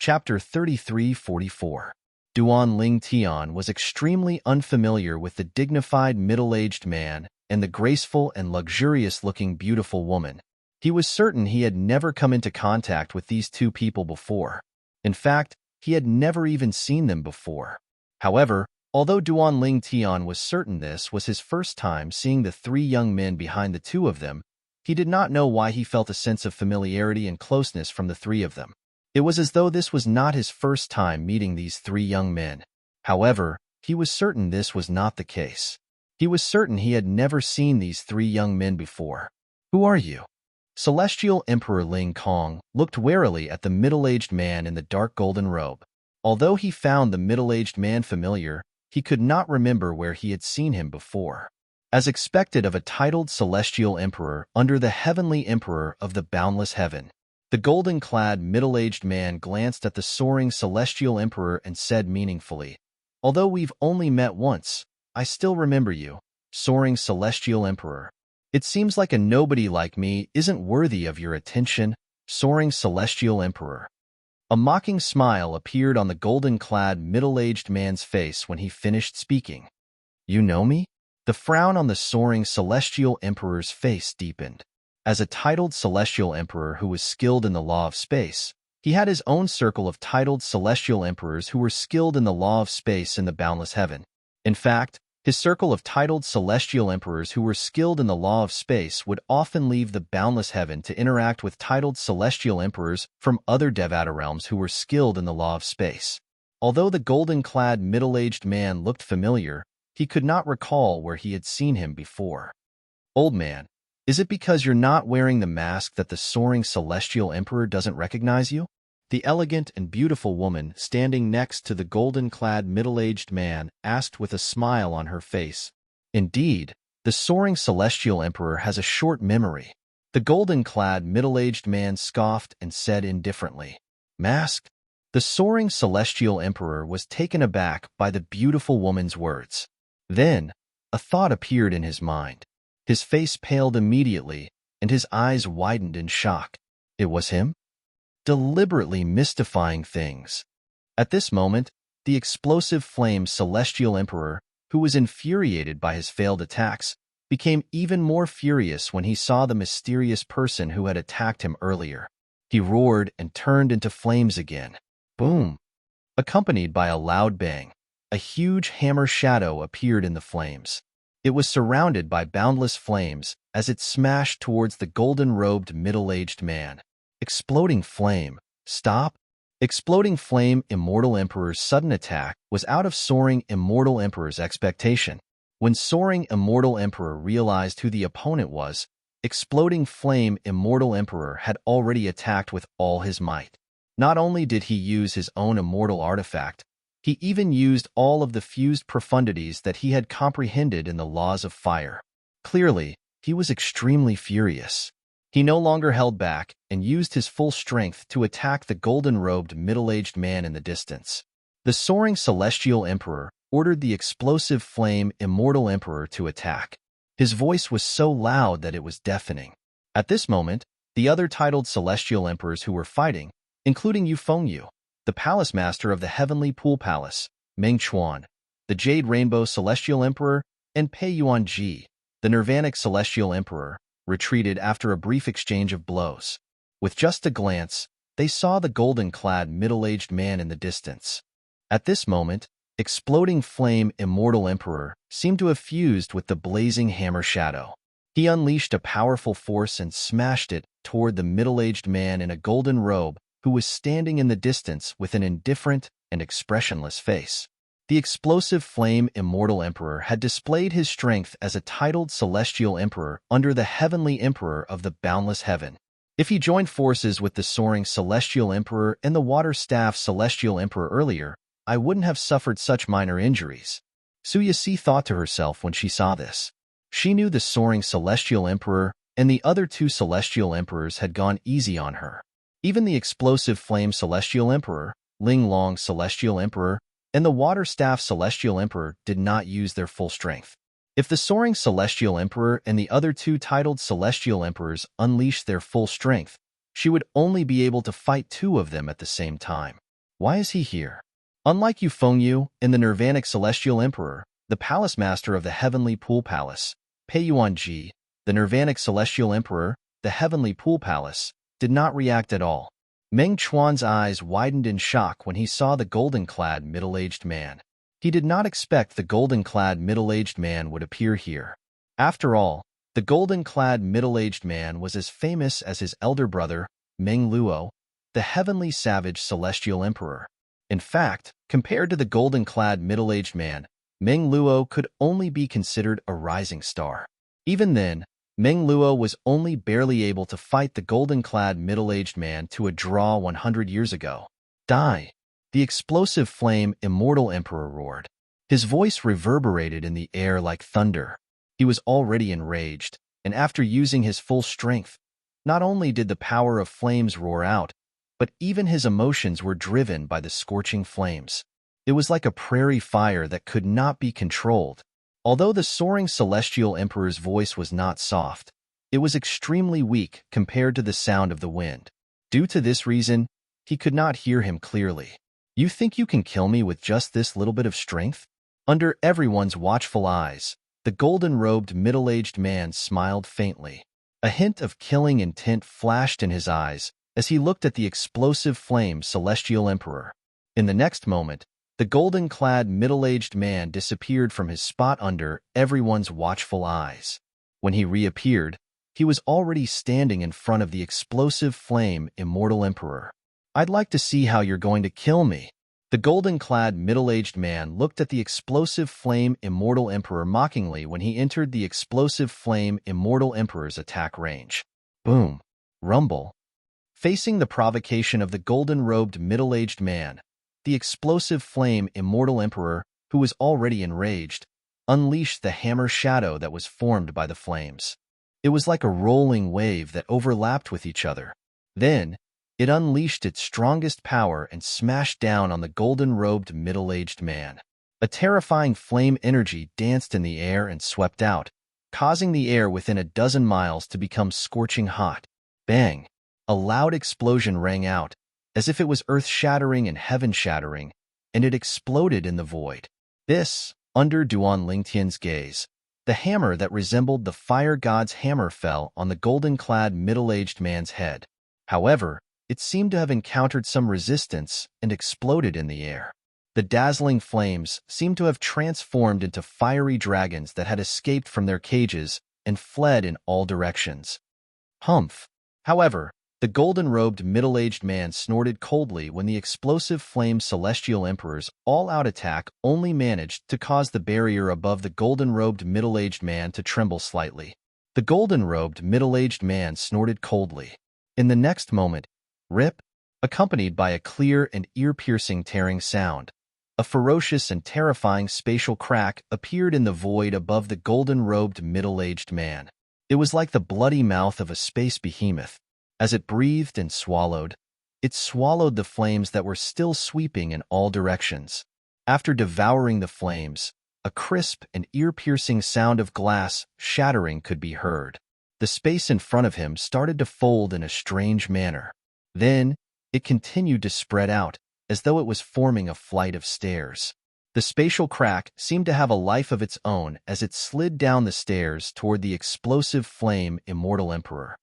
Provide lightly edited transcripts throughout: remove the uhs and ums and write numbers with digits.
Chapter 3344. Duan Ling Tian was extremely unfamiliar with the dignified middle-aged man and the graceful and luxurious-looking beautiful woman. He was certain he had never come into contact with these two people before. In fact, he had never even seen them before. However, although Duan Ling Tian was certain this was his first time seeing the three young men behind the two of them, he did not know why he felt a sense of familiarity and closeness from the three of them. It was as though this was not his first time meeting these three young men. However, he was certain this was not the case. He was certain he had never seen these three young men before. "Who are you?" Celestial Emperor Ling Kong looked warily at the middle-aged man in the dark golden robe. Although he found the middle-aged man familiar, he could not remember where he had seen him before. As expected of a titled Celestial Emperor under the Heavenly Emperor of the boundless heaven, the golden-clad middle-aged man glanced at the soaring Celestial Emperor and said meaningfully, "Although we've only met once, I still remember you, soaring Celestial Emperor. It seems like a nobody like me isn't worthy of your attention, soaring Celestial Emperor." A mocking smile appeared on the golden-clad middle-aged man's face when he finished speaking. "You know me?" The frown on the soaring Celestial Emperor's face deepened. As a titled Celestial Emperor who was skilled in the law of space, he had his own circle of titled Celestial Emperors who were skilled in the law of space in the boundless heaven. In fact, his circle of titled Celestial Emperors who were skilled in the law of space would often leave the boundless heaven to interact with titled Celestial Emperors from other Devata realms who were skilled in the law of space. Although the golden-clad middle-aged man looked familiar, he could not recall where he had seen him before. "Old man, is it because you're not wearing the mask that the soaring Celestial Emperor doesn't recognize you?" The elegant and beautiful woman standing next to the golden-clad middle-aged man asked with a smile on her face. Indeed, the soaring Celestial Emperor has a short memory. The golden-clad middle-aged man scoffed and said indifferently, "Mask?" The soaring Celestial Emperor was taken aback by the beautiful woman's words. Then, a thought appeared in his mind. His face paled immediately, and his eyes widened in shock. It was him? Deliberately mystifying things. At this moment, the explosive flame Celestial Emperor, who was infuriated by his failed attacks, became even more furious when he saw the mysterious person who had attacked him earlier. He roared and turned into flames again. Boom! Accompanied by a loud bang, a huge hammer shadow appeared in the flames. It was surrounded by boundless flames as it smashed towards the golden-robed middle-aged man. Exploding flame. Stop! Exploding flame Immortal Emperor's sudden attack was out of soaring Immortal Emperor's expectation. When soaring Immortal Emperor realized who the opponent was, exploding flame Immortal Emperor had already attacked with all his might. Not only did he use his own immortal artifact, he even used all of the fused profundities that he had comprehended in the laws of fire. Clearly, he was extremely furious. He no longer held back and used his full strength to attack the golden-robed middle-aged man in the distance. The soaring Celestial Emperor ordered the explosive flame Immortal Emperor to attack. His voice was so loud that it was deafening. At this moment, the other titled Celestial Emperors who were fighting, including Yu Fengyu, the Palace Master of the Heavenly Pool Palace, Meng Chuan, the Jade Rainbow Celestial Emperor, and Pei Yuanji, the Nirvanic Celestial Emperor, retreated after a brief exchange of blows. With just a glance, they saw the golden-clad middle-aged man in the distance. At this moment, exploding flame Immortal Emperor seemed to have fused with the blazing hammer shadow. He unleashed a powerful force and smashed it toward the middle-aged man in a golden robe who was standing in the distance with an indifferent and expressionless face. The explosive flame Immortal Emperor had displayed his strength as a titled Celestial Emperor under the Heavenly Emperor of the boundless heaven. If he joined forces with the soaring Celestial Emperor and the Water Staff Celestial Emperor earlier, I wouldn't have suffered such minor injuries. Su Yixi thought to herself when she saw this. She knew the soaring Celestial Emperor and the other two Celestial Emperors had gone easy on her. Even the explosive flame Celestial Emperor, Ling Long Celestial Emperor, and the Water Staff Celestial Emperor did not use their full strength. If the soaring Celestial Emperor and the other two titled Celestial Emperors unleashed their full strength, she would only be able to fight two of them at the same time. Why is he here? Unlike Yu Fengyu and the Nirvanic Celestial Emperor, the Palace Master of the Heavenly Pool Palace, Pei Yuanji, the Nirvanic Celestial Emperor, the Heavenly Pool Palace, did not react at all. Meng Chuan's eyes widened in shock when he saw the golden-clad middle-aged man. He did not expect the golden-clad middle-aged man would appear here. After all, the golden-clad middle-aged man was as famous as his elder brother, Meng Luo, the heavenly savage celestial emperor. In fact, compared to the golden-clad middle-aged man, Meng Luo could only be considered a rising star. Even then, Meng Luo was only barely able to fight the golden-clad middle-aged man to a draw 100 years ago. Die! The explosive flame immortal emperor roared. His voice reverberated in the air like thunder. He was already enraged, and after using his full strength, not only did the power of flames roar out, but even his emotions were driven by the scorching flames. It was like a prairie fire that could not be controlled. Although the soaring celestial emperor's voice was not soft, it was extremely weak compared to the sound of the wind. Due to this reason, he could not hear him clearly. You think you can kill me with just this little bit of strength? Under everyone's watchful eyes, the golden-robed middle-aged man smiled faintly. A hint of killing intent flashed in his eyes as he looked at the explosive flame celestial emperor. In the next moment, the golden-clad middle-aged man disappeared from his spot under everyone's watchful eyes. When he reappeared, he was already standing in front of the explosive flame immortal emperor. I'd like to see how you're going to kill me. The golden-clad middle-aged man looked at the explosive flame immortal emperor mockingly when he entered the explosive flame immortal emperor's attack range. Boom! Rumble! Facing the provocation of the golden-robed middle-aged man, the explosive flame immortal emperor, who was already enraged, unleashed the hammer shadow that was formed by the flames. It was like a rolling wave that overlapped with each other. Then, it unleashed its strongest power and smashed down on the golden-robed middle-aged man. A terrifying flame energy danced in the air and swept out, causing the air within a dozen miles to become scorching hot. Bang! A loud explosion rang out, as if it was earth-shattering and heaven-shattering, and it exploded in the void. This, under Duan Lingtian's gaze, the hammer that resembled the fire god's hammer fell on the golden-clad middle-aged man's head. However, it seemed to have encountered some resistance and exploded in the air. The dazzling flames seemed to have transformed into fiery dragons that had escaped from their cages and fled in all directions. Humph! However, the golden-robed middle-aged man snorted coldly when the explosive flame celestial emperor's all-out attack only managed to cause the barrier above the golden-robed middle-aged man to tremble slightly. The golden-robed middle-aged man snorted coldly. In the next moment, rip, accompanied by a clear and ear-piercing tearing sound, a ferocious and terrifying spatial crack appeared in the void above the golden-robed middle-aged man. It was like the bloody mouth of a space behemoth. As it breathed and swallowed, it swallowed the flames that were still sweeping in all directions. After devouring the flames, a crisp and ear-piercing sound of glass shattering could be heard. The space in front of him started to fold in a strange manner. Then, it continued to spread out, as though it was forming a flight of stairs. The spatial crack seemed to have a life of its own as it slid down the stairs toward the explosive flame immortal emperor.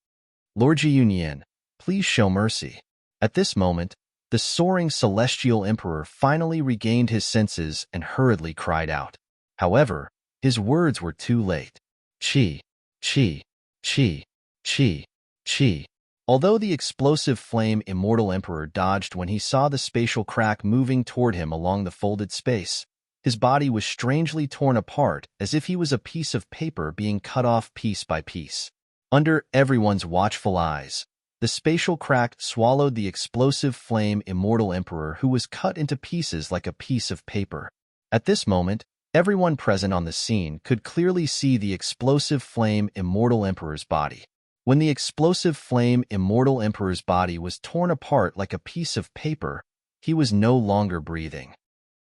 Lord Ji Yunyan, please show mercy. At this moment, the soaring celestial emperor finally regained his senses and hurriedly cried out. However, his words were too late. Chi, chi, chi, chi, chi. Although the explosive flame immortal emperor dodged when he saw the spatial crack moving toward him along the folded space, his body was strangely torn apart as if he was a piece of paper being cut off piece by piece. Under everyone's watchful eyes, the spatial crack swallowed the explosive flame immortal emperor who was cut into pieces like a piece of paper. At this moment, everyone present on the scene could clearly see the explosive flame immortal emperor's body. When the explosive flame immortal emperor's body was torn apart like a piece of paper, he was no longer breathing.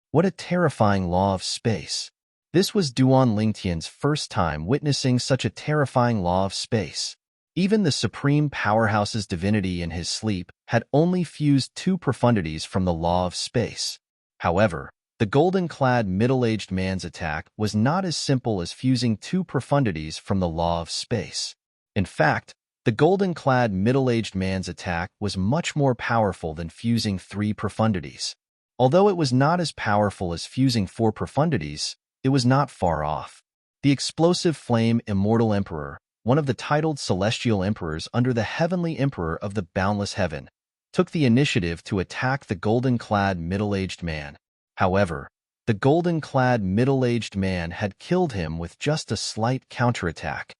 What a terrifying law of space! This was Duan Lingtian's first time witnessing such a terrifying law of space. Even the supreme powerhouse's divinity in his sleep had only fused 2 profundities from the law of space. However, the golden-clad middle-aged man's attack was not as simple as fusing 2 profundities from the law of space. In fact, the golden-clad middle-aged man's attack was much more powerful than fusing 3 profundities. Although it was not as powerful as fusing 4 profundities, it was not far off. The explosive flame immortal emperor, one of the titled celestial emperors under the heavenly emperor of the boundless heaven, took the initiative to attack the golden-clad middle-aged man. However, the golden-clad middle-aged man had killed him with just a slight counterattack.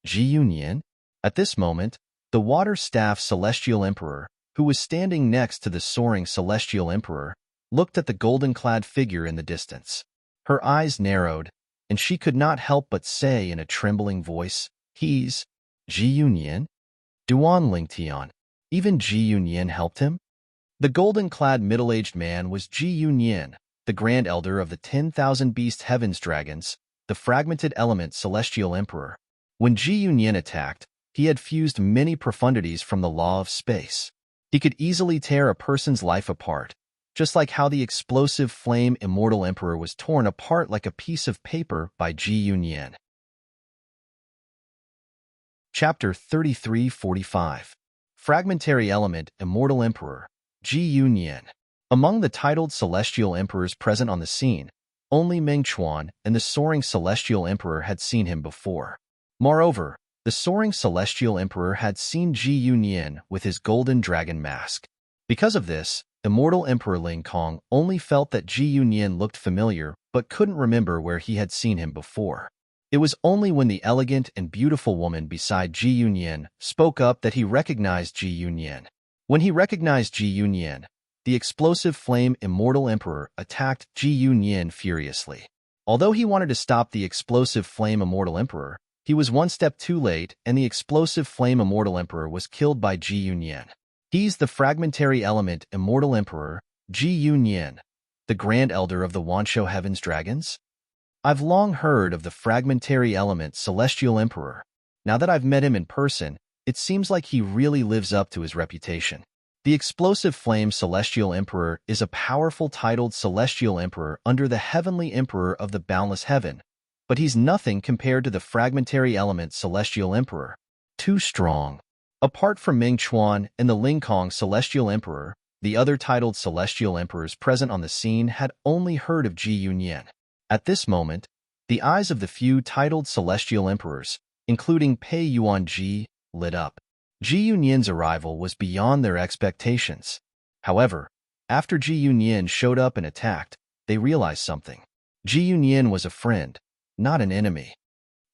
Ji Yunyan? At this moment, the water-staff celestial emperor, who was standing next to the soaring celestial emperor, looked at the golden-clad figure in the distance. Her eyes narrowed, and she could not help but say in a trembling voice, "He's Ji Yunyan? Duan Lingtian." Even Ji Yunyan helped him? The golden-clad middle-aged man was Ji Yunyan, the Grand Elder of the 10,000 Beast Heavens Dragons, the fragmented element celestial emperor. When Ji Yunyan attacked, he had fused many profundities from the law of space. He could easily tear a person's life apart, just like how the explosive flame immortal emperor was torn apart like a piece of paper by Ji Yunyan. Chapter 3345. Fragmentary Element Immortal Emperor, Ji Yunyan. Among the titled celestial emperors present on the scene, only Mengchuan and the soaring celestial emperor had seen him before. Moreover, the soaring celestial emperor had seen Ji Yunyan with his golden dragon mask. Because of this, immortal Emperor Ling Kong only felt that Ji Yunyan looked familiar but couldn't remember where he had seen him before. It was only when the elegant and beautiful woman beside Ji Yunyan spoke up that he recognized Ji Yunyan. When he recognized Ji Yunyan, the explosive flame immortal emperor attacked Ji Yunyan furiously. Although he wanted to stop the explosive flame immortal emperor, he was one step too late, and the explosive flame immortal emperor was killed by Ji Yunyan. He's the fragmentary element immortal emperor, Ji Yunyan, the Grand Elder of the Wanshou Heavens Dragons. I've long heard of the fragmentary element celestial emperor. Now that I've met him in person, it seems like he really lives up to his reputation. The explosive flame celestial emperor is a powerful titled celestial emperor under the heavenly emperor of the boundless heaven, but he's nothing compared to the fragmentary element celestial emperor. Too strong. Apart from Mengchuan and the Lingkong celestial emperor, the other titled celestial emperors present on the scene had only heard of Ji Yunyan. At this moment, the eyes of the few titled celestial emperors, including Pei Yuanji, lit up. Ji Yunyan's arrival was beyond their expectations. However, after Ji Yunyan showed up and attacked, they realized something. Ji Yunyan was a friend, not an enemy.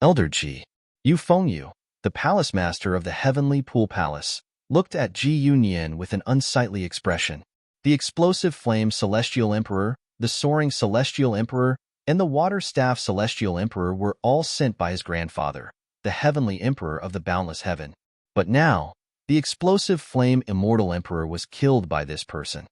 Elder Ji Yufengyu, the palace master of the heavenly pool palace, looked at Ji Yunyan with an unsightly expression. The explosive flame celestial emperor, the soaring celestial emperor, and the water staff celestial emperor were all sent by his grandfather, the heavenly emperor of the boundless heaven. But now, the explosive flame immortal emperor was killed by this person.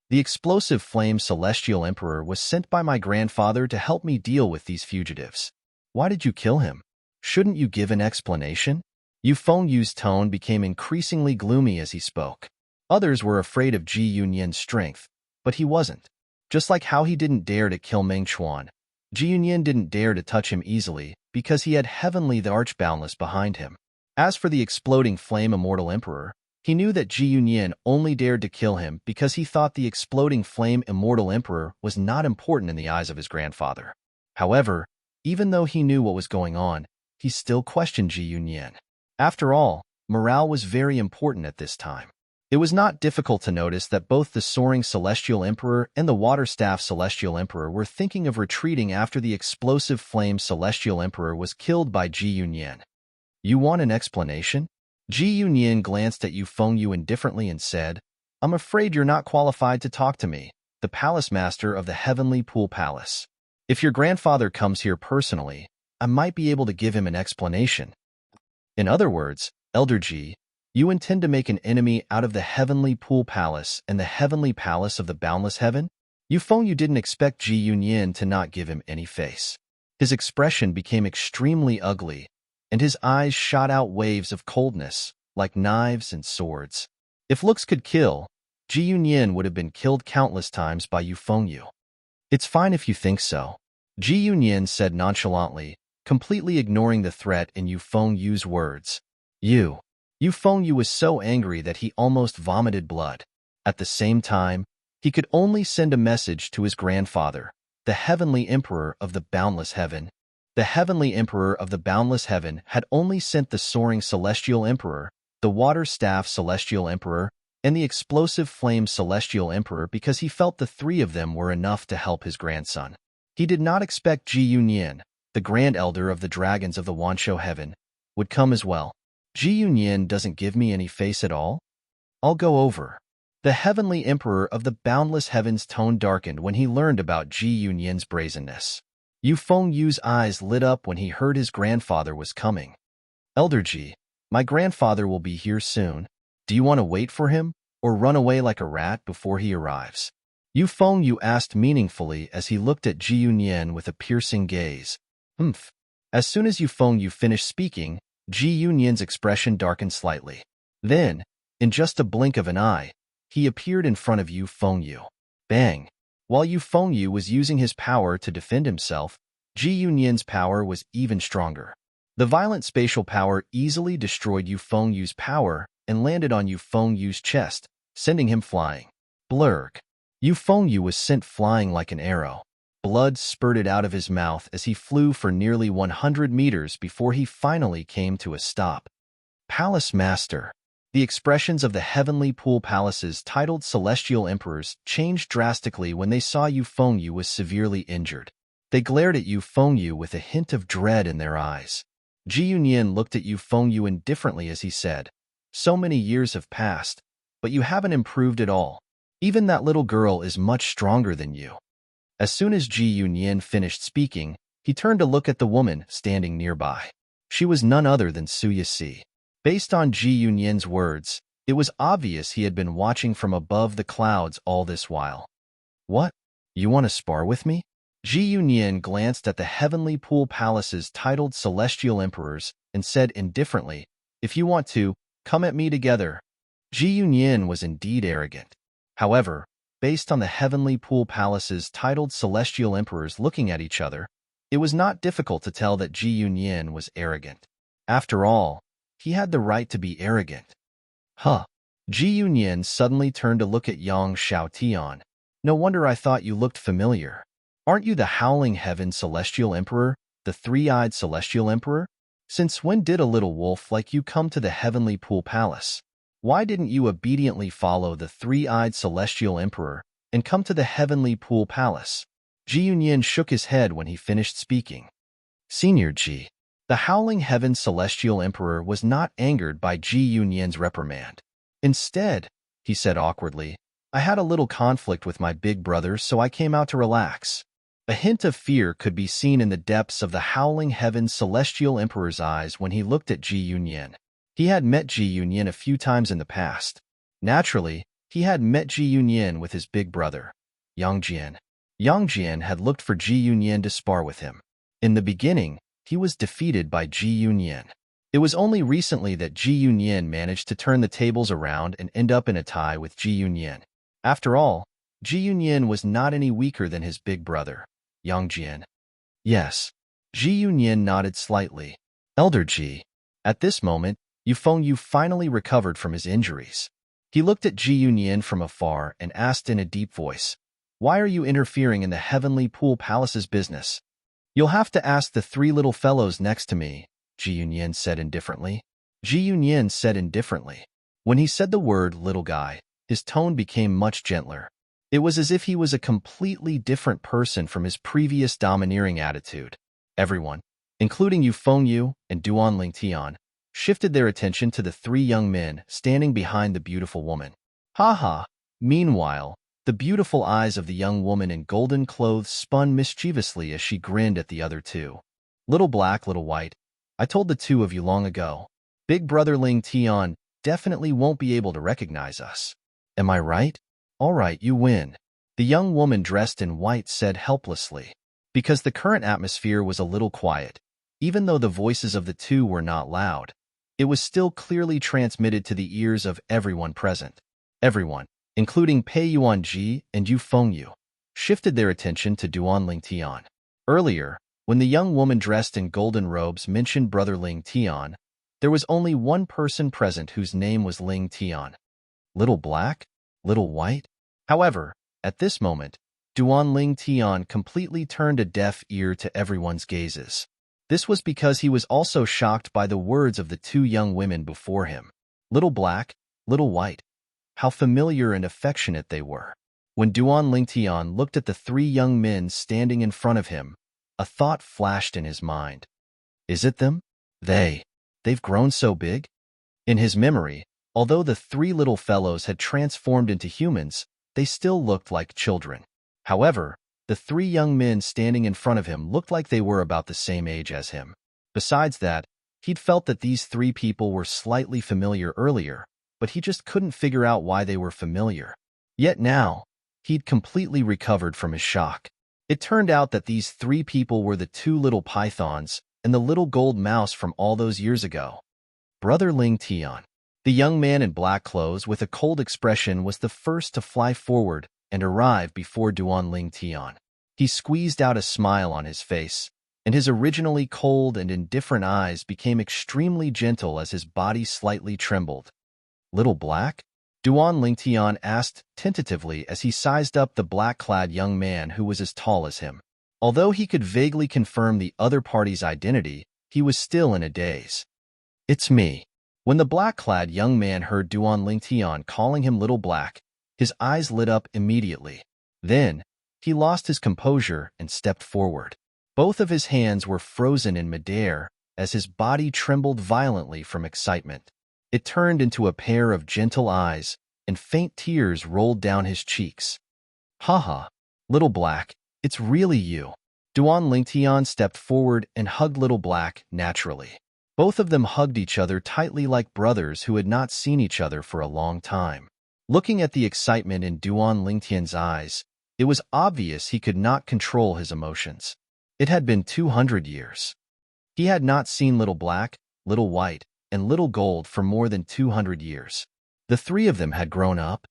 The explosive flame celestial emperor was sent by my grandfather to help me deal with these fugitives. Why did you kill him? Shouldn't you give an explanation? Yufengyu's tone became increasingly gloomy as he spoke. Others were afraid of Ji Yunyan's strength, but he wasn't. Just like how he didn't dare to kill Mengchuan, Ji Yunyan didn't dare to touch him easily because he had Heavenly the Archboundless behind him. As for the exploding flame immortal emperor, he knew that Ji Yunyan only dared to kill him because he thought the exploding flame immortal emperor was not important in the eyes of his grandfather. However, even though he knew what was going on, he still questioned Ji Yunyan. After all, morale was very important at this time. It was not difficult to notice that both the soaring celestial emperor and the water staff celestial emperor were thinking of retreating after the explosive flame celestial emperor was killed by Ji Yunyan. You want an explanation? Ji Yunyan glanced at Yufengyu indifferently and said, I'm afraid you're not qualified to talk to me, the palace master of the heavenly pool palace. If your grandfather comes here personally, I might be able to give him an explanation. In other words, Elder Ji, you intend to make an enemy out of the heavenly pool palace and the heavenly palace of the boundless heaven? Yufengyu didn't expect Ji Yunyan to not give him any face. His expression became extremely ugly, and his eyes shot out waves of coldness, like knives and swords. If looks could kill, Ji Yunyin would have been killed countless times by Yu Fengyu. It's fine if you think so, Ji Yunyin said nonchalantly, completely ignoring the threat in Yu Fengyu's words. Yu Fengyu was so angry that he almost vomited blood. At the same time, he could only send a message to his grandfather, the Heavenly Emperor of the Boundless Heaven. The Heavenly Emperor of the Boundless Heaven had only sent the Soaring Celestial Emperor, the Water Staff Celestial Emperor, and the Explosive Flame Celestial Emperor because he felt the three of them were enough to help his grandson. He did not expect Ji Yunyin, the Grand Elder of the Dragons of the Wanshou Heaven, would come as well. Ji Yunyin doesn't give me any face at all? I'll go over. The Heavenly Emperor of the Boundless Heavens' tone darkened when he learned about Ji Yunyin's brazenness. Yu Fengyu's eyes lit up when he heard his grandfather was coming. Elder Ji, my grandfather will be here soon. Do you want to wait for him, or run away like a rat before he arrives? Yu Fengyu asked meaningfully as he looked at Ji Yunyin with a piercing gaze. Humph. As soon as Yu Fengyu finished speaking, Ji Yunyin's expression darkened slightly. Then, in just a blink of an eye, he appeared in front of Yu Fengyu. Bang! While Yu Fengyu was using his power to defend himself, Ji Yunyin's power was even stronger. The violent spatial power easily destroyed Yu Fengyu's power and landed on Yu Fengyu's chest, sending him flying. Blurg! Yu Fengyu was sent flying like an arrow. Blood spurted out of his mouth as he flew for nearly 100 meters before he finally came to a stop. Palace Master. The expressions of the Heavenly Pool Palace's titled Celestial Emperors changed drastically when they saw Yu Fengyu was severely injured. They glared at Yu Fengyu with a hint of dread in their eyes. Ji Yunyin looked at Yu Fengyu indifferently as he said, "So many years have passed, but you haven't improved at all. Even that little girl is much stronger than you." As soon as Ji Yunyin finished speaking, he turned to look at the woman standing nearby. She was none other than Su Yixi. Based on Ji Yunyin's words, it was obvious he had been watching from above the clouds all this while. What? You want to spar with me? Ji Yunyin glanced at the Heavenly Pool Palace's titled Celestial Emperors and said indifferently, "If you want to, come at me together." Ji Yunyin was indeed arrogant. However, based on the Heavenly Pool Palace's titled Celestial Emperors looking at each other, it was not difficult to tell that Ji Yunyin was arrogant. After all, he had the right to be arrogant. Huh. Ji Yunyin suddenly turned to look at Yang Xiaotian. No wonder I thought you looked familiar. Aren't you the Howling Heaven Celestial Emperor, the Three-Eyed Celestial Emperor? Since when did a little wolf like you come to the Heavenly Pool Palace? Why didn't you obediently follow the Three-Eyed Celestial Emperor and come to the Heavenly Pool Palace? Ji Yunyin shook his head when he finished speaking. Senior Ji. The Howling Heaven Celestial Emperor was not angered by Ji Yunyin's reprimand. Instead, he said awkwardly, I had a little conflict with my big brother, so I came out to relax. A hint of fear could be seen in the depths of the Howling Heaven Celestial Emperor's eyes when he looked at Ji Yunyin. He had met Ji Yunyin a few times in the past. Naturally, he had met Ji Yunyin with his big brother, Yang Jian. Yang Jian had looked for Ji Yunyin to spar with him. In the beginning, he was defeated by Ji Yunyin. It was only recently that Ji Yunyin managed to turn the tables around and end up in a tie with Ji Yunyin. After all, Ji Yunyin was not any weaker than his big brother, Yang Jian. Yes. Ji Yunyin nodded slightly. Elder Ji. At this moment, Yu Fengyu finally recovered from his injuries. He looked at Ji Yunyin from afar and asked in a deep voice, Why are you interfering in the Heavenly Pool Palace's business? You'll have to ask the three little fellows next to me, Ji Yunyin said indifferently. Ji Yunyin said indifferently. When he said the word little guy, his tone became much gentler. It was as if he was a completely different person from his previous domineering attitude. Everyone, including Yu Fengyu and Duan Lingtian, shifted their attention to the three young men standing behind the beautiful woman. Ha ha! Meanwhile, the beautiful eyes of the young woman in golden clothes spun mischievously as she grinned at the other two. Little black, little white, I told the two of you long ago. Big brother Ling Tian definitely won't be able to recognize us. Am I right? All right, you win. The young woman dressed in white said helplessly. Because the current atmosphere was a little quiet, Even though the voices of the two were not loud, it was still clearly transmitted to the ears of everyone present. Everyone, including Pei Yuanji and Yu Fengyu, shifted their attention to Duan Ling Tian. Earlier, when the young woman dressed in golden robes mentioned Brother Ling Tian, there was only one person present whose name was Ling Tian. Little Black? Little White? However, at this moment, Duan Ling Tian completely turned a deaf ear to everyone's gazes. This was because he was also shocked by the words of the two young women before him. Little Black, Little White. How familiar and affectionate they were. When Duan Ling Tian looked at the three young men standing in front of him, a thought flashed in his mind. Is it them? They've grown so big? In his memory, although the three little fellows had transformed into humans, they still looked like children. However, the three young men standing in front of him looked like they were about the same age as him. Besides that, he'd felt that these three people were slightly familiar earlier, but he just couldn't figure out why they were familiar. Yet now, he'd completely recovered from his shock. It turned out that these three people were the two little pythons and the little gold mouse from all those years ago. Brother Ling Tian. The young man in black clothes with a cold expression was the first to fly forward and arrive before Duan Ling Tian. He squeezed out a smile on his face, and his originally cold and indifferent eyes became extremely gentle as his body slightly trembled. Little Black? Duan Ling Tian asked tentatively as he sized up the black-clad young man who was as tall as him. Although he could vaguely confirm the other party's identity, he was still in a daze. It's me. When the black-clad young man heard Duan Ling Tian calling him Little Black, his eyes lit up immediately. Then, he lost his composure and stepped forward. Both of his hands were frozen in midair as his body trembled violently from excitement. It turned into a pair of gentle eyes, and faint tears rolled down his cheeks. Haha, Little Black, it's really you. Duan Ling Tian stepped forward and hugged Little Black naturally. Both of them hugged each other tightly like brothers who had not seen each other for a long time. Looking at the excitement in Duan Ling Tian's eyes, it was obvious he could not control his emotions. It had been 200 years. He had not seen Little Black, Little White, and Little Gold for more than 200 years. The three of them had grown up.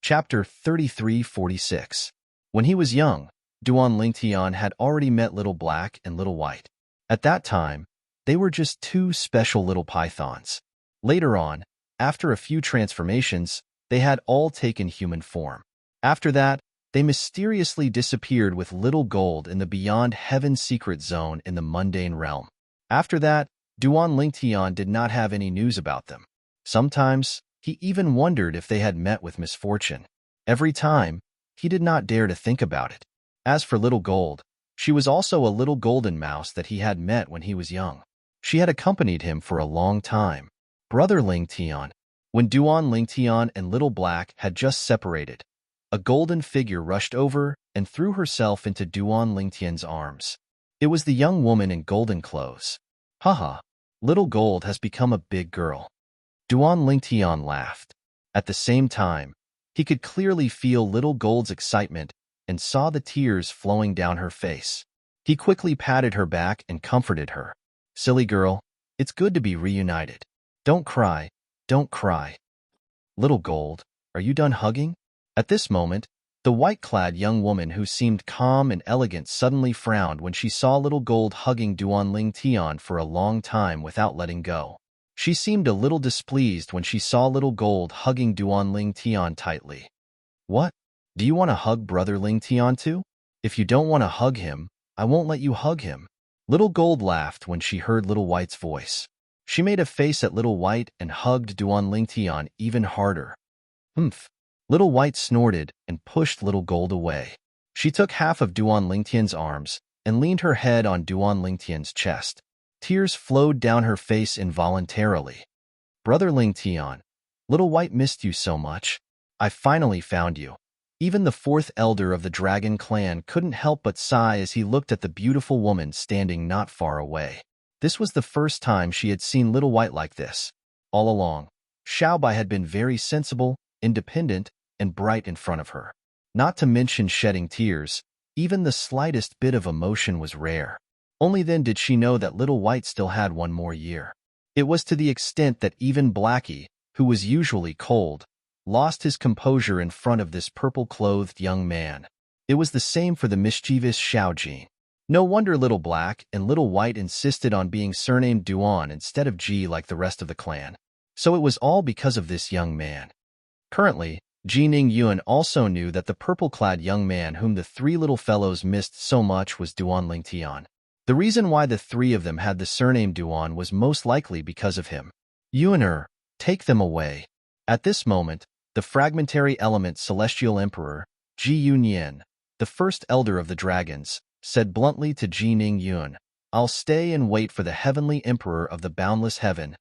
Chapter 3346. When he was young, Duan Ling Tian had already met Little Black and Little White. At that time, they were just two special little pythons. Later on, after a few transformations, they had all taken human form. After that, they mysteriously disappeared with Little Gold in the Beyond Heaven secret zone in the mundane realm. After that, Duan Ling Tian did not have any news about them. Sometimes, he even wondered if they had met with misfortune. Every time, he did not dare to think about it. As for Little Gold, she was also a little golden mouse that he had met when he was young. She had accompanied him for a long time. Brother Ling Tian. When Duan Ling Tian and Little Black had just separated, a golden figure rushed over and threw herself into Duan Ling Tian's arms. It was the young woman in golden clothes. Haha, Little Gold has become a big girl. Duan Ling Tian laughed. At the same time, he could clearly feel Little Gold's excitement and saw the tears flowing down her face. He quickly patted her back and comforted her. Silly girl, it's good to be reunited. Don't cry, don't cry. Little Gold, are you done hugging? At this moment, the white-clad young woman who seemed calm and elegant suddenly frowned when she saw Little Gold hugging Duan Ling Tian for a long time without letting go. She seemed a little displeased when she saw Little Gold hugging Duan Ling Tian tightly. What? Do you want to hug Brother Ling Tian too? If you don't want to hug him, I won't let you hug him. Little Gold laughed when she heard Little White's voice. She made a face at Little White and hugged Duan Ling Tian even harder. Humph. Little White snorted and pushed Little Gold away. She took half of Duan Ling Tian's arms and leaned her head on Duan Ling Tian's chest. Tears flowed down her face involuntarily. Brother Ling Tian, Little White missed you so much. I finally found you. Even the fourth elder of the dragon clan couldn't help but sigh as he looked at the beautiful woman standing not far away. This was the first time she had seen Little White like this. All along, Xiaobai had been very sensible, independent, and bright in front of her. Not to mention shedding tears, Even the slightest bit of emotion was rare. Only then did she know that Little White still had one more year. It was to the extent that even Blackie, who was usually cold, lost his composure in front of this purple-clothed young man. It was the same for the mischievous Xiaojin. No wonder Little Black and Little White insisted on being surnamed Duan instead of Ji like the rest of the clan. So it was all because of this young man. Currently, Ji Ningyuan also knew that the purple-clad young man whom the three little fellows missed so much was Duan Lingtian. The reason why the three of them had the surname Duan was most likely because of him. Yuaner, take them away. At this moment, the fragmentary element Celestial Emperor, Ji Yunyan, the first elder of the dragons, said bluntly to Ji Ningyuan, I'll stay and wait for the heavenly emperor of the boundless heaven.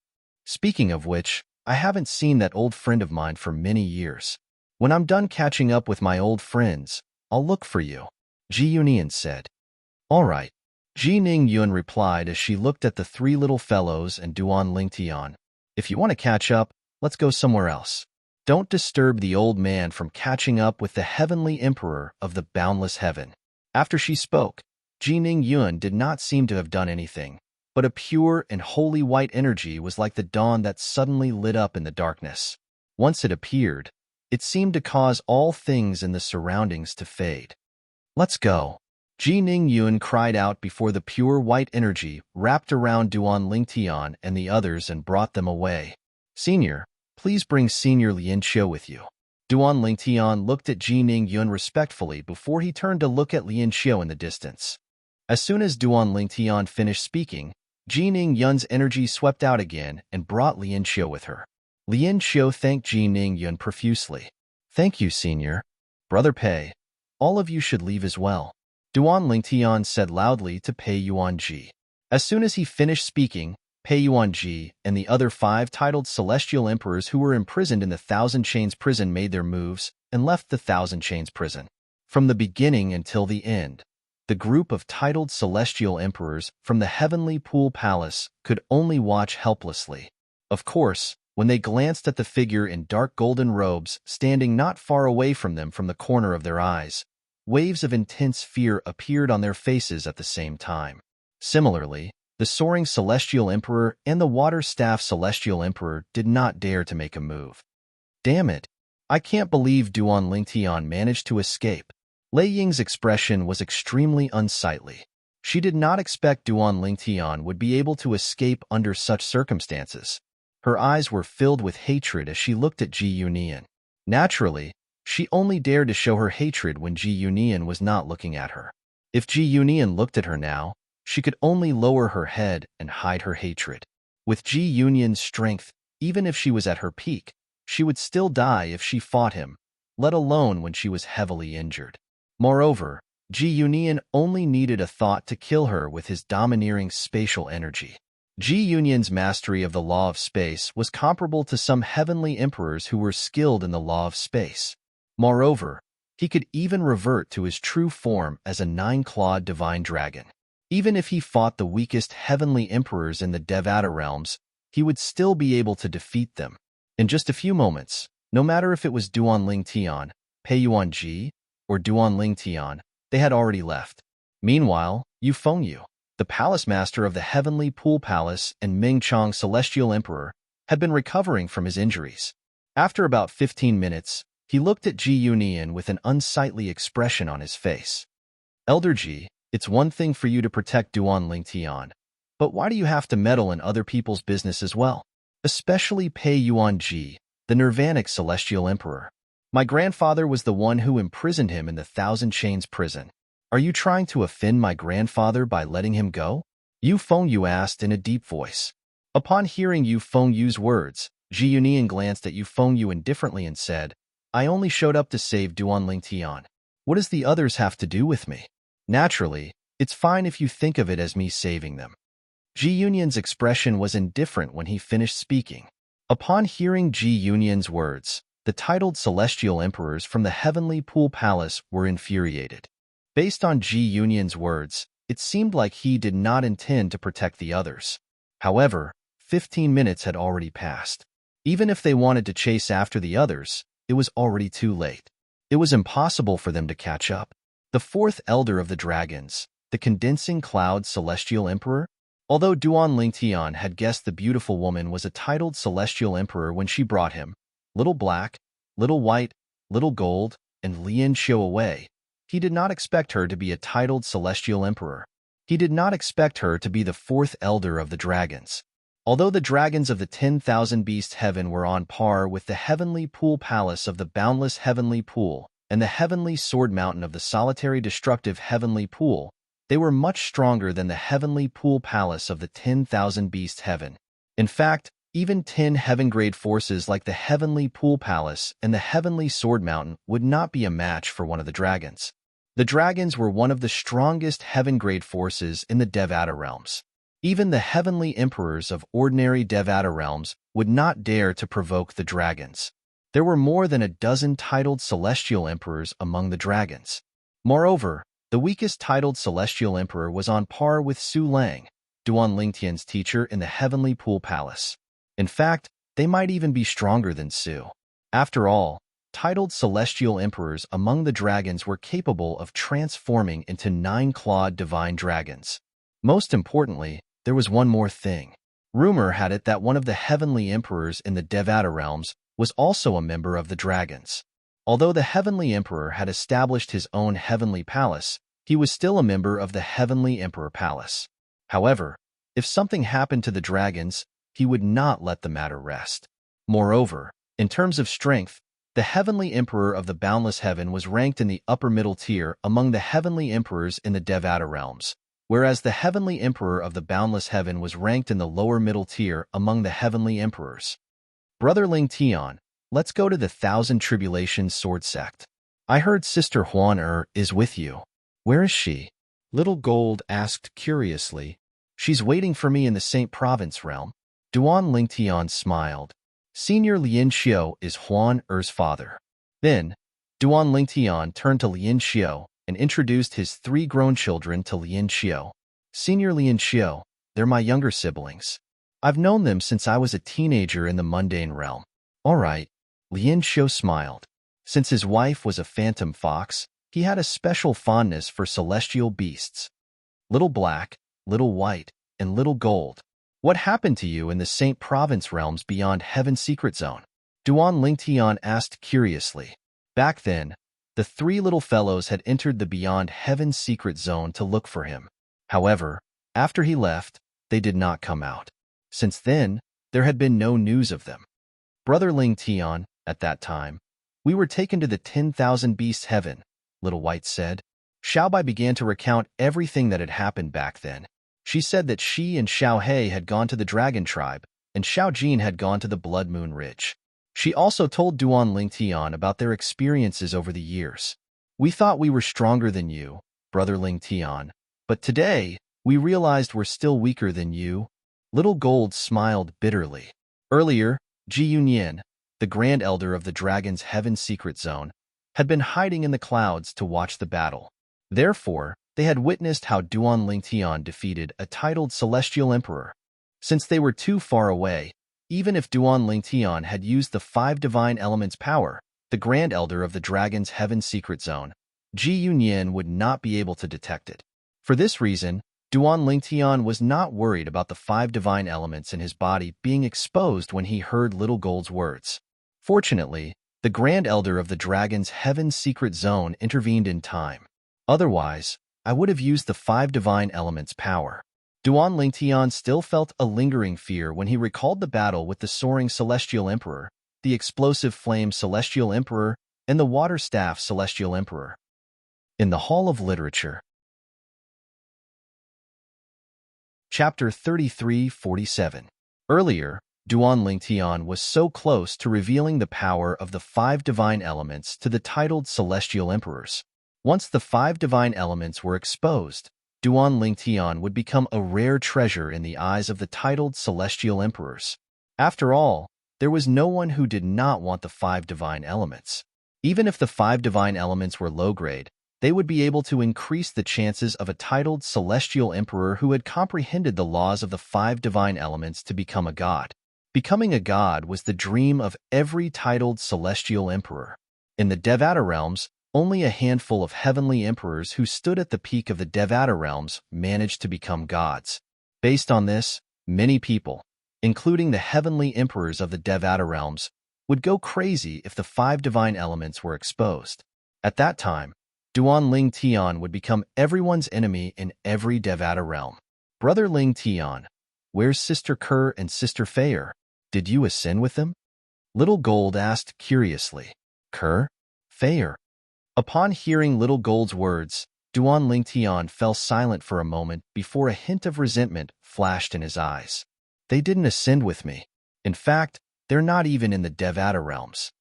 Speaking of which, I haven't seen that old friend of mine for many years. When I'm done catching up with my old friends, I'll look for you, Ji Yunyan said. All right, Ji Ningyuan replied as she looked at the three little fellows and Duan Lingtian. If you want to catch up, let's go somewhere else. Don't disturb the old man from catching up with the heavenly emperor of the boundless heaven. After she spoke, Ji Ningyuan did not seem to have done anything, but a pure and holy white energy was like the dawn that suddenly lit up in the darkness. Once it appeared, it seemed to cause all things in the surroundings to fade. Let's go. Ji Ningyuan cried out before the pure white energy wrapped around Duan Lingtian and the others and brought them away. Senior, please bring Senior Lianqiu with you. Duan Lingtian looked at Ji Ningyuan respectfully before he turned to look at Lianqiu in the distance. As soon as Duan Lingtian finished speaking, Ji Ningyuan's energy swept out again and brought Lianqiu with her. Lianqiu thanked Ji Ningyuan profusely. Thank you, Senior. Brother Pei, all of you should leave as well. Duan Lingtian said loudly to Pei Yuanji. As soon as he finished speaking, Pei Yuanji and the other 5 titled celestial emperors who were imprisoned in the Thousand Chains prison made their moves and left the Thousand Chains prison. From the beginning until the end, the group of titled celestial emperors from the Heavenly Pool Palace could only watch helplessly. Of course, when they glanced at the figure in dark golden robes standing not far away from them from the corner of their eyes, waves of intense fear appeared on their faces at the same time. Similarly, the soaring Celestial Emperor and the water-staff Celestial Emperor did not dare to make a move. Damn it! I can't believe Duan Lingtian managed to escape. Lei Ying's expression was extremely unsightly. She did not expect Duan Lingtian would be able to escape under such circumstances. Her eyes were filled with hatred as she looked at Ji Yunyan. Naturally, she only dared to show her hatred when Ji Yunyan was not looking at her. If Ji Yunyan looked at her now, she could only lower her head and hide her hatred. With Ji Yunyan's strength, even if she was at her peak, she would still die if she fought him, let alone when she was heavily injured. Moreover, Ji Yunyan only needed a thought to kill her with his domineering spatial energy. Ji Yunyan's mastery of the law of space was comparable to some heavenly emperors who were skilled in the law of space. Moreover, he could even revert to his true form as a 9-clawed divine dragon. Even if he fought the weakest heavenly emperors in the Devata realms, he would still be able to defeat them. In just a few moments, no matter if it was Duan Lingtian, Pei Yuanji, or Duan Lingtian, they had already left. Meanwhile, Yu Fengyu, the palace master of the Heavenly Pool Palace and Ming Chong Celestial Emperor, had been recovering from his injuries. After about 15 minutes, he looked at Ji Yunyan with an unsightly expression on his face. Elder Ji, it's one thing for you to protect Duan Lingtian, but why do you have to meddle in other people's business as well? Especially Pei Yuanji, the Nirvanic Celestial Emperor. My grandfather was the one who imprisoned him in the Thousand Chains prison. Are you trying to offend my grandfather by letting him go? Yu Fengyu asked in a deep voice. Upon hearing Yu Fengyu's words, Ji Yunyan glanced at Yu Fengyu indifferently and said, I only showed up to save Duan Lingtian. What does the others have to do with me? Naturally, it's fine if you think of it as me saving them. Ji Yunyan's expression was indifferent when he finished speaking. Upon hearing Ji Yunyan's words, the titled celestial emperors from the Heavenly Pool Palace were infuriated. Based on Ji Yunyan's words, it seemed like he did not intend to protect the others. However, 15 minutes had already passed. Even if they wanted to chase after the others, it was already too late. It was impossible for them to catch up. the fourth elder of the dragons, the condensing cloud celestial emperor? Although Duan Lingtian had guessed the beautiful woman was a titled celestial emperor when she brought him, little black, little white, little gold, and Lien Xiao away, he did not expect her to be a titled celestial emperor. He did not expect her to be the fourth elder of the dragons. Although the dragons of the 10,000 beast heaven were on par with the heavenly pool palace of the boundless heavenly pool and the heavenly sword mountain of the solitary destructive heavenly pool, they were much stronger than the heavenly pool palace of the 10,000 beast heaven. In fact, even 10 heaven-grade forces like the heavenly pool palace and the heavenly sword mountain would not be a match for one of the dragons. The dragons were one of the strongest heaven-grade forces in the Devata realms. Even the heavenly emperors of ordinary Devata realms would not dare to provoke the dragons. There were more than a dozen titled celestial emperors among the dragons. Moreover, the weakest titled celestial emperor was on par with Su Lang, Duan Lingtian's teacher in the heavenly pool palace. In fact, they might even be stronger than Su. After all, titled celestial emperors among the dragons were capable of transforming into 9-clawed divine dragons. Most importantly, there was one more thing. Rumor had it that one of the heavenly emperors in the Devata realms was also a member of the dragons. Although the heavenly emperor had established his own heavenly palace, he was still a member of the heavenly emperor palace. However, if something happened to the dragons, he would not let the matter rest. Moreover, in terms of strength, the heavenly emperor of the boundless heaven was ranked in the upper middle tier among the heavenly emperors in the Devata realms, whereas the heavenly emperor of the boundless heaven was ranked in the lower middle tier among the heavenly emperors. Brother Ling Tian, let's go to the Thousand Tribulations Sword Sect. I heard Sister Huan is with you. Where is she? Little Gold asked curiously. She's waiting for me in the St. Province realm. Duan Lingtian smiled. Senior Lien Xiao is Huan Er's father. Then, Duan Lingtian turned to Lien Xiao and introduced his 3 grown children to Lien Xiao. Senior Lien Xiao, they're my younger siblings. I've known them since I was a teenager in the mundane realm. All right, Lien Xiao smiled. Since his wife was a phantom fox, he had a special fondness for celestial beasts. Little black, little white, and little gold. What happened to you in the St. Province realms beyond Heaven's secret zone? Duan Lingtian asked curiously. Back then, the 3 little fellows had entered the beyond Heaven's secret zone to look for him. However, after he left, they did not come out. Since then, there had been no news of them. Brother Lingtian, at that time, we were taken to the 10,000 beast heaven, Little White said. Xiaobai began to recount everything that had happened back then. She said that she and Xiao He had gone to the Dragon Tribe, and Xiao Jin had gone to the Blood Moon Ridge. She also told Duan Lingtian about their experiences over the years. We thought we were stronger than you, Brother Lingtian, but today, we realized we're still weaker than you. Little Gold smiled bitterly. Earlier, Ji Yunyan, the Grand Elder of the Dragon's Heaven Secret Zone, had been hiding in the clouds to watch the battle. Therefore, they had witnessed how Duan Lingtian defeated a titled Celestial Emperor. Since they were too far away, even if Duan Lingtian had used the 5 divine elements' power, the Grand Elder of the Dragon's Heaven Secret Zone, Ji Yunyan would not be able to detect it. For this reason, Duan Lingtian was not worried about the 5 divine elements in his body being exposed when he heard Little Gold's words. Fortunately, the Grand Elder of the Dragon's Heaven Secret Zone intervened in time. Otherwise, I would have used the 5 divine elements' power. Duan Lingtian still felt a lingering fear when he recalled the battle with the soaring Celestial Emperor, the explosive flame Celestial Emperor, and the water staff Celestial Emperor. In the Hall of Literature. Chapter 3347. Earlier, Duan Lingtian was so close to revealing the power of the 5 divine elements to the titled Celestial Emperors. Once the 5 divine elements were exposed, Duan Lingtian would become a rare treasure in the eyes of the titled Celestial Emperors. After all, there was no one who did not want the 5 divine elements. Even if the 5 divine elements were low-grade, they would be able to increase the chances of a titled Celestial Emperor who had comprehended the laws of the 5 divine elements to become a god. Becoming a god was the dream of every titled Celestial Emperor. In the Devata realms, only a handful of heavenly emperors who stood at the peak of the Devata realms managed to become gods. Based on this, many people, including the heavenly emperors of the Devata realms, would go crazy if the 5 divine elements were exposed. At that time, Duan Ling Tian would become everyone's enemy in every Devata realm. Brother Ling Tian, where's Sister Kerr and Sister Fei? Did you ascend with them? Little Gold asked curiously. Kerr? Fei? Upon hearing Little Gold's words, Duan Ling Tian fell silent for a moment before a hint of resentment flashed in his eyes. They didn't ascend with me. In fact, they're not even in the Devata realms.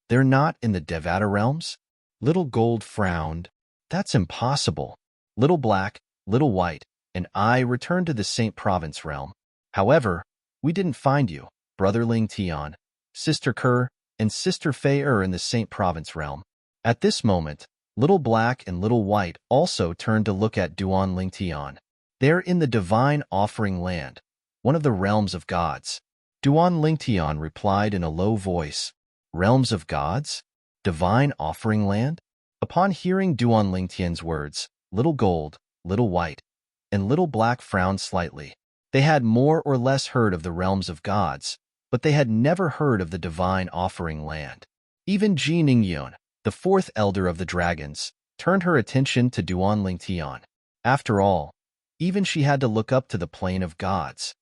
They're not in the Devata realms? Little Gold frowned. That's impossible. Little Black, Little White, and I returned to the Saint Province realm. However, we didn't find you, Brother Ling Tian, Sister Kerr, and Sister Fei in the Saint Province realm. At this moment, Little Black and Little White also turned to look at Duan Ling Tian. They're in the Divine Offering Land, one of the realms of gods. Duan Ling Tian replied in a low voice. Realms of gods? Divine Offering Land? Upon hearing Duan Ling Tian's words, Little Gold, Little White, and Little Black frowned slightly. They had more or less heard of the realms of gods, but they had never heard of the Divine Offering Land. Even Ji Ningyun, the 4th elder of the dragons, turned her attention to Duan Ling Tian. After all, even she had to look up to the plane of gods.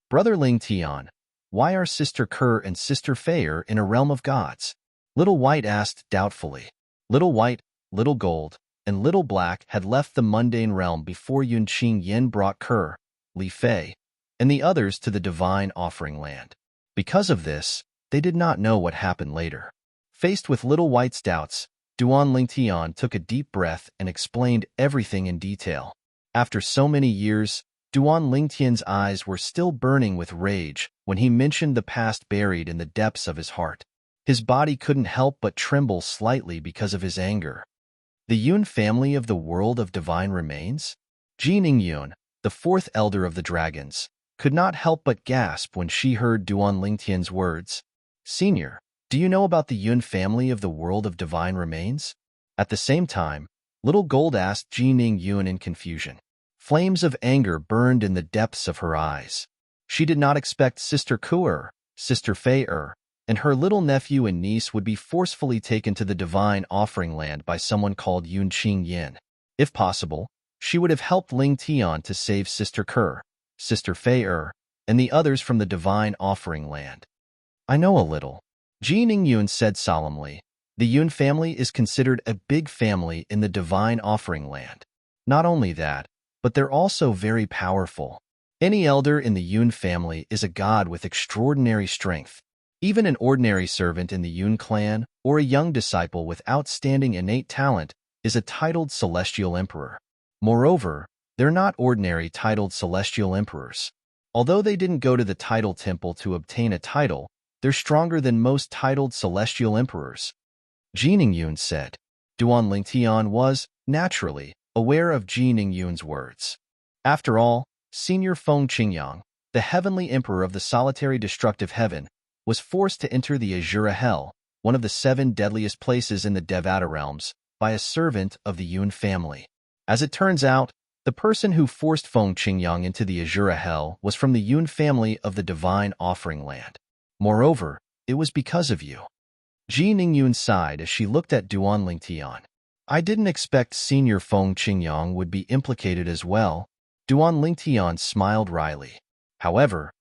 Brother Ling Tian, why are Sister Kerr and Sister Fei in a realm of gods? Little White asked doubtfully. Little White, Little Gold, and Little Black had left the mundane realm before Yunqing Yin brought Kerr, Li Fei, and the others to the Divine Offering Land. Because of this, they did not know what happened later. Faced with Little White's doubts, Duan Ling Tian took a deep breath and explained everything in detail. After so many years, Duan Ling Tian's eyes were still burning with rage when he mentioned the past buried in the depths of his heart. His body couldn't help but tremble slightly because of his anger. The Yun family of the world of divine remains? Ji Ningyun, the 4th elder of the dragons, could not help but gasp when she heard Duan Ling Tian's words. Senior, do you know about the Yun family of the world of divine remains? At the same time, Little Gold asked Ji Ningyun in confusion. Flames of anger burned in the depths of her eyes. She did not expect Sister Kerr, Sister Fei, and her little nephew and niece would be forcefully taken to the Divine Offering Land by someone called Yunqing Yin. If possible, she would have helped Ling Tian to save Sister Kerr, Sister Fei, and the others from the Divine Offering Land. I know a little. Ji Ningyun said solemnly. The Yun family is considered a big family in the Divine Offering Land. Not only that, but they're also very powerful. Any elder in the Yun family is a god with extraordinary strength. Even an ordinary servant in the Yun clan or a young disciple with outstanding innate talent is a titled celestial emperor. Moreover, they're not ordinary titled celestial emperors. Although they didn't go to the title temple to obtain a title, they're stronger than most titled celestial emperors. Ji Ningyun said. Duan Ling Tian was, naturally, aware of Ji Ningyun's words. After all, Senior Feng Qingyang, the heavenly emperor of the solitary destructive heaven, was forced to enter the Azura Hell, one of the 7 deadliest places in the Devata realms, by a servant of the Yun family. As it turns out, the person who forced Feng Qingyang into the Azura Hell was from the Yun family of the Divine Offering Land. Moreover, it was because of you. Ji Ningyun sighed as she looked at Duan Ling Tian. I didn't expect Senior Feng Qingyang would be implicated as well. Duan Ling Tian smiled wryly. However,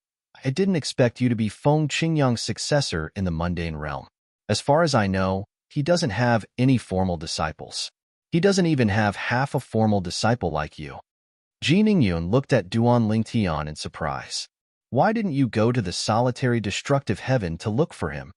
I didn't expect you to be Feng Qingyang's successor in the mundane realm. As far as I know, he doesn't have any formal disciples. He doesn't even have half a formal disciple like you. Ji Ningyun looked at Duan Ling Tian in surprise. Why didn't you go to the solitary destructive heaven to look for him?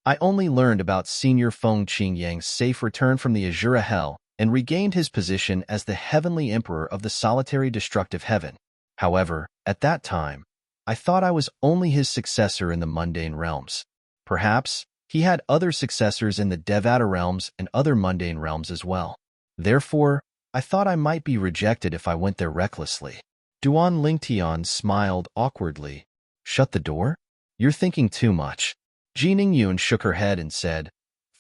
I only learned about Senior Feng Qingyang's safe return from the Azura Hell and regained his position as the heavenly emperor of the solitary destructive heaven. However, at that time, I thought I was only his successor in the mundane realms. Perhaps he had other successors in the Devata realms and other mundane realms as well. Therefore, I thought I might be rejected if I went there recklessly. Duan Ling Tian smiled awkwardly. Shut the door? You're thinking too much. Ji Ningyun shook her head and said,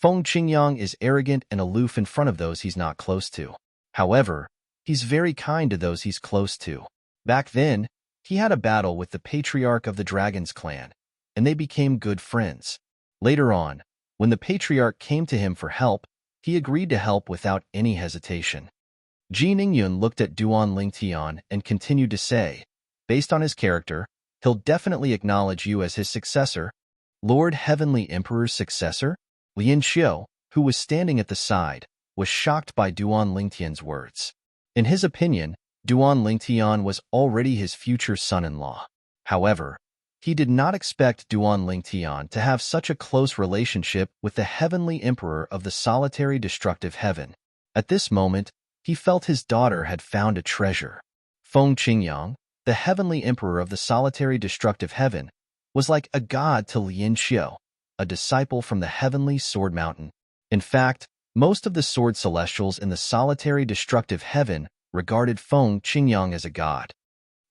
Feng Qingyang is arrogant and aloof in front of those he's not close to. However, he's very kind to those he's close to. Back then, he had a battle with the patriarch of the Dragon's clan, and they became good friends. Later on, when the patriarch came to him for help, he agreed to help without any hesitation. Ji Ningyun looked at Duan Lingtian and continued to say, based on his character, he'll definitely acknowledge you as his successor. Lord Heavenly Emperor's successor? Lin Xiu, who was standing at the side, was shocked by Duan Lingtian's words. In his opinion, Duan Lingtian was already his future son-in-law. However, he did not expect Duan Lingtian to have such a close relationship with the Heavenly Emperor of the solitary destructive heaven. At this moment, he felt his daughter had found a treasure. Feng Qingyang, the Heavenly Emperor of the solitary destructive heaven, was like a god to Lin Xiu, a disciple from the heavenly sword mountain. In fact, most of the sword celestials in the solitary destructive heaven regarded Feng Qingyang as a god.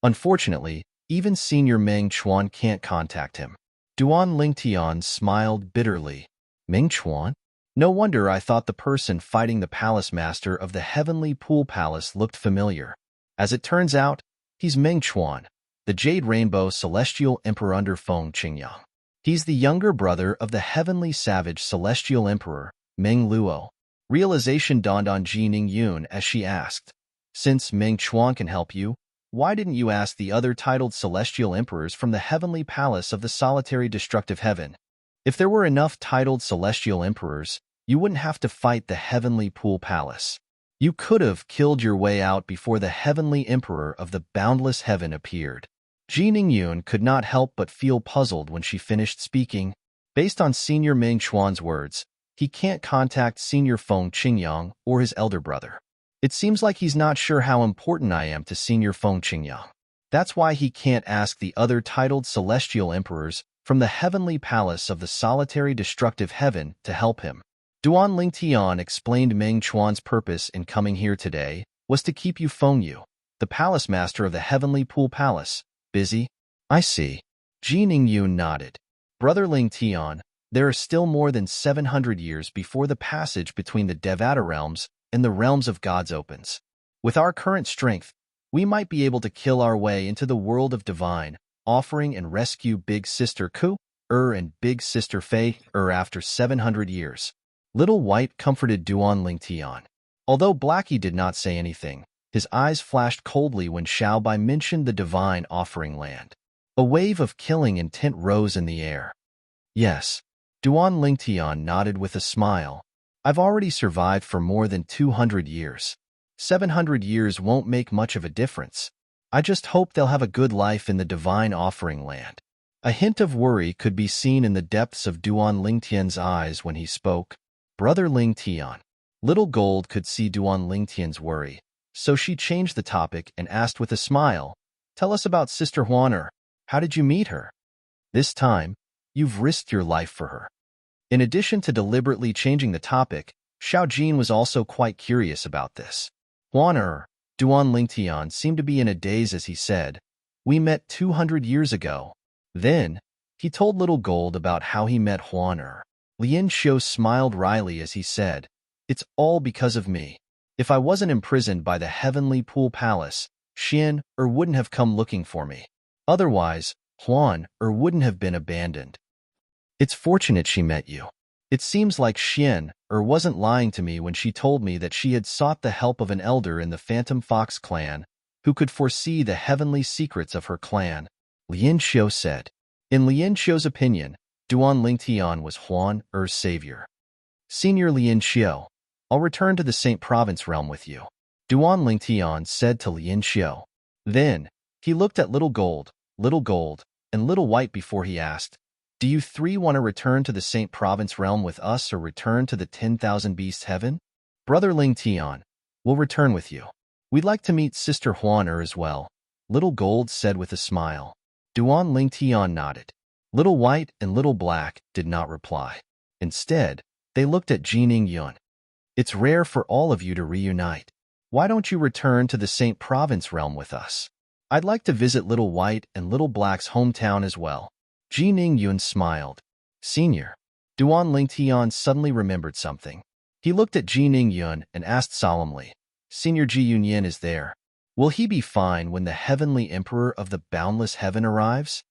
Unfortunately, even Senior Meng Chuan can't contact him. Duan Lingtian smiled bitterly. Meng Chuan? No wonder I thought the person fighting the palace master of the heavenly pool palace looked familiar. As it turns out, he's Meng Chuan, the Jade Rainbow Celestial Emperor under Feng Qingyang. He's the younger brother of the heavenly savage Celestial Emperor, Meng Luo. Realization dawned on Ji Ningyun as she asked, since Meng Chuan can help you, why didn't you ask the other titled Celestial Emperors from the heavenly palace of the solitary destructive heaven? If there were enough titled Celestial Emperors, you wouldn't have to fight the heavenly pool palace. You could have killed your way out before the heavenly emperor of the boundless heaven appeared. Ji Ningyun could not help but feel puzzled when she finished speaking. Based on Senior Meng Chuan's words, he can't contact Senior Feng Qingyang or his elder brother. It seems like he's not sure how important I am to Senior Feng Qingyang. That's why he can't ask the other titled Celestial Emperors from the heavenly palace of the solitary destructive heaven to help him. Duan Lingtian explained Meng Chuan's purpose in coming here today was to keep you Feng Yu, the palace master of the heavenly pool palace, busy. I see. Ji Ningyun nodded. Brother Lingtian, there are still more than 700 years before the passage between the Devata realms and the realms of gods opens. With our current strength, we might be able to kill our way into the world of divine, offering and rescue Big Sister Ku, and Big Sister Fei, after 700 years. Little White comforted Duan Lingtian. Although Blackie did not say anything, his eyes flashed coldly when Xiao Bai mentioned the divine offering land. A wave of killing intent rose in the air. Yes. Duan Lingtian nodded with a smile. I've already survived for more than 200 years. 700 years won't make much of a difference. I just hope they'll have a good life in the divine offering land. A hint of worry could be seen in the depths of Duan Lingtian's eyes when he spoke. Brother Lingtian. Little Gold could see Duan Lingtian's worry, so she changed the topic and asked with a smile, tell us about Sister Huaner. How did you meet her? This time, you've risked your life for her. In addition to deliberately changing the topic, Xiao Jin was also quite curious about this. Huaner, Duan Lingtian seemed to be in a daze as he said, we met 200 years ago. Then, he told Little Gold about how he met Huaner. Lin Xiu smiled wryly as he said, it's all because of me. If I wasn't imprisoned by the heavenly pool palace, Xian wouldn't have come looking for me. Otherwise, Huan wouldn't have been abandoned. It's fortunate she met you. It seems like Xian wasn't lying to me when she told me that she had sought the help of an elder in the Phantom Fox clan who could foresee the heavenly secrets of her clan, Lin Xiu said. In Lin Xiu's opinion, Duan Lingtian was Huan's savior. Senior Lin Xiu, I'll return to the Saint Province realm with you, Duan Lingtian said to Lin Xiu. Then, he looked at Little Gold, and Little White before he asked, do you three want to return to the Saint Province realm with us or return to the 10,000 Beasts heaven? Brother Lingtian, we'll return with you. We'd like to meet Sister Huaner as well, Little Gold said with a smile. Duan Lingtian nodded. Little White and Little Black did not reply. Instead, they looked at Ji Ningyun. It's rare for all of you to reunite. Why don't you return to the Saint Province realm with us? I'd like to visit Little White and Little Black's hometown as well. Ji Ningyun smiled. Senior. Duan Lingtian suddenly remembered something. He looked at Ji Ningyun and asked solemnly, Senior Ji Yunyan is there. Will he be fine when the heavenly emperor of the boundless heaven arrives?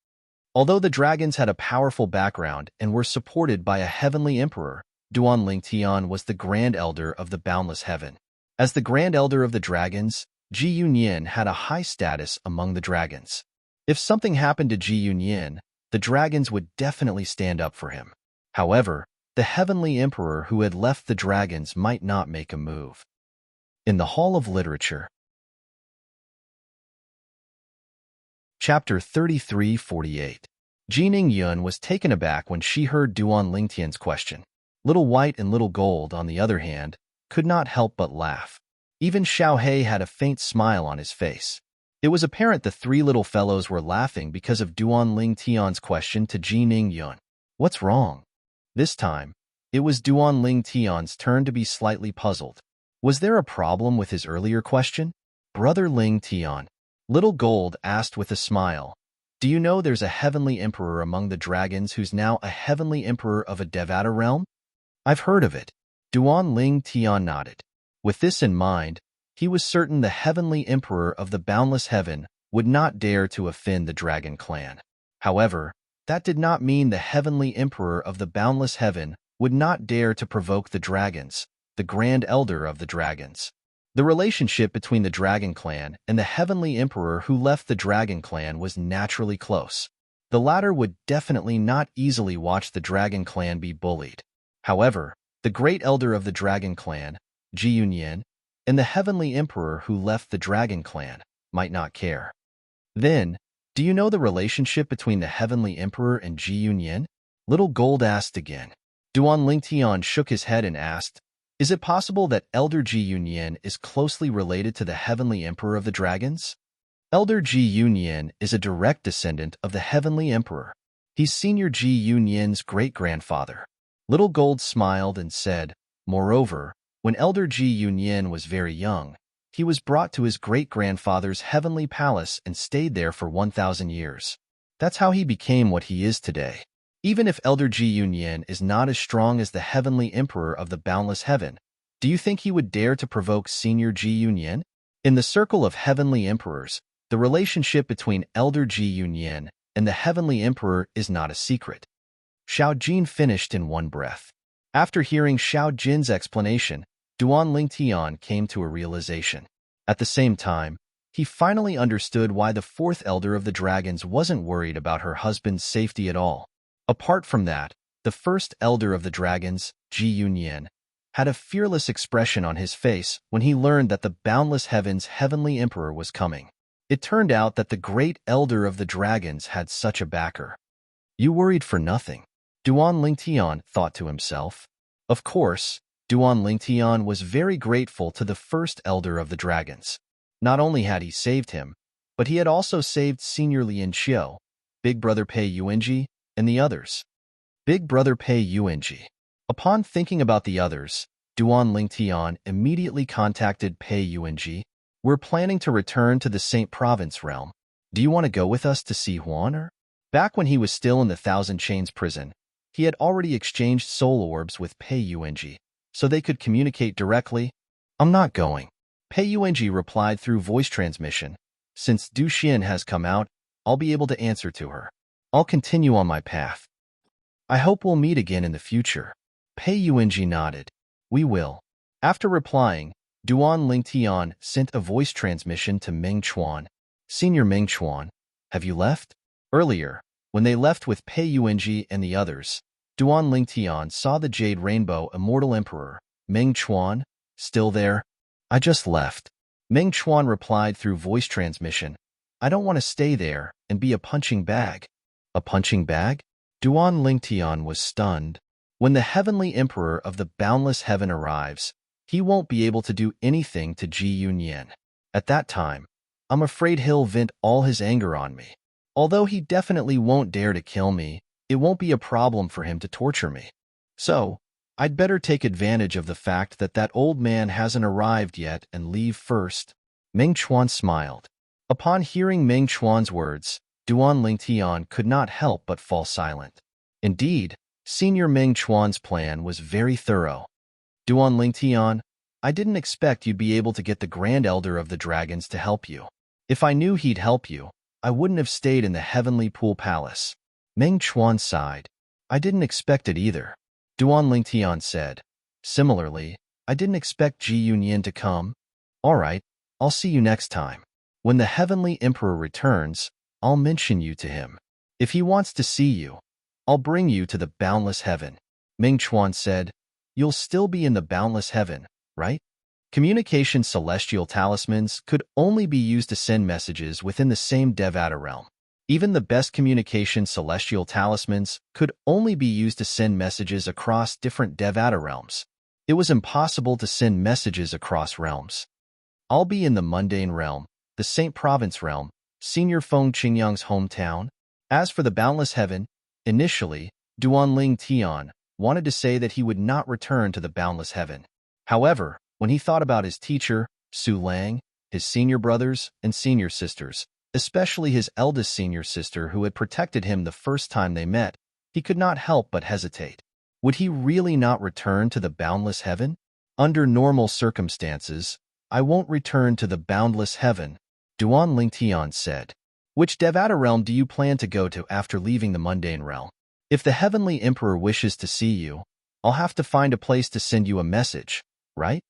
Although the dragons had a powerful background and were supported by a heavenly emperor, Duan Lingtian was the grand elder of the boundless heaven. As the grand elder of the dragons, Ji Yunyan had a high status among the dragons. If something happened to Ji Yunyan, the dragons would definitely stand up for him. However, the heavenly emperor who had left the dragons might not make a move. In the Hall of Literature, Chapter 3348. Ji Ningyun was taken aback when she heard Duan Lingtian's question. Little White and Little Gold, on the other hand, could not help but laugh. Even Xiao He had a faint smile on his face. It was apparent the three little fellows were laughing because of Duan Lingtian's question to Ji Ningyun. What's wrong? This time, it was Duan Lingtian's turn to be slightly puzzled. Was there a problem with his earlier question? Brother Lingtian, Little Gold asked with a smile, do you know there's a heavenly emperor among the dragons who's now a heavenly emperor of a Devata realm? I've heard of it. Duan Lingtian nodded. With this in mind, he was certain the heavenly emperor of the boundless heaven would not dare to offend the dragon clan. However, that did not mean the heavenly emperor of the boundless heaven would not dare to provoke the dragons, the grand elder of the dragons. The relationship between the dragon clan and the heavenly emperor who left the dragon clan was naturally close. The latter would definitely not easily watch the dragon clan be bullied. However, the great elder of the dragon clan, Ji Yunyan, and the heavenly emperor who left the dragon clan might not care. Then, do you know the relationship between the heavenly emperor and Ji Yunyan? Little Gold asked again. Duan Lingtian shook his head and asked, is it possible that Elder Ji Yunyan is closely related to the heavenly emperor of the dragons? Elder Ji Yunyan is a direct descendant of the heavenly emperor. He's Senior Ji Yunyan's great-grandfather. Little Gold smiled and said, moreover, when Elder Ji Yunyan was very young, he was brought to his great-grandfather's heavenly palace and stayed there for 1,000 years. That's how he became what he is today. Even if Elder Ji Yunyan is not as strong as the heavenly emperor of the boundless heaven, do you think he would dare to provoke Senior Ji Yunyan? In the circle of heavenly emperors, the relationship between Elder Ji Yunyan and the heavenly emperor is not a secret. Xiao Jin finished in one breath. After hearing Xiao Jin's explanation, Duan Lingtian came to a realization. At the same time, he finally understood why the fourth elder of the dragons wasn't worried about her husband's safety at all. Apart from that, the first elder of the dragons, Ji Yunyan, had a fearless expression on his face when he learned that the boundless heaven's heavenly emperor was coming. It turned out that the great elder of the dragons had such a backer. You worried for nothing, Duan Lingtian thought to himself. Of course, Duan Lingtian was very grateful to the first elder of the dragons. Not only had he saved him, but he had also saved Senior Lin Xiu, Big Brother Pei Yuanji, and the others. Big Brother Pei Yuanji. Upon thinking about the others, Duan Lingtian immediately contacted Pei Yuanji. We're planning to return to the Saint Province realm. Do you want to go with us to see Huaner? Back when he was still in the Thousand Chains prison, he had already exchanged soul orbs with Pei Yuanji, so they could communicate directly. I'm not going. Pei Yuanji replied through voice transmission. Since Du Xian has come out, I'll be able to answer to her. I'll continue on my path. I hope we'll meet again in the future. Pei Yuanji nodded. We will. After replying, Duan Lingtian sent a voice transmission to Meng Chuan. Senior Meng Chuan, have you left? Earlier, when they left with Pei Yuanji and the others, Duan Lingtian saw the Jade Rainbow Immortal Emperor, Meng Chuan, still there. I just left. Meng Chuan replied through voice transmission. I don't want to stay there and be a punching bag. A punching bag? Duan Lingtian was stunned. When the heavenly emperor of the boundless heaven arrives, he won't be able to do anything to Ji Yunyan. At that time, I'm afraid he'll vent all his anger on me. Although he definitely won't dare to kill me, it won't be a problem for him to torture me. So, I'd better take advantage of the fact that that old man hasn't arrived yet and leave first. Meng Chuan smiled. Upon hearing Meng Chuan's words, Duan Lingtian could not help but fall silent. Indeed, Senior Ming Chuan's plan was very thorough. Duan Lingtian, I didn't expect you'd be able to get the Grand Elder of the Dragons to help you. If I knew he'd help you, I wouldn't have stayed in the Heavenly Pool Palace. Meng Chuan sighed. I didn't expect it either. Duan Lingtian said. Similarly, I didn't expect Ji Yunyin to come. All right, I'll see you next time. When the Heavenly Emperor returns, I'll mention you to him. If he wants to see you, I'll bring you to the boundless heaven. Ming Chuan said. You'll still be in the boundless heaven, right? Communication celestial talismans could only be used to send messages within the same Devata realm. Even the best communication celestial talismans could only be used to send messages across different Devata realms. It was impossible to send messages across realms. I'll be in the mundane realm, the Saint Province realm, Senior Feng Qingyang's hometown. As for the boundless heaven, initially, Duan Ling Tian wanted to say that he would not return to the boundless heaven. However, when he thought about his teacher, Su Lang, his senior brothers and senior sisters, especially his eldest senior sister who had protected him the first time they met, he could not help but hesitate. Would he really not return to the boundless heaven? Under normal circumstances, I won't return to the boundless heaven, Duan Lingtian said. Which Devata realm do you plan to go to after leaving the mundane realm? If the Heavenly Emperor wishes to see you, I'll have to find a place to send you a message, right?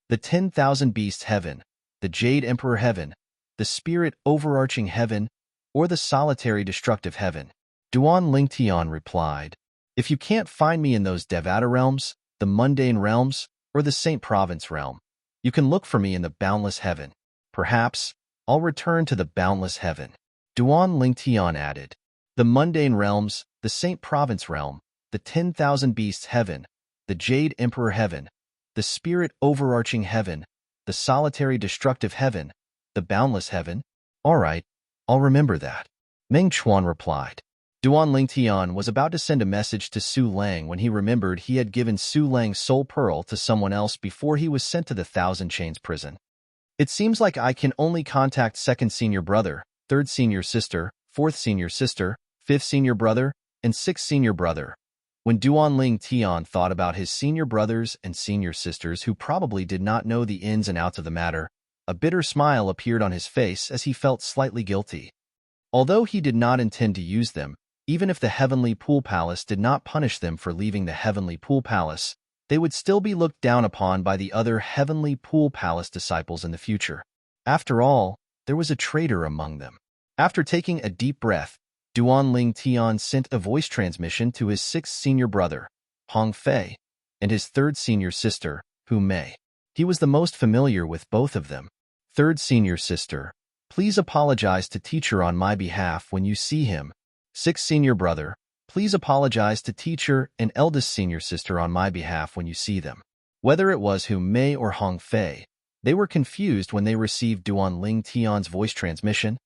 The 10,000 Beasts Heaven, the Jade Emperor Heaven, the Spirit Overarching Heaven, or the Solitary Destructive Heaven? Duan Lingtian replied. If you can't find me in those Devata realms, the mundane realms, or the Saint Province realm, you can look for me in the boundless heaven. Perhaps I'll return to the boundless heaven. Duan Lingtian added. The mundane realms, the Saint Province realm, the 10,000 Beasts Heaven, the Jade Emperor Heaven, the Spirit Overarching Heaven, the Solitary Destructive Heaven, the Boundless Heaven? All right, I'll remember that. Meng Chuan replied. Duan Lingtian was about to send a message to Su Lang when he remembered he had given Su Lang's soul pearl to someone else before he was sent to the Thousand Chains prison. It seems like I can only contact second senior brother, third senior sister, fourth senior sister, fifth senior brother, and sixth senior brother. When Duan Lingtian thought about his senior brothers and senior sisters who probably did not know the ins and outs of the matter, a bitter smile appeared on his face as he felt slightly guilty. Although he did not intend to use them, even if the Heavenly Pool Palace did not punish them for leaving the Heavenly Pool Palace, they would still be looked down upon by the other Heavenly Pool Palace disciples in the future. After all, there was a traitor among them. After taking a deep breath, Duan Lingtian sent a voice transmission to his sixth senior brother, Hong Fei, and his third senior sister, Hu Mei. He was the most familiar with both of them. Third senior sister, please apologize to teacher on my behalf when you see him. Sixth senior brother, please apologize to teacher and eldest senior sister on my behalf when you see them. Whether it was Hu Mei or Hong Fei, they were confused when they received Duan Lingtian's voice transmission.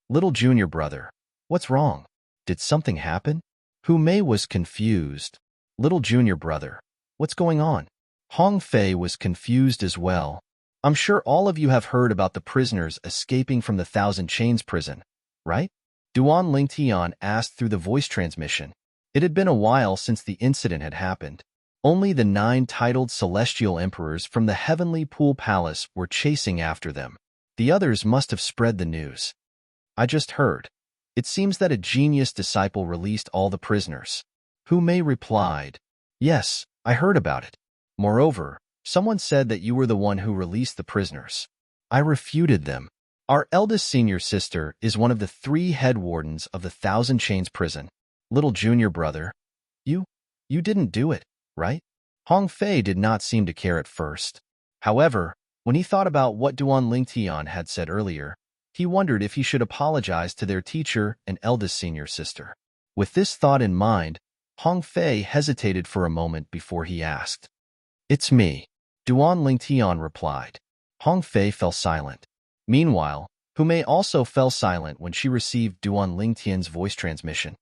Little junior brother, what's wrong? Did something happen? Hu Mei was confused. Little junior brother, what's going on? Hong Fei was confused as well. I'm sure all of you have heard about the prisoners escaping from the Thousand Chains prison, right? Duan Lingtian asked through the voice transmission. It had been a while since the incident had happened. Only the 9 titled celestial emperors from the Heavenly Pool Palace were chasing after them. The others must have spread the news. I just heard. It seems that a genius disciple released all the prisoners. Hu Mei replied, Yes, I heard about it. Moreover, someone said that you were the one who released the prisoners. I refuted them. Our eldest senior sister is one of the 3 head wardens of the Thousand Chains prison. Little junior brother, you didn't do it, right? Hong Fei did not seem to care at first. However, when he thought about what Duan Lingtian had said earlier, he wondered if he should apologize to their teacher and eldest senior sister. With this thought in mind, Hong Fei hesitated for a moment before he asked. It's me, Duan Lingtian replied. Hong Fei fell silent. Meanwhile, Hu Mei also fell silent when she received Duan Lingtian's voice transmission.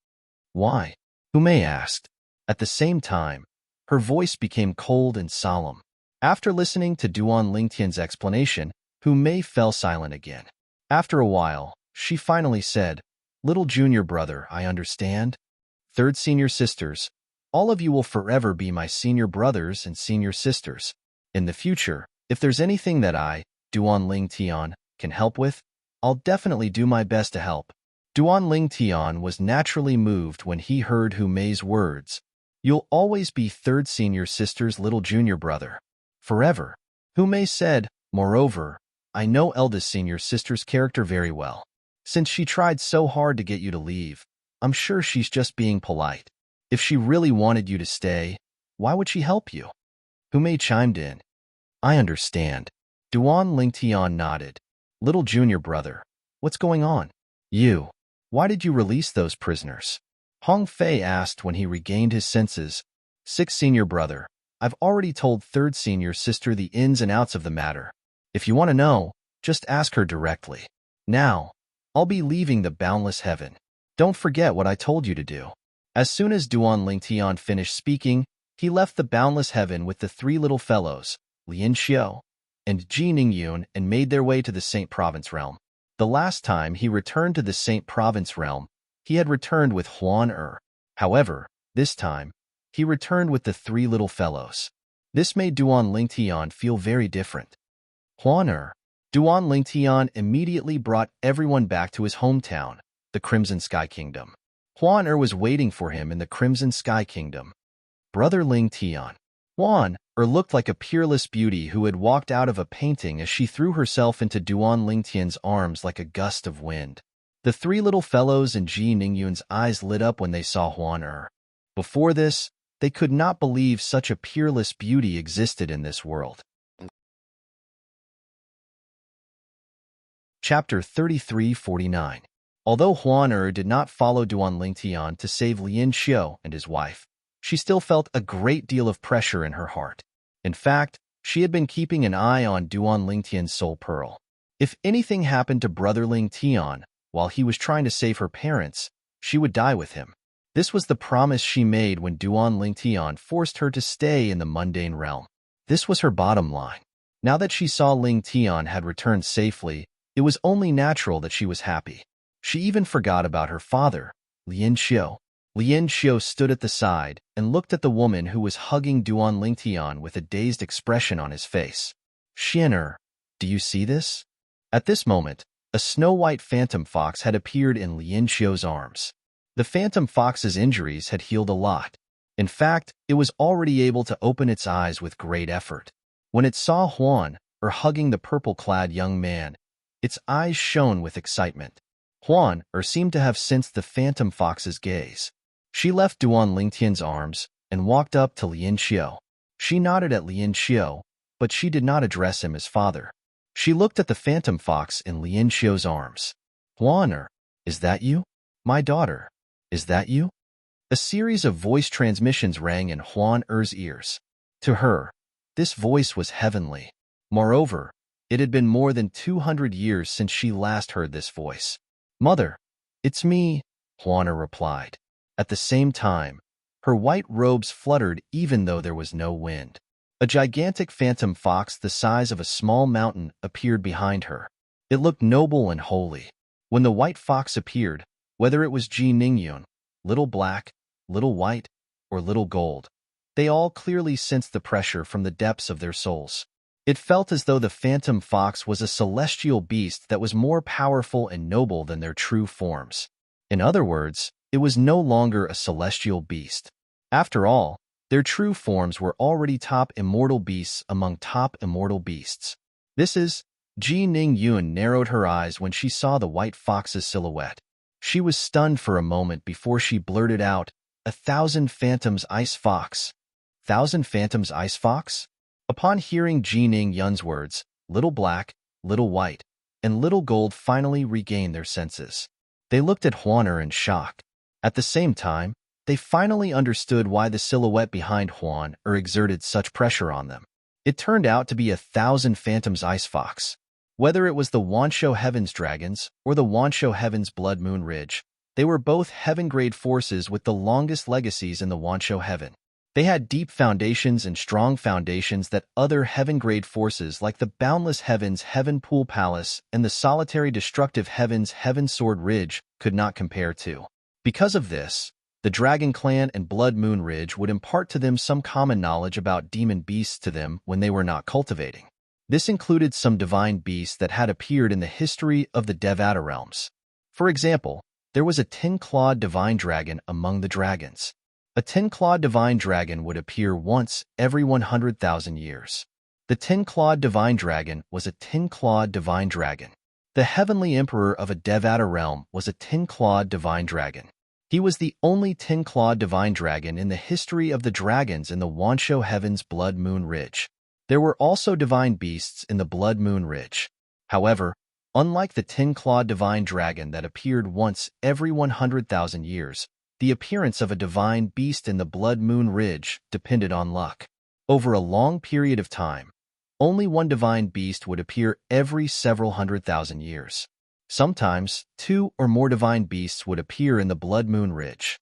Why? Hu Mei asked. At the same time, her voice became cold and solemn. After listening to Duan Lingtian's explanation, Hu Mei fell silent again. After a while, she finally said, Little junior brother, I understand. Third senior sisters, All of you will forever be my senior brothers and senior sisters. In the future, if there's anything that I, Duan Ling Tian, can help with, I'll definitely do my best to help. Duan Ling Tian was naturally moved when he heard Hu Mei's words. You'll always be third senior sister's little junior brother. Forever. Hu Mei said, moreover, I know eldest senior sister's character very well. Since she tried so hard to get you to leave, I'm sure she's just being polite. If she really wanted you to stay, why would she help you? Hu Mei chimed in. I understand. Duan Ling Tian nodded. Little junior brother, what's going on? You. Why did you release those prisoners? Hong Fei asked when he regained his senses. Sixth senior brother, I've already told third senior sister the ins and outs of the matter. If you want to know, just ask her directly. Now, I'll be leaving the boundless heaven. Don't forget what I told you to do. As soon as Duan Ling Tian finished speaking, he left the boundless heaven with the three little fellows, Lin Xiu and Ji Ningyun, and made their way to the Saint Province realm. The last time he returned to the Saint Province realm, he had returned with Huan Er. However, this time, he returned with the three little fellows. This made Duan Ling Tian feel very different. Huan Er. Duan Ling Tian immediately brought everyone back to his hometown, the Crimson Sky Kingdom. Huan Er was waiting for him in the Crimson Sky Kingdom. Brother Ling Tian. Huan Er looked like a peerless beauty who had walked out of a painting as she threw herself into Duan Ling Tian's arms like a gust of wind. The three little fellows and Ji Ningyun's eyes lit up when they saw Huan Er. Before this, they could not believe such a peerless beauty existed in this world. Chapter 33-49. Although Huan Er did not follow Duan Ling Tian to save Lin Xiu and his wife, she still felt a great deal of pressure in her heart. In fact, she had been keeping an eye on Duan Ling Tian's soul pearl. If anything happened to Brother Ling Tian while he was trying to save her parents, she would die with him. This was the promise she made when Duan Ling Tian forced her to stay in the mundane realm. This was her bottom line. Now that she saw Ling Tian had returned safely, it was only natural that she was happy. She even forgot about her father, Lin Xiu. Lin Xiu stood at the side and looked at the woman who was hugging Duan Ling Tian with a dazed expression on his face. Xianer, do you see this? At this moment, a snow-white phantom fox had appeared in Lin Xiu's arms. The phantom fox's injuries had healed a lot. In fact, it was already able to open its eyes with great effort. When it saw Huan Er hugging the purple-clad young man, its eyes shone with excitement. Huan Er seemed to have sensed the phantom fox's gaze. She left Duan Ling Tian's arms and walked up to Lin Xiu. She nodded at Lin Xiu, but she did not address him as father. She looked at the phantom fox in Lin Xiu's arms. Huan Er, is that you? My daughter, is that you? A series of voice transmissions rang in Huan Er's ears. To her, this voice was heavenly. Moreover, it had been more than 200 years since she last heard this voice. Mother, it's me, Huan Er replied. At the same time, her white robes fluttered even though there was no wind. A gigantic phantom fox the size of a small mountain appeared behind her. It looked noble and holy. When the white fox appeared, whether it was Ji Ningyun, Little Black, Little White, or Little Gold, they all clearly sensed the pressure from the depths of their souls. It felt as though the phantom fox was a celestial beast that was more powerful and noble than their true forms. In other words, it was no longer a celestial beast. After all, their true forms were already top immortal beasts among top immortal beasts. Ji Ningyun narrowed her eyes when she saw the white fox's silhouette. She was stunned for a moment before she blurted out, 1,000 phantoms ice fox. 1,000 phantoms ice fox? Upon hearing Ji Ningyun's words, Little Black, Little White, and Little Gold finally regained their senses. They looked at Huan Er in shock. At the same time, they finally understood why the silhouette behind Huan Er exerted such pressure on them. It turned out to be 1,000 phantoms ice fox. Whether it was the Wanshou Heavens Dragons or the Wanshou Heavens Blood Moon Ridge, they were both heaven-grade forces with the longest legacies in the Wanshou Heaven. They had deep foundations and strong foundations that other heaven-grade forces like the Boundless Heavens Heaven Pool Palace and the Solitary Destructive Heavens Heaven Sword Ridge could not compare to. Because of this, The Dragon Clan and Blood Moon Ridge would impart to them some common knowledge about demon beasts to them when they were not cultivating. This included some divine beasts that had appeared in the history of the Devata realms. For example, there was a 10-clawed divine dragon among the dragons. A 10-clawed divine dragon would appear once every 100,000 years. The 10-clawed divine dragon was a 10-clawed divine dragon. The heavenly emperor of a Devata realm was a 10-clawed divine dragon. He was the only 10-clawed divine dragon in the history of the dragons in the Wansho Heaven's Blood Moon Ridge. There were also divine beasts in the Blood Moon Ridge. However, unlike the 10-clawed divine dragon that appeared once every 100,000 years, the appearance of a divine beast in the Blood Moon Ridge depended on luck. Over a long period of time, only one divine beast would appear every several 100,000 years. Sometimes, 2 or more divine beasts would appear in the Blood Moon Ridge.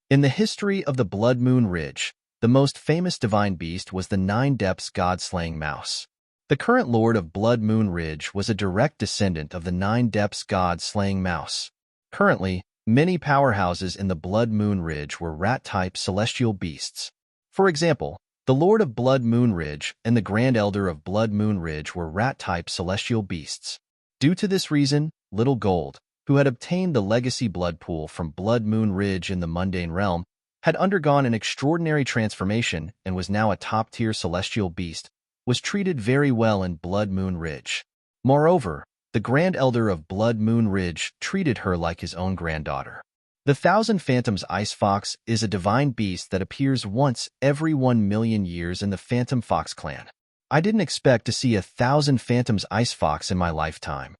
In the history of the Blood Moon Ridge, the most famous divine beast was the 9 Depths God-slaying mouse. The current lord of Blood Moon Ridge was a direct descendant of the 9 Depths God-slaying mouse. Currently, many powerhouses in the Blood Moon Ridge were rat-type celestial beasts. For example, the Lord of Blood Moon Ridge and the Grand Elder of Blood Moon Ridge were rat-type celestial beasts. Due to this reason, Little Gold, who had obtained the legacy blood pool from Blood Moon Ridge in the mundane realm, had undergone an extraordinary transformation and was now a top-tier celestial beast, was treated very well in Blood Moon Ridge. Moreover, the Grand Elder of Blood Moon Ridge treated her like his own granddaughter. The Thousand Phantoms Ice Fox is a divine beast that appears once every 1,000,000 years in the Phantom Fox clan. I didn't expect to see 1,000 Phantoms Ice Fox in my lifetime.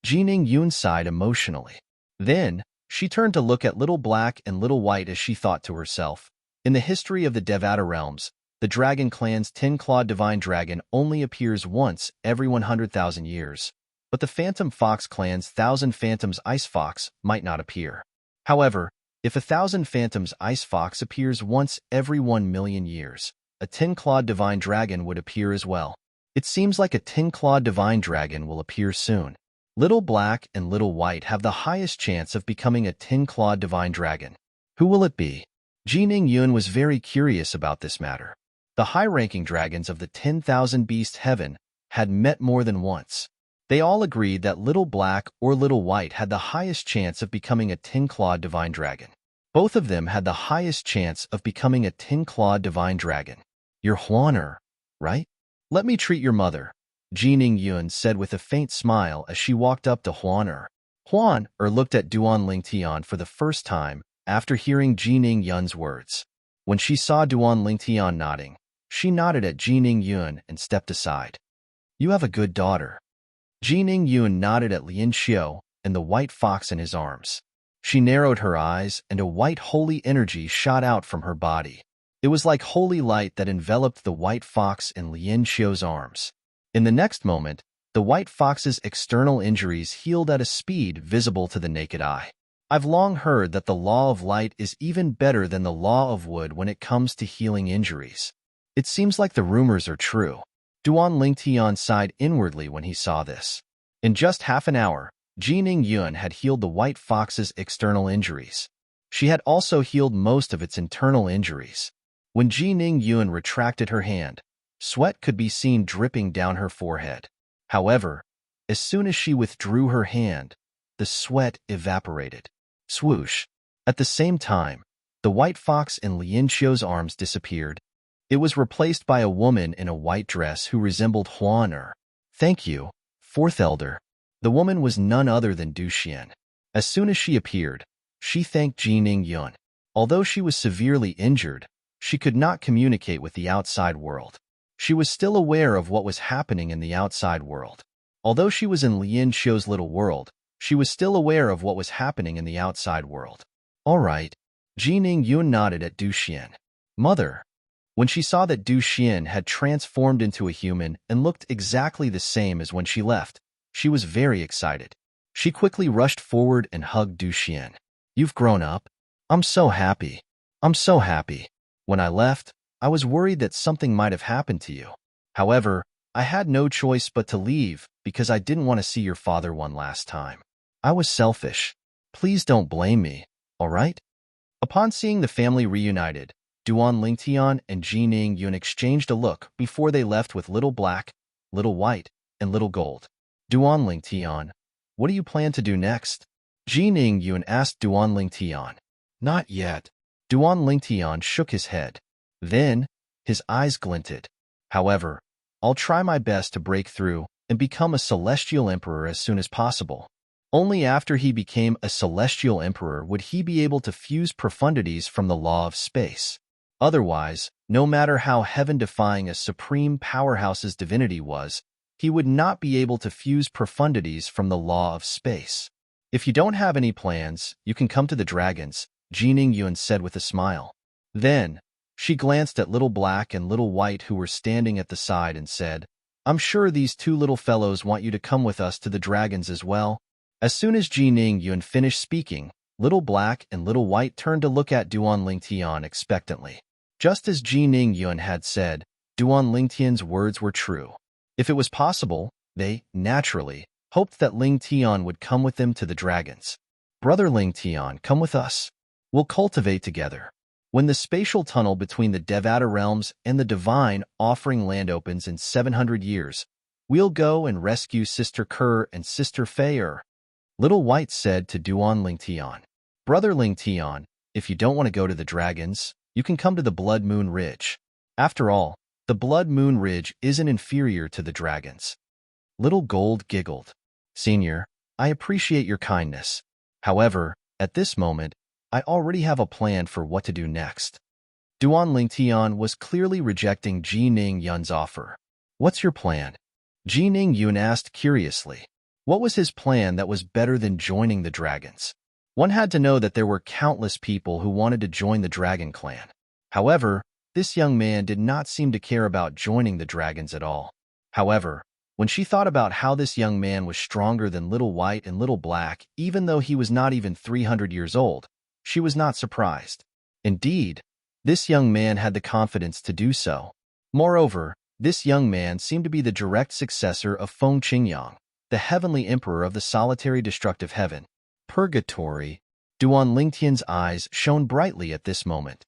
Jining Yun sighed emotionally. Then, she turned to look at Little Black and Little White as she thought to herself, in the history of the Devata realms, the Dragon Clan's 10-clawed divine dragon only appears once every 100,000 years, but the Phantom Fox clan's 1,000 Phantoms Ice Fox might not appear. However, if 1,000 Phantoms Ice Fox appears once every 1,000,000 years, a 10-clawed divine dragon would appear as well. It seems like a 10-clawed divine dragon will appear soon. Little Black and Little White have the highest chance of becoming a 10-clawed divine dragon. Who will it be? Jining Yun was very curious about this matter. The high-ranking dragons of the 10,000 Beast Heaven had met more than once. They all agreed that Little Black or Little White had the highest chance of becoming a 10-clawed divine dragon. Both of them had the highest chance of becoming a 10-clawed divine dragon. You're Huan-er, right? Let me treat your mother, Jining Yun said with a faint smile as she walked up to Huan-er. Huan-er looked at Duan Lingtian for the first time after hearing Jining Yun's words. When she saw Duan Lingtian nodding, she nodded at Jining Yun and stepped aside. You have a good daughter. Jining Yun nodded at Lin Xiu and the white fox in his arms. She narrowed her eyes and a white holy energy shot out from her body. It was like holy light that enveloped the white fox in Lin Xiu's arms. In the next moment, the white fox's external injuries healed at a speed visible to the naked eye. I've long heard that the law of light is even better than the law of wood when it comes to healing injuries. It seems like the rumors are true. Duan Lingtian sighed inwardly when he saw this. In just half an hour, Jining Yun had healed the white fox's external injuries. She had also healed most of its internal injuries. When Jining Yun retracted her hand, sweat could be seen dripping down her forehead. However, as soon as she withdrew her hand, the sweat evaporated. Swoosh! At the same time, the white fox in Lin Xiu's arms disappeared. It was replaced by a woman in a white dress who resembled Huan-er. Thank you, Fourth Elder. The woman was none other than Du Xian. As soon as she appeared, she thanked Jining Yun. Although she was severely injured, she could not communicate with the outside world. She was still aware of what was happening in the outside world. Although she was in Lin Xiu's little world, she was still aware of what was happening in the outside world. All right. Jining Yun nodded at Du Xian. Mother. When she saw that Du Xian had transformed into a human and looked exactly the same as when she left, she was very excited. She quickly rushed forward and hugged Du Xian. You've grown up. I'm so happy. I'm so happy. When I left, I was worried that something might have happened to you. However, I had no choice but to leave because I didn't want to see your father one last time. I was selfish. Please don't blame me, all right? Upon seeing the family reunited, Duan Lingtian and Ji Ning Yun exchanged a look before they left with Little Black, Little White, and Little Gold. Duan Lingtian, what do you plan to do next? Ji Ning Yun asked Duan Lingtian. Not yet. Duan Lingtian shook his head. Then, his eyes glinted. However, I'll try my best to break through and become a celestial emperor as soon as possible. Only after he became a celestial emperor would he be able to fuse profundities from the law of space. Otherwise, no matter how heaven-defying a supreme powerhouse's divinity was, he would not be able to fuse profundities from the law of space. If you don't have any plans, you can come to the dragons, Ji Ning Yun said with a smile. Then, she glanced at Little Black and Little White who were standing at the side and said, I'm sure these two little fellows want you to come with us to the dragons as well. As soon as Ji Ning Yun finished speaking, Little Black and Little White turned to look at Duan Lingtian expectantly. Just as Ji Ning Yun had said, Duan Lingtian's words were true. If it was possible, they, naturally, hoped that Lingtian would come with them to the dragons. Brother Lingtian, come with us. We'll cultivate together. When the spatial tunnel between the Devata realms and the divine offering land opens in 700 years, we'll go and rescue Sister Kerr and Sister Fei. Little White said to Duan Lingtian. Brother Lingtian, if you don't want to go to the dragons, you can come to the Blood Moon Ridge. After all, the Blood Moon Ridge isn't inferior to the dragons. Little Gold giggled. Senior, I appreciate your kindness. However, at this moment, I already have a plan for what to do next. Duan Lingtian was clearly rejecting Ji Ning Yun's offer. What's your plan? Ji Ning Yun asked curiously. What was his plan that was better than joining the dragons? One had to know that there were countless people who wanted to join the dragon clan. However, this young man did not seem to care about joining the dragons at all. However, when she thought about how this young man was stronger than Little White and Little Black, even though he was not even 300 years old, she was not surprised. Indeed, this young man had the confidence to do so. Moreover, this young man seemed to be the direct successor of Feng Qingyang, the heavenly emperor of the solitary destructive heaven, Purgatory. Duan Lingtian's eyes shone brightly at this moment.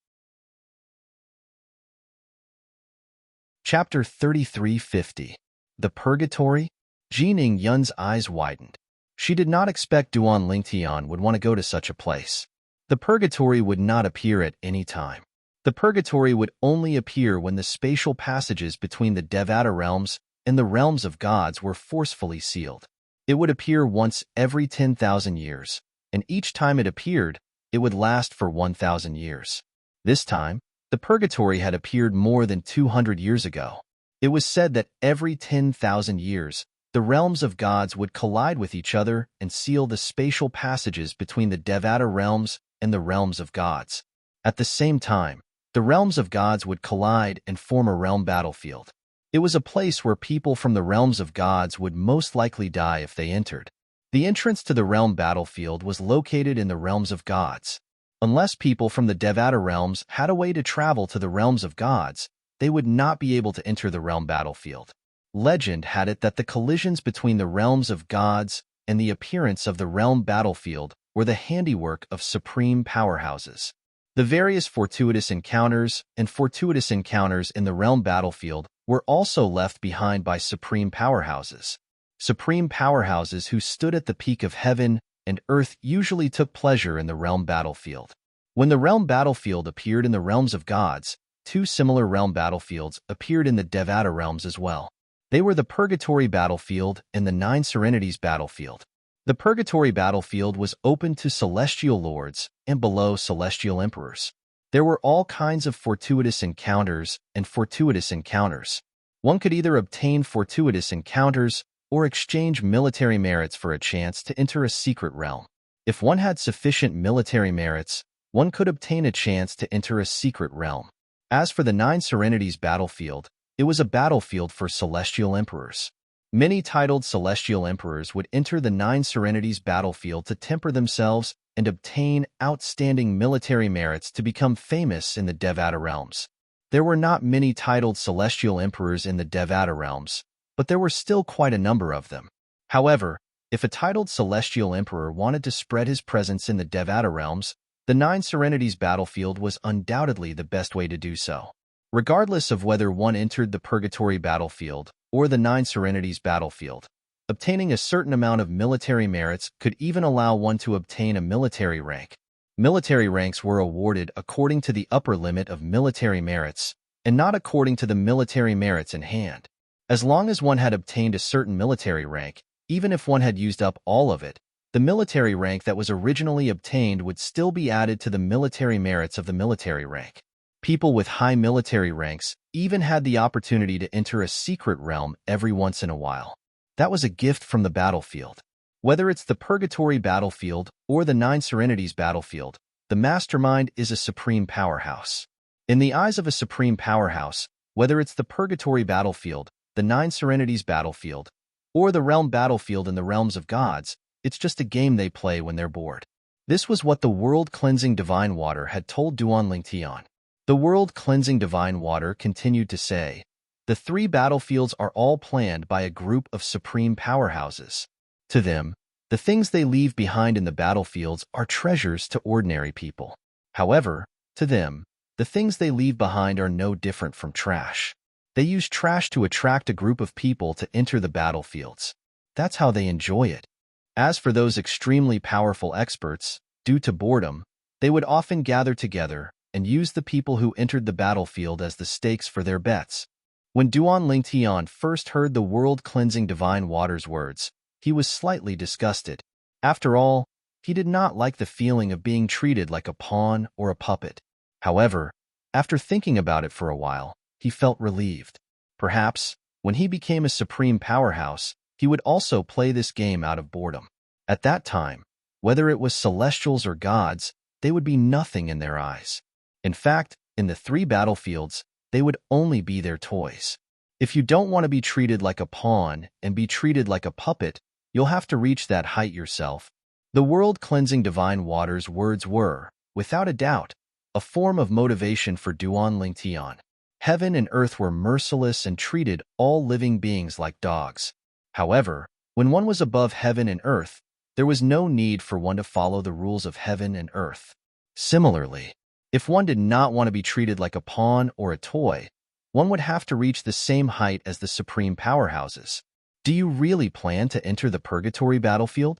Chapter 3350. The Purgatory? Ji Ning Yun's eyes widened. She did not expect Duan Lingtian would want to go to such a place. The Purgatory would not appear at any time. The Purgatory would only appear when the spatial passages between the Devata realms and the realms of gods were forcefully sealed. It would appear once every 10,000 years, and each time it appeared, it would last for 1,000 years. This time, the Purgatory had appeared more than 200 years ago. It was said that every 10,000 years, the realms of gods would collide with each other and seal the spatial passages between the Devata realms and the realms of gods. At the same time, the realms of gods would collide and form a realm battlefield. It was a place where people from the realms of gods would most likely die if they entered. The entrance to the realm battlefield was located in the realms of gods. Unless people from the Devata realms had a way to travel to the realms of gods, they would not be able to enter the realm battlefield. Legend had it that the collisions between the realms of gods and the appearance of the realm battlefield were the handiwork of supreme powerhouses. The various fortuitous encounters in the realm battlefield were also left behind by supreme powerhouses. Supreme powerhouses who stood at the peak of heaven and earth usually took pleasure in the realm battlefield. When the realm battlefield appeared in the realms of gods, two similar realm battlefields appeared in the Devata realms as well. They were the Purgatory battlefield and the Nine Serenities battlefield. The Purgatory battlefield was open to celestial lords and below celestial emperors. There were all kinds of fortuitous encounters and fortuitous encounters. One could either obtain fortuitous encounters or exchange military merits for a chance to enter a secret realm. If one had sufficient military merits, one could obtain a chance to enter a secret realm. As for the Nine Serenities battlefield, it was a battlefield for celestial emperors. Many titled celestial emperors would enter the Nine Serenities battlefield to temper themselves and obtain outstanding military merits to become famous in the Devata realms. There were not many titled celestial emperors in the Devata realms, but there were still quite a number of them. However, if a titled celestial emperor wanted to spread his presence in the Devata realms, The Nine Serenities battlefield was undoubtedly the best way to do so. Regardless of whether one entered the Purgatory battlefield or the Nine Serenities battlefield, obtaining a certain amount of military merits could even allow one to obtain a military rank. Military ranks were awarded according to the upper limit of military merits, and not according to the military merits in hand. As long as one had obtained a certain military rank, even if one had used up all of it, the military rank that was originally obtained would still be added to the military merits of the military rank. People with high military ranks even had the opportunity to enter a secret realm every once in a while. That was a gift from the battlefield. Whether it's the Purgatory battlefield or the Nine Serenities battlefield, the mastermind is a supreme powerhouse. In the eyes of a supreme powerhouse, whether it's the Purgatory battlefield, the Nine Serenities battlefield, or the realm battlefield in the realms of gods, it's just a game they play when they're bored. This was what the world-cleansing divine water had told Duanling Tian. The world-cleansing divine water continued to say, the three battlefields are all planned by a group of supreme powerhouses. To them, the things they leave behind in the battlefields are treasures to ordinary people. However, to them, the things they leave behind are no different from trash. They use trash to attract a group of people to enter the battlefields. That's how they enjoy it. As for those extremely powerful experts, due to boredom, they would often gather together and use the people who entered the battlefield as the stakes for their bets. When Duanling Tian first heard the world-cleansing divine water's words, he was slightly disgusted. After all, he did not like the feeling of being treated like a pawn or a puppet. However, after thinking about it for a while, he felt relieved. Perhaps, when he became a supreme powerhouse, he would also play this game out of boredom. At that time, whether it was celestials or gods, they would be nothing in their eyes. In fact, in the three battlefields, they would only be their toys. If you don't want to be treated like a pawn and be treated like a puppet, you'll have to reach that height yourself. The world-cleansing divine water's words were, without a doubt, a form of motivation for Duanling Tian. Heaven and earth were merciless and treated all living beings like dogs. However, when one was above heaven and earth, there was no need for one to follow the rules of heaven and earth. Similarly, if one did not want to be treated like a pawn or a toy, one would have to reach the same height as the supreme powerhouses. Do you really plan to enter the Purgatory battlefield?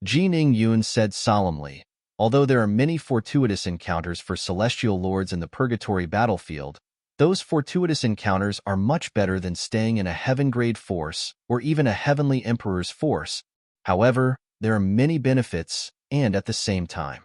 Jining Yun said solemnly, although there are many fortuitous encounters for celestial lords in the Purgatory battlefield, those fortuitous encounters are much better than staying in a heaven-grade force or even a heavenly emperor's force. However, there are many benefits, and at the same time,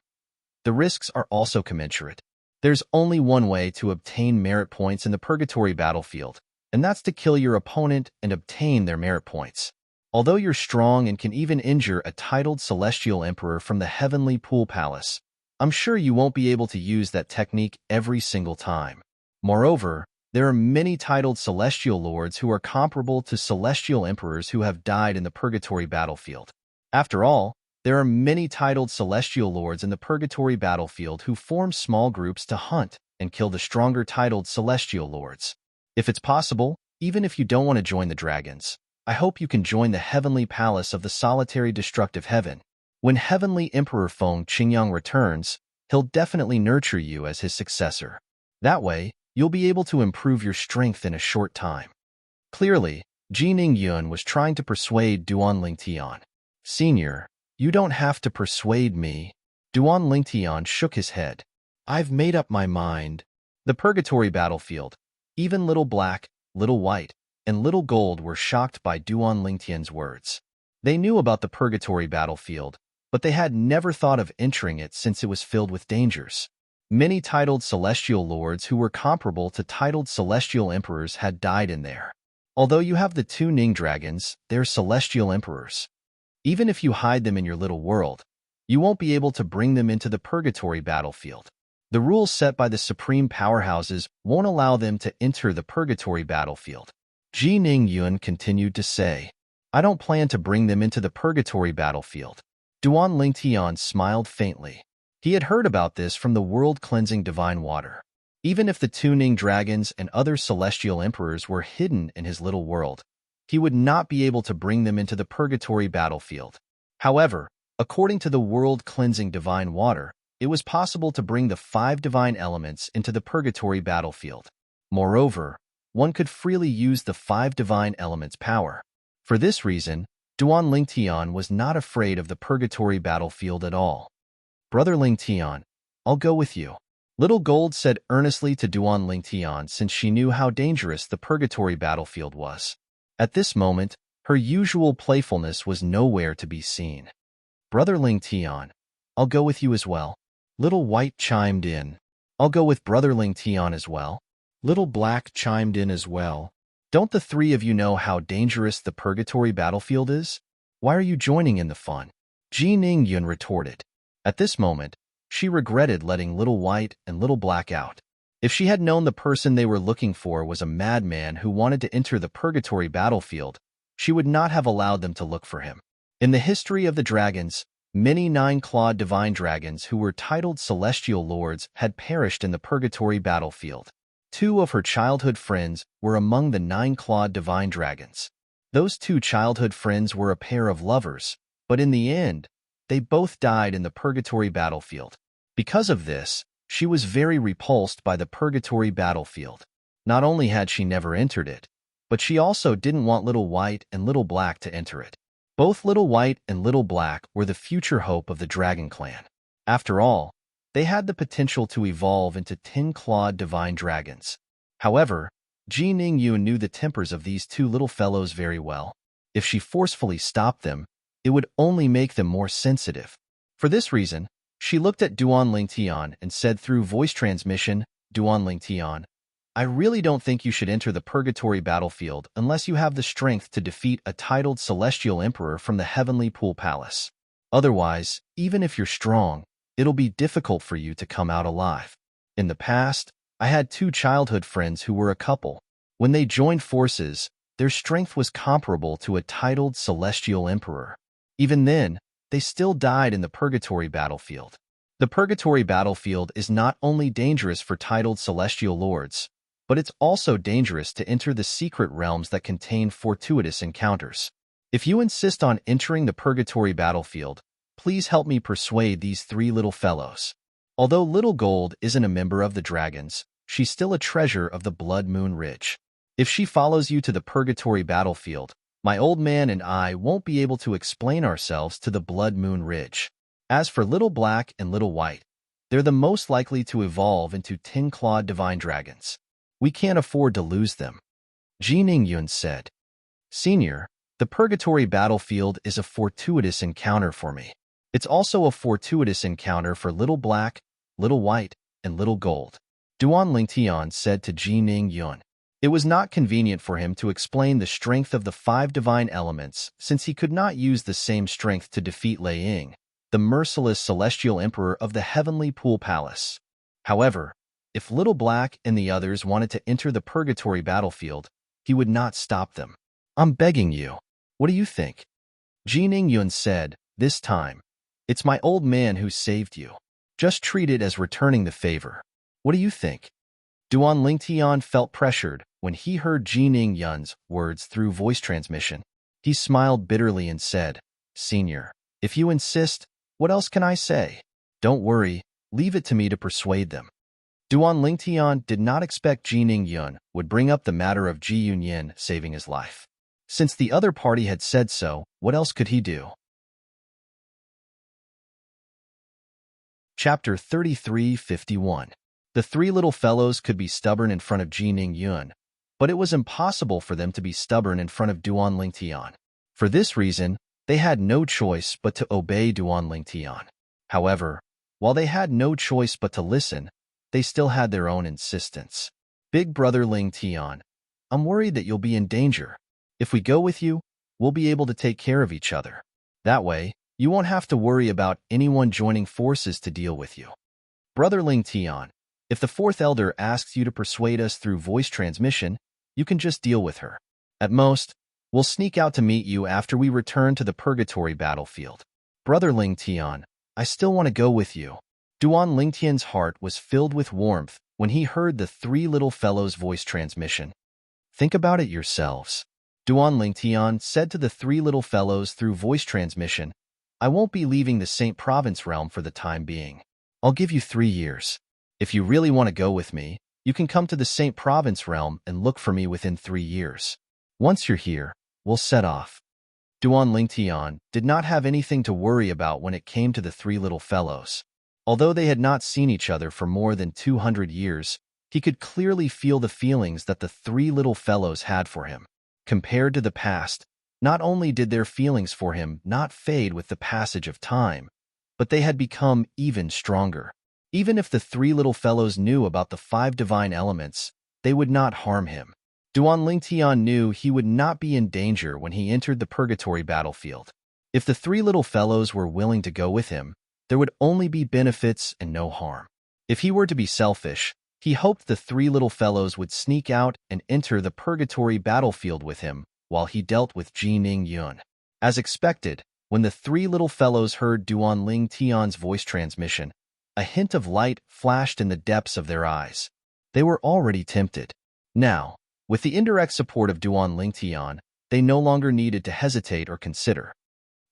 the risks are also commensurate. There's only one way to obtain merit points in the Purgatory battlefield, and that's to kill your opponent and obtain their merit points. Although you're strong and can even injure a titled celestial emperor from the Heavenly Pool Palace, I'm sure you won't be able to use that technique every single time. Moreover, there are many titled celestial lords who are comparable to celestial emperors who have died in the Purgatory battlefield. After all, there are many titled celestial lords in the Purgatory battlefield who form small groups to hunt and kill the stronger titled celestial lords. If it's possible, even if you don't want to join the dragons, I hope you can join the Heavenly Palace of the Solitary Destructive Heaven. When Heavenly Emperor Feng Qingyang returns, he'll definitely nurture you as his successor. That way, you'll be able to improve your strength in a short time. Clearly, Jining Yun was trying to persuade Duanling Tian. Senior, you don't have to persuade me. Duanling Tian shook his head. I've made up my mind. The Purgatory battlefield, even Little Black, Little White, and Little Gold were shocked by Duanling Tian's words. They knew about the Purgatory battlefield, but they had never thought of entering it since it was filled with dangers. Many titled celestial lords who were comparable to titled celestial emperors had died in there. Although you have the two Ning dragons, they're celestial emperors. Even if you hide them in your little world, you won't be able to bring them into the Purgatory battlefield. The rules set by the supreme powerhouses won't allow them to enter the Purgatory battlefield. Jining Yun continued to say, I don't plan to bring them into the Purgatory battlefield. Duanling Tian smiled faintly. He had heard about this from the world-cleansing divine water. Even if the two Ning dragons and other celestial emperors were hidden in his little world, he would not be able to bring them into the Purgatory battlefield. However, according to the world-cleansing divine water, it was possible to bring the 5 divine elements into the purgatory battlefield. Moreover, one could freely use the 5 divine elements' power. For this reason, Duan Lingtian was not afraid of the purgatory battlefield at all. "Brother Lingtian, I'll go with you," Little Gold said earnestly to Duan Lingtian, since she knew how dangerous the purgatory battlefield was. At this moment, her usual playfulness was nowhere to be seen. "Brother Lingtian, I'll go with you as well," Little White chimed in. "I'll go with Brother Lingtian as well." Little Black chimed in as well. "Don't the 3 of you know how dangerous the purgatory battlefield is? Why are you joining in the fun?" Ji Ningyun retorted. At this moment, she regretted letting Little White and Little Black out. If she had known the person they were looking for was a madman who wanted to enter the purgatory battlefield, she would not have allowed them to look for him. In the history of the dragons, many 9-clawed divine dragons who were titled celestial lords had perished in the purgatory battlefield. 2 of her childhood friends were among the 9-clawed divine dragons. Those 2 childhood friends were a pair of lovers, but in the end, they both died in the purgatory battlefield. Because of this, she was very repulsed by the purgatory battlefield. Not only had she never entered it, but she also didn't want Little White and Little Black to enter it. Both Little White and Little Black were the future hope of the Dragon Clan. After all, they had the potential to evolve into 10-clawed divine dragons. However, Ji Ningyun knew the tempers of these 2 little fellows very well. If she forcefully stopped them, it would only make them more sensitive. For this reason, she looked at Duan Lingtian and said through voice transmission, "Duan Lingtian, I really don't think you should enter the purgatory battlefield unless you have the strength to defeat a titled celestial emperor from the heavenly pool palace. Otherwise, even if you're strong, it'll be difficult for you to come out alive. In the past, I had 2 childhood friends who were a couple. When they joined forces, their strength was comparable to a titled celestial emperor. Even then, they still died in the purgatory battlefield. The purgatory battlefield is not only dangerous for titled celestial lords, but it's also dangerous to enter the secret realms that contain fortuitous encounters. If you insist on entering the purgatory battlefield, please help me persuade these 3 little fellows." Although Little Gold isn't a member of the dragons, she's still a treasure of the Blood Moon Ridge. If she follows you to the purgatory battlefield, my old man and I won't be able to explain ourselves to the Blood Moon Ridge. As for Little Black and Little White, they're the most likely to evolve into 10-clawed divine dragons. We can't afford to lose them. Ji Ningyun said, "Senior, the purgatory battlefield is a fortuitous encounter for me. It's also a fortuitous encounter for Little Black, Little White, and Little Gold," Duan Lingtian said to Ji Ningyun. It was not convenient for him to explain the strength of the 5 divine elements, since he could not use the same strength to defeat Lei Ying, the merciless celestial emperor of the heavenly pool palace. However, if Little Black and the others wanted to enter the purgatory battlefield, he would not stop them. "I'm begging you. What do you think?" Ji Ningyun said, "This time, it's my old man who saved you. Just treat it as returning the favor. What do you think?" Duan Lingtian felt pressured when he heard Ji Ningyun's words through voice transmission. He smiled bitterly and said, "Senior, if you insist, what else can I say? Don't worry, leave it to me to persuade them." Duan Lingtian did not expect Ji Ningyun would bring up the matter of Ji Yunyin saving his life. Since the other party had said so, what else could he do? Chapter 33:51. The 3 little fellows could be stubborn in front of Ji Ningyun, but it was impossible for them to be stubborn in front of Duan Lingtian. For this reason, they had no choice but to obey Duan Lingtian. However, while they had no choice but to listen, they still had their own insistence. "Big brother Lingtian, I'm worried that you'll be in danger. If we go with you, we'll be able to take care of each other. That way, you won't have to worry about anyone joining forces to deal with you. Brother Lingtian, if the 4th elder asks you to persuade us through voice transmission, you can just deal with her. At most, we'll sneak out to meet you after we return to the purgatory battlefield. Brother Lingtian, I still want to go with you." Duan Lingtian's heart was filled with warmth when he heard the 3 little fellows' voice transmission. "Think about it yourselves," Duan Lingtian said to the 3 little fellows through voice transmission. "I won't be leaving the St. Province realm for the time being. I'll give you 3 years. If you really want to go with me, you can come to the St. Province realm and look for me within 3 years. Once you're here, we'll set off. Duan Lingtian did not have anything to worry about when it came to the three little fellows. Although they had not seen each other for more than 200 years, he could clearly feel the feelings that the three little fellows had for him. Compared to the past, not only did their feelings for him not fade with the passage of time, but they had become even stronger. Even if the three little fellows knew about the 5 divine elements, they would not harm him. Duan Lingtian knew he would not be in danger when he entered the purgatory battlefield. If the three little fellows were willing to go with him, there would only be benefits and no harm. If he were to be selfish, he hoped the three little fellows would sneak out and enter the purgatory battlefield with him while he dealt with Ji Ning Yun. As expected, when the three little fellows heard Duan Lingtian's voice transmission, a hint of light flashed in the depths of their eyes. They were already tempted. Now, with the indirect support of Duan Lingtian, they no longer needed to hesitate or consider.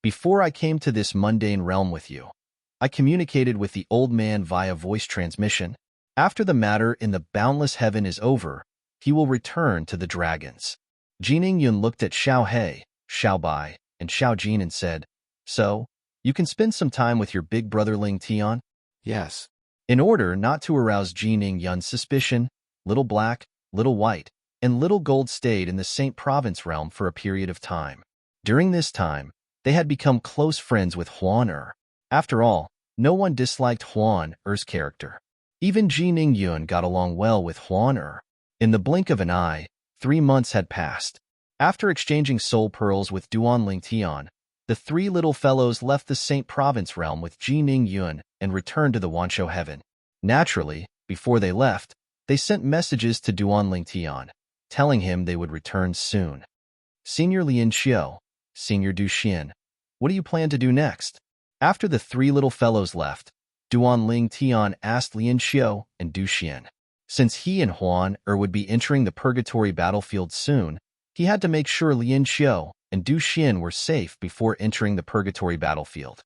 Before I came to this mundane realm with you, I communicated with the old man via voice transmission. After the matter in the boundless heaven is over, he will return to the dragons. Jining Yun looked at Xiao He, Xiao Bai, and Xiao Jin and said, "So, you can spend some time with your big brother Ling Tian?" Yes. In order not to arouse Jining Yun's suspicion, Little Black, Little White, and Little Gold stayed in the St. Province realm for a period of time. During this time, they had become close friends with Huan Er. After all, no one disliked Huan Er's character. Even Ji Ning Yun got along well with Huan Er. In the blink of an eye, 3 months had passed. After exchanging soul pearls with Duan Lingtian, the three little fellows left the St. Province realm with Ji Ning Yun and returned to the Wanshou heaven. Naturally, before they left, they sent messages to Duan Lingtian, telling him they would return soon. Senior Lin Xiu, Senior Du Xian, what do you plan to do next? After the three little fellows left, Duan Lingtian asked Lin Xiu and Du Xian. Since he and Huan Er would be entering the purgatory battlefield soon, he had to make sure Lin Xiu and Du Xian were safe before entering the purgatory battlefield.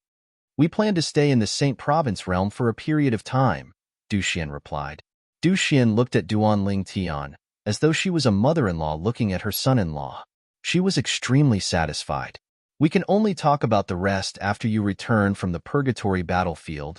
We plan to stay in the St. Province realm for a period of time, Du Xian replied. Du Xian looked at Duan Lingtian as though she was a mother-in-law looking at her son-in-law. She was extremely satisfied. We can only talk about the rest after you return from the purgatory battlefield.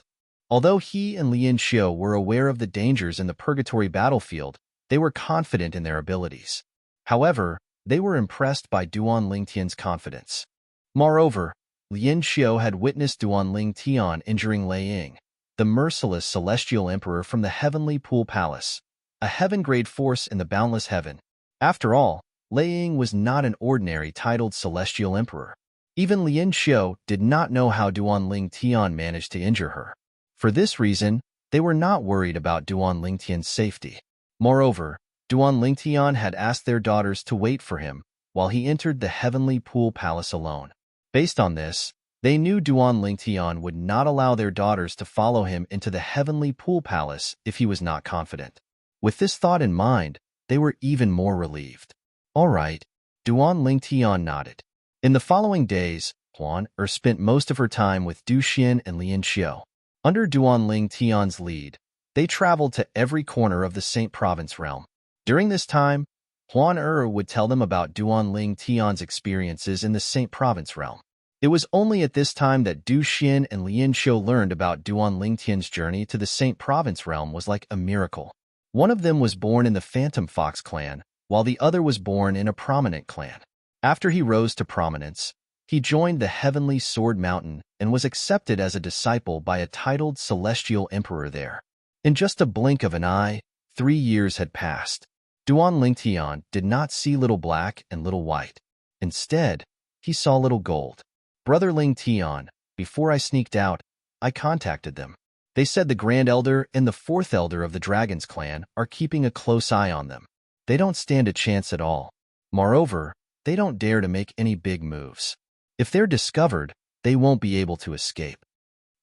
Although he and Lin Xiu were aware of the dangers in the purgatory battlefield, they were confident in their abilities. However, they were impressed by Duan Lingtian's confidence. Moreover, Lin Xiu had witnessed Duan Lingtian injuring Lei Ying, the merciless celestial emperor from the Heavenly Pool Palace, a heaven-grade force in the boundless heaven. After all, Lei Ying was not an ordinary titled celestial emperor. Even Lin Xiu did not know how Duan Lingtian managed to injure her. For this reason, they were not worried about Duan Lingtian's safety. Moreover, Duan Lingtian had asked their daughters to wait for him while he entered the Heavenly Pool Palace alone. Based on this, they knew Duan Lingtian would not allow their daughters to follow him into the Heavenly Pool Palace if he was not confident. With this thought in mind, they were even more relieved. All right, Duan Lingtian nodded. In the following days, Huan Er spent most of her time with Du Xian and Lin Xiu. Under Duan Lingtian's lead, they traveled to every corner of the St. Province realm. During this time, Huan Er would tell them about Duan Lingtian's experiences in the St. Province realm. It was only at this time that Du Xian and Lin Xiu learned about Duan Lingtian's journey to the St. Province realm was like a miracle. One of them was born in the Phantom Fox clan, while the other was born in a prominent clan. After he rose to prominence, he joined the Heavenly Sword Mountain and was accepted as a disciple by a titled celestial emperor there. In just a blink of an eye, 3 years had passed. Duan Lingtian did not see Little Black and Little White. Instead, he saw Little Gold. Brother Lingtian, before I sneaked out, I contacted them. They said the Grand Elder and the Fourth Elder of the Dragon's Clan are keeping a close eye on them. They don't stand a chance at all. Moreover, they don't dare to make any big moves. If they're discovered, they won't be able to escape.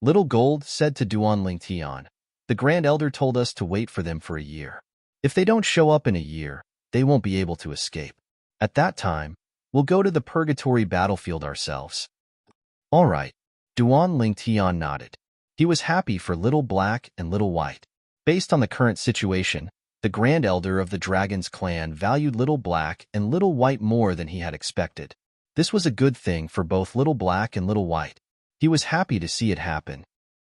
Little Gold said to Duan Lingtian, the Grand Elder told us to wait for them for a year. If they don't show up in a year, they won't be able to escape. At that time, we'll go to the purgatory battlefield ourselves. All right, Duan Lingtian nodded. He was happy for Little Black and Little White. Based on the current situation, the Grand Elder of the Dragon's clan valued Little Black and Little White more than he had expected. This was a good thing for both Little Black and Little White. He was happy to see it happen.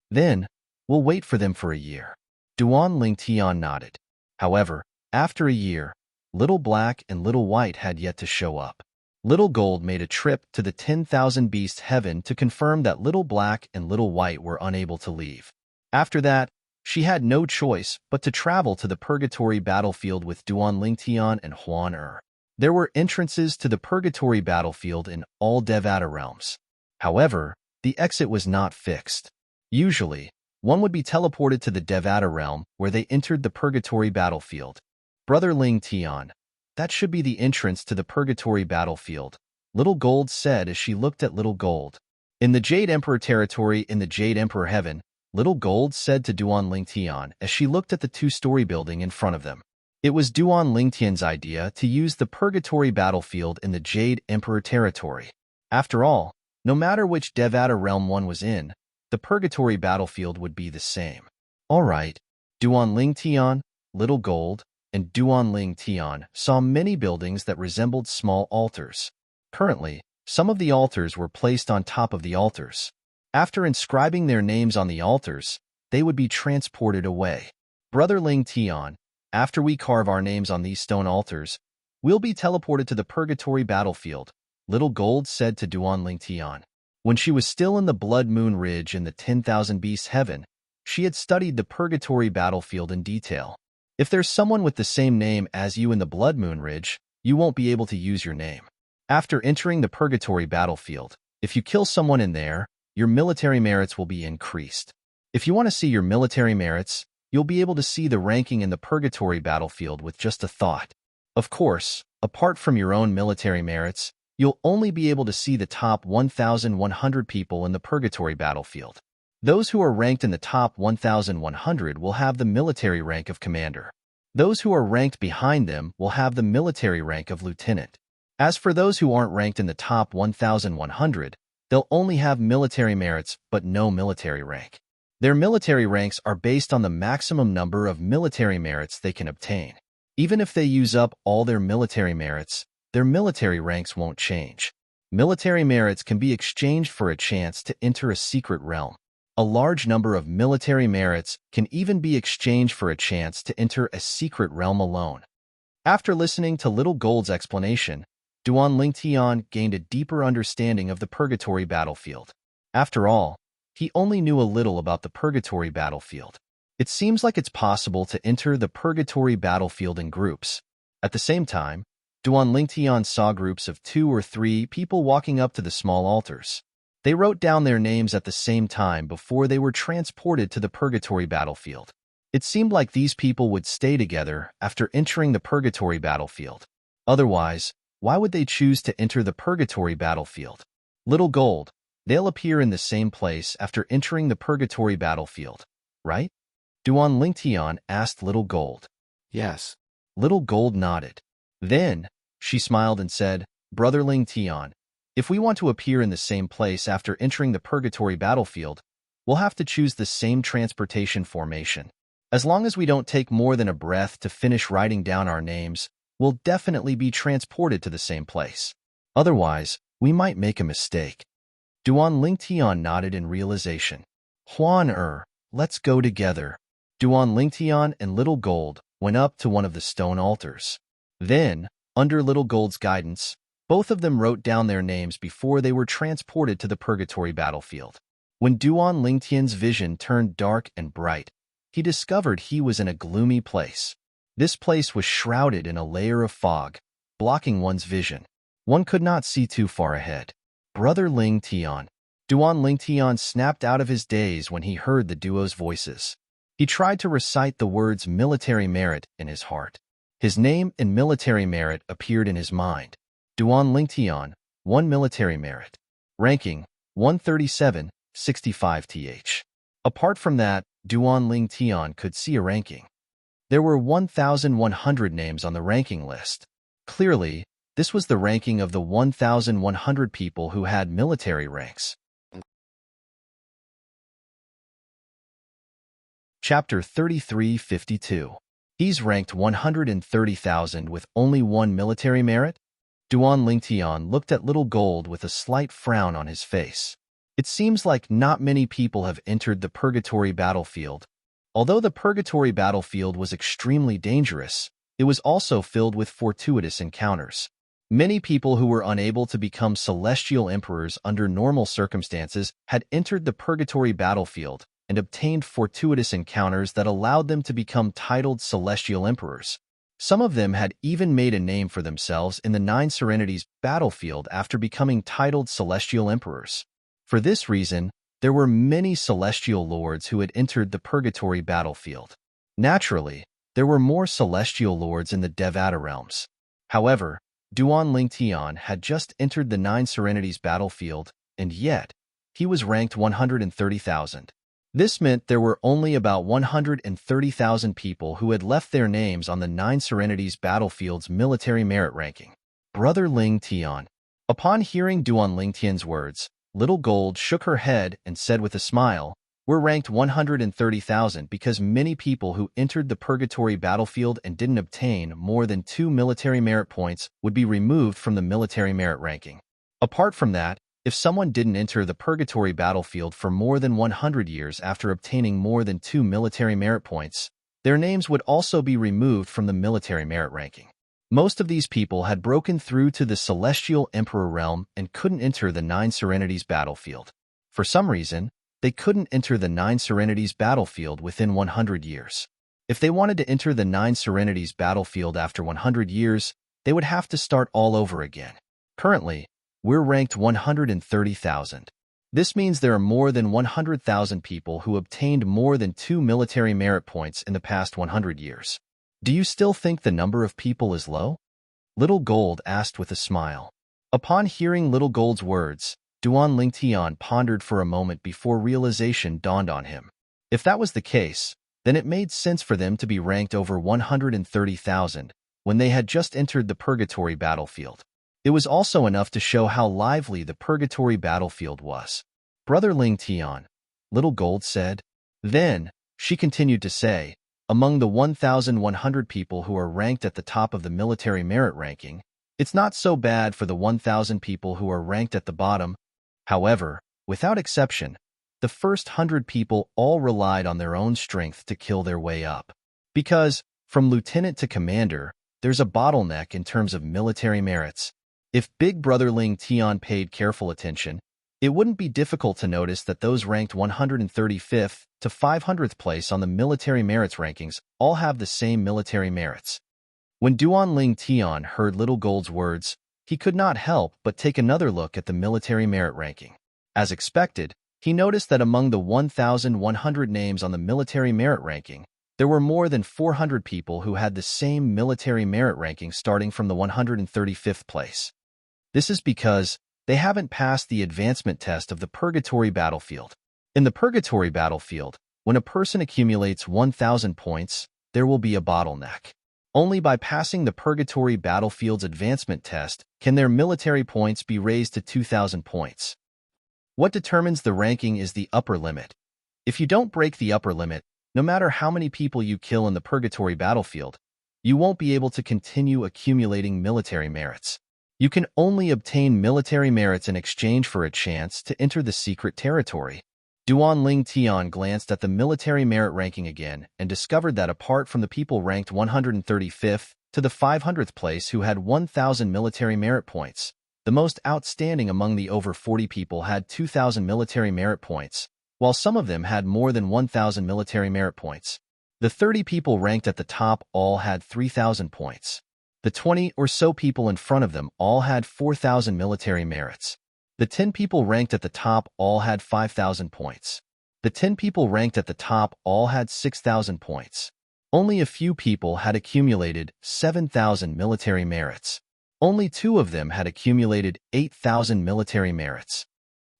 Then, we'll wait for them for a year. Duan Ling Tian nodded. However, after a year, Little Black and Little White had yet to show up. Little Gold made a trip to the 10,000 Beast Heaven to confirm that Little Black and Little White were unable to leave. After that, she had no choice but to travel to the Purgatory battlefield with Duan Lingtian and Huan Er. There were entrances to the Purgatory battlefield in all Devata realms. However, the exit was not fixed. Usually, one would be teleported to the Devata realm where they entered the Purgatory battlefield. Brother Ling Tian, that should be the entrance to the Purgatory battlefield, Little Gold said as she looked at Little Gold. In the Jade Emperor territory in the Jade Emperor heaven, Little Gold said to Duan Lingtian as she looked at the two-story building in front of them. It was Duan Lingtian's idea to use the Purgatory battlefield in the Jade Emperor territory. After all, no matter which Devata realm one was in, the Purgatory battlefield would be the same. All right, Duan Lingtian, Little Gold, and Duan Lingtian saw many buildings that resembled small altars. Currently, some of the altars were placed on top of the altars. After inscribing their names on the altars, they would be transported away. Brother Ling Tian, after we carve our names on these stone altars, we'll be teleported to the Purgatory battlefield, Little Gold said to Duan Ling Tian. When she was still in the Blood Moon Ridge in the 10,000 Beasts Heaven, she had studied the Purgatory battlefield in detail. If there's someone with the same name as you in the Blood Moon Ridge, you won't be able to use your name. After entering the Purgatory battlefield, if you kill someone in there, your military merits will be increased. If you want to see your military merits, you'll be able to see the ranking in the Purgatory battlefield with just a thought. Of course, apart from your own military merits, you'll only be able to see the top 1,100 people in the Purgatory battlefield. Those who are ranked in the top 1,100 will have the military rank of commander. Those who are ranked behind them will have the military rank of lieutenant. As for those who aren't ranked in the top 1,100, they'll only have military merits but no military rank. Their military ranks are based on the maximum number of military merits they can obtain. Even if they use up all their military merits, their military ranks won't change. Military merits can be exchanged for a chance to enter a secret realm. A large number of military merits can even be exchanged for a chance to enter a secret realm alone. After listening to Little Gold's explanation, Duan Lingtian gained a deeper understanding of the Purgatory battlefield. After all, he only knew a little about the Purgatory battlefield. It seems like it's possible to enter the Purgatory battlefield in groups. At the same time, Duan Lingtian saw groups of 2 or 3 people walking up to the small altars. They wrote down their names at the same time before they were transported to the Purgatory battlefield. It seemed like these people would stay together after entering the Purgatory battlefield. Otherwise, why would they choose to enter the Purgatory battlefield? Little Gold, they'll appear in the same place after entering the Purgatory battlefield, right? Duan Lingtian asked Little Gold. Yes. Little Gold nodded. Then, she smiled and said, Brother Lingtian, if we want to appear in the same place after entering the Purgatory battlefield, we'll have to choose the same transportation formation. As long as we don't take more than a breath to finish writing down our names, we'll definitely be transported to the same place. Otherwise, we might make a mistake. Duan Lingtian nodded in realization. Huan Er, let's go together. Duan Lingtian and Little Gold went up to one of the stone altars. Then, under Little Gold's guidance, both of them wrote down their names before they were transported to the Purgatory battlefield. When Duan Lingtian's vision turned dark and bright, he discovered he was in a gloomy place. This place was shrouded in a layer of fog, blocking one's vision. One could not see too far ahead. Brother Ling Tian. Duan Lingtian snapped out of his daze when he heard the duo's voices. He tried to recite the words military merit in his heart. His name and military merit appeared in his mind. Duan Lingtian, 1 military merit. Ranking, 137, 65th. Apart from that, Duan Lingtian could see a ranking. There were 1,100 names on the ranking list. Clearly, this was the ranking of the 1,100 people who had military ranks. Chapter 3352. He's ranked 130,000 with only one military merit? Duan Lingtian looked at Little Gold with a slight frown on his face. It seems like not many people have entered the Purgatory battlefield. Although the Purgatory battlefield was extremely dangerous, it was also filled with fortuitous encounters. Many people who were unable to become celestial emperors under normal circumstances had entered the Purgatory battlefield and obtained fortuitous encounters that allowed them to become titled celestial emperors. Some of them had even made a name for themselves in the Nine Serenities battlefield after becoming titled celestial emperors. For this reason, there were many celestial lords who had entered the Purgatory battlefield. Naturally, there were more celestial lords in the Devata realms. However, Duan Lingtian had just entered the Nine Serenities battlefield, and yet, he was ranked 130,000. This meant there were only about 130,000 people who had left their names on the Nine Serenities battlefield's military merit ranking. Brother Ling Tian. Upon hearing Duan Lingtian's words, Little Gold shook her head and said with a smile, "We're ranked 130,000 because many people who entered the Purgatory battlefield and didn't obtain more than 2 military merit points would be removed from the military merit ranking. Apart from that, if someone didn't enter the Purgatory battlefield for more than 100 years after obtaining more than 2 military merit points, their names would also be removed from the military merit ranking. Most of these people had broken through to the Celestial Emperor realm and couldn't enter the Nine Serenities battlefield. For some reason, they couldn't enter the Nine Serenities battlefield within 100 years. If they wanted to enter the Nine Serenities battlefield after 100 years, they would have to start all over again. Currently, we're ranked 130,000. This means there are more than 100,000 people who obtained more than 2 military merit points in the past 100 years. Do you still think the number of people is low? Little Gold asked with a smile. Upon hearing Little Gold's words, Duan Lingtian pondered for a moment before realization dawned on him. If that was the case, then it made sense for them to be ranked over 130,000 when they had just entered the Purgatory battlefield. It was also enough to show how lively the Purgatory battlefield was. Brother Lingtian, Little Gold said. Then, she continued to say, among the 1,100 people who are ranked at the top of the military merit ranking, it's not so bad for the 1,000 people who are ranked at the bottom. However, without exception, the first 100 people all relied on their own strength to kill their way up. Because, from lieutenant to commander, there's a bottleneck in terms of military merits. If Big Brother Ling Tian paid careful attention, it wouldn't be difficult to notice that those ranked 135th to 500th place on the military merits rankings all have the same military merits. When Duan Ling Tian heard Little Gold's words, he could not help but take another look at the military merit ranking. As expected, he noticed that among the 1,100 names on the military merit ranking, there were more than 400 people who had the same military merit ranking starting from the 135th place. This is because they haven't passed the advancement test of the Purgatory battlefield. In the Purgatory battlefield, when a person accumulates 1,000 points, there will be a bottleneck. Only by passing the Purgatory battlefield's advancement test can their military points be raised to 2,000 points. What determines the ranking is the upper limit. If you don't break the upper limit, no matter how many people you kill in the Purgatory battlefield, you won't be able to continue accumulating military merits. You can only obtain military merits in exchange for a chance to enter the secret territory. Duan Ling Tian glanced at the military merit ranking again and discovered that apart from the people ranked 135th to the 500th place who had 1,000 military merit points, the most outstanding among the over 40 people had 2,000 military merit points, while some of them had more than 1,000 military merit points. The 30 people ranked at the top all had 3,000 points. The 20 or so people in front of them all had 4,000 military merits. The 10 people ranked at the top all had 5,000 points. The 10 people ranked at the top all had 6,000 points. Only a few people had accumulated 7,000 military merits. Only 2 of them had accumulated 8,000 military merits.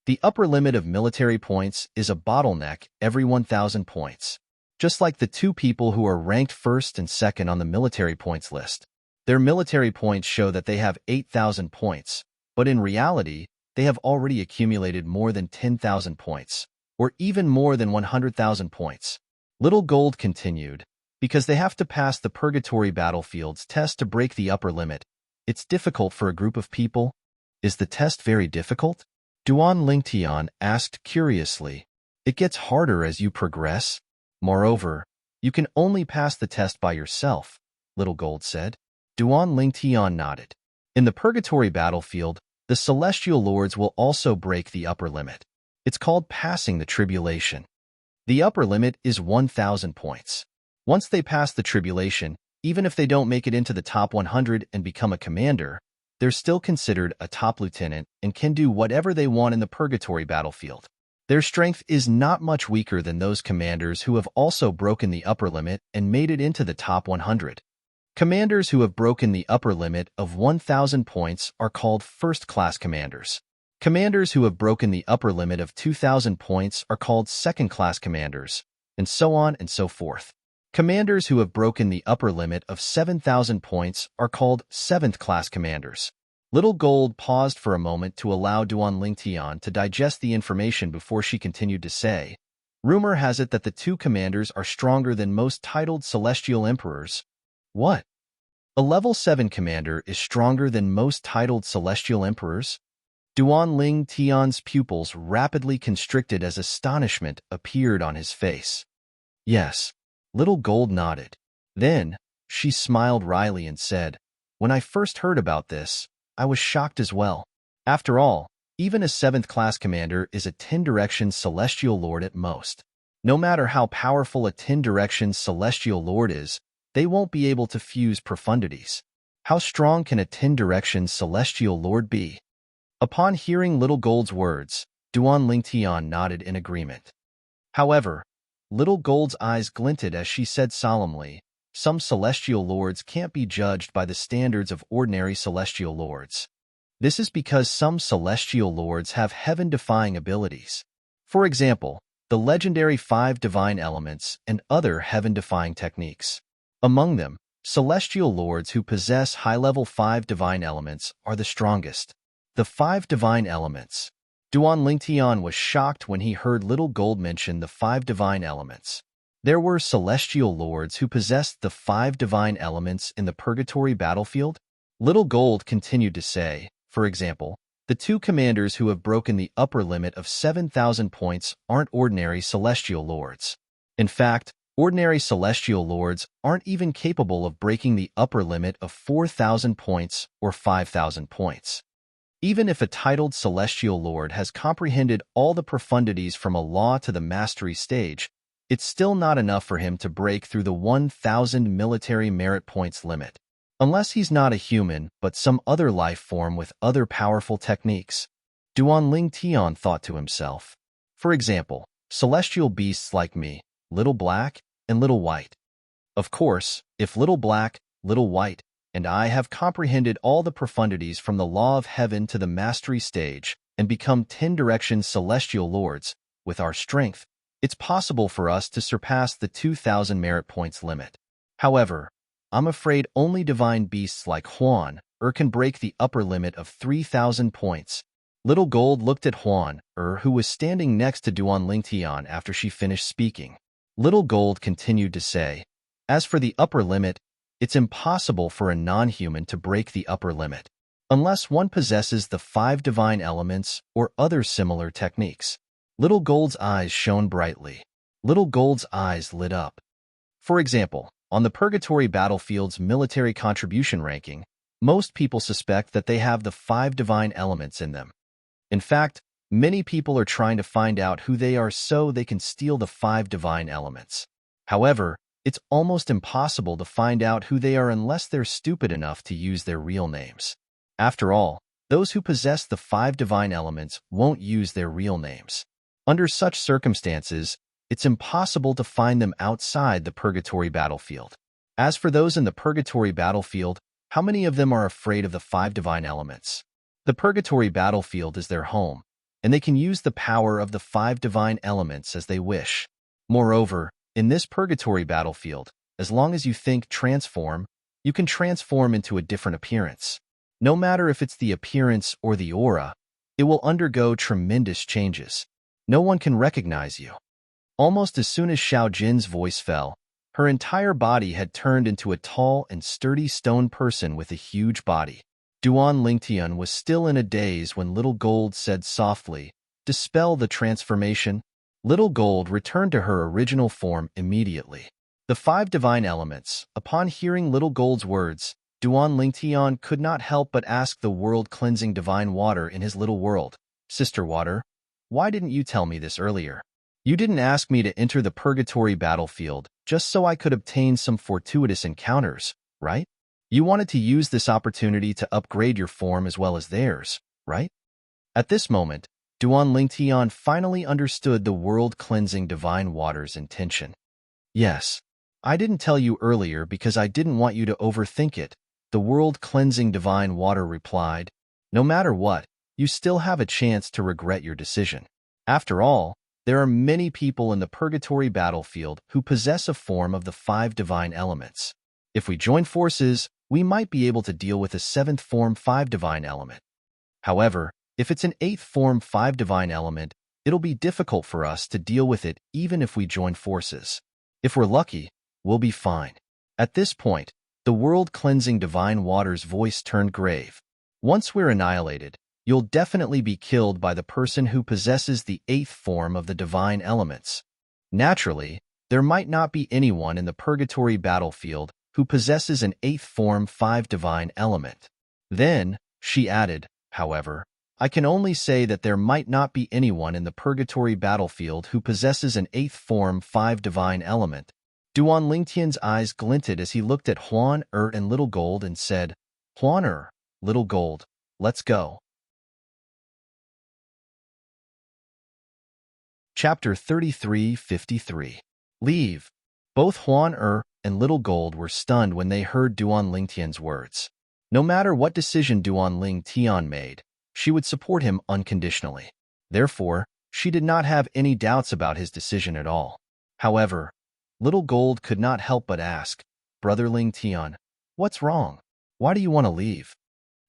The upper limit of military points is a bottleneck every 1,000 points. Just like the 2 people who are ranked first and second on the military points list. Their military points show that they have 8,000 points, but in reality, they have already accumulated more than 10,000 points, or even more than 100,000 points. Little Gold continued, because they have to pass the Purgatory Battlefield's test to break the upper limit. It's difficult for a group of people. Is the test very difficult? Duan Lingtian asked curiously. It gets harder as you progress. Moreover, you can only pass the test by yourself, Little Gold said. Duan Lingtian nodded. In the Purgatory Battlefield, the Celestial Lords will also break the upper limit. It's called passing the tribulation. The upper limit is 1,000 points. Once they pass the tribulation, even if they don't make it into the top 100 and become a commander, they're still considered a top lieutenant and can do whatever they want in the Purgatory Battlefield. Their strength is not much weaker than those commanders who have also broken the upper limit and made it into the top 100. Commanders who have broken the upper limit of 1,000 points are called first-class commanders. Commanders who have broken the upper limit of 2,000 points are called second-class commanders, and so on and so forth. Commanders who have broken the upper limit of 7,000 points are called seventh-class commanders. Little Gold paused for a moment to allow Duan Lingtian to digest the information before she continued to say, rumor has it that the two commanders are stronger than most titled celestial emperors. What? A level 7 commander is stronger than most titled celestial emperors? Duan Lingtian's pupils rapidly constricted as astonishment appeared on his face. Yes. Little Gold nodded. Then, she smiled wryly and said, when I first heard about this, I was shocked as well. After all, even a 7th-class commander is a 10-direction celestial lord at most. No matter how powerful a 10-direction celestial lord is, they won't be able to fuse profundities. How strong can a 10-direction celestial lord be? Upon hearing Little Gold's words, Duan Lingtian nodded in agreement. However, Little Gold's eyes glinted as she said solemnly, some celestial lords can't be judged by the standards of ordinary celestial lords. This is because some celestial lords have heaven-defying abilities. For example, the legendary 5 divine elements and other heaven-defying techniques. Among them, celestial lords who possess high-level 5 divine elements are the strongest. The 5 divine elements. Duan Lingtian was shocked when he heard Little Gold mention the 5 divine elements. There were celestial lords who possessed the 5 divine elements in the Purgatory Battlefield. Little Gold continued to say, for example, the two commanders who have broken the upper limit of 7,000 points aren't ordinary celestial lords. In fact, ordinary celestial lords aren't even capable of breaking the upper limit of 4,000 points or 5,000 points. Even if a titled celestial lord has comprehended all the profundities from a law to the mastery stage, it's still not enough for him to break through the 1,000 military merit points limit. Unless he's not a human, but some other life form with other powerful techniques. Duan Lingtian thought to himself. For example, celestial beasts like me, Little Black and Little White. Of course, if Little Black, Little White, and I have comprehended all the profundities from the law of heaven to the mastery stage and become 10-direction celestial lords, with our strength, it's possible for us to surpass the 2,000 merit points limit. However, I'm afraid only divine beasts like Huan can break the upper limit of 3,000 points. Little Gold looked at Huan who was standing next to Duan Lingtian after she finished speaking. Little Gold continued to say, as for the upper limit, it's impossible for a non-human to break the upper limit, unless one possesses the 5 divine elements or other similar techniques. Little Gold's eyes shone brightly. Little Gold's eyes lit up. For example, on the Purgatory Battlefield's military contribution ranking, most people suspect that they have the 5 divine elements in them. In fact, many people are trying to find out who they are so they can steal the 5 divine elements. However, it's almost impossible to find out who they are unless they're stupid enough to use their real names. After all, those who possess the 5 divine elements won't use their real names. Under such circumstances, it's impossible to find them outside the Purgatory Battlefield. As for those in the Purgatory Battlefield, how many of them are afraid of the 5 divine elements? The Purgatory Battlefield is their home, and they can use the power of the 5 divine elements as they wish. Moreover, in this Purgatory Battlefield, as long as you think transform, you can transform into a different appearance. No matter if it's the appearance or the aura, it will undergo tremendous changes. No one can recognize you. Almost as soon as Xiao Jin's voice fell, her entire body had turned into a tall and sturdy stone person with a huge body. Duan Lingtian was still in a daze when Little Gold said softly, "Dispel the transformation." Little Gold returned to her original form immediately. The five divine elements, upon hearing Little Gold's words, Duan Lingtian could not help but ask the world-cleansing divine water in his little world, "Sister Water, why didn't you tell me this earlier? You didn't ask me to enter the purgatory battlefield just so I could obtain some fortuitous encounters, right? You wanted to use this opportunity to upgrade your form as well as theirs, right?" At this moment, Duan Lingtian finally understood the world-cleansing divine water's intention. "Yes, I didn't tell you earlier because I didn't want you to overthink it," the world-cleansing divine water replied. "No matter what, you still have a chance to regret your decision. After all, there are many people in the purgatory battlefield who possess a form of the five divine elements. If we join forces, we might be able to deal with a seventh form five divine element. However, if it's an eighth form five divine element, it'll be difficult for us to deal with it even if we join forces. If we're lucky, we'll be fine." At this point, the world-cleansing divine water's voice turned grave. "Once we're annihilated, you'll definitely be killed by the person who possesses the eighth form of the divine elements. Naturally, there might not be anyone in the purgatory battlefield who possesses an eighth form five divine element." Then, she added, "However, I can only say that there might not be anyone in the purgatory battlefield who possesses an eighth form five divine element." Duan Lingtian's eyes glinted as he looked at Huan and Little Gold and said, "Huan Little Gold, let's go." Chapter 33:53. Leave. Both Huan and Little Gold were stunned when they heard Duan Lingtian's words. No matter what decision Duan Lingtian made, she would support him unconditionally. Therefore, she did not have any doubts about his decision at all. However, Little Gold could not help but ask, "Brother Lingtian, what's wrong? Why do you want to leave?"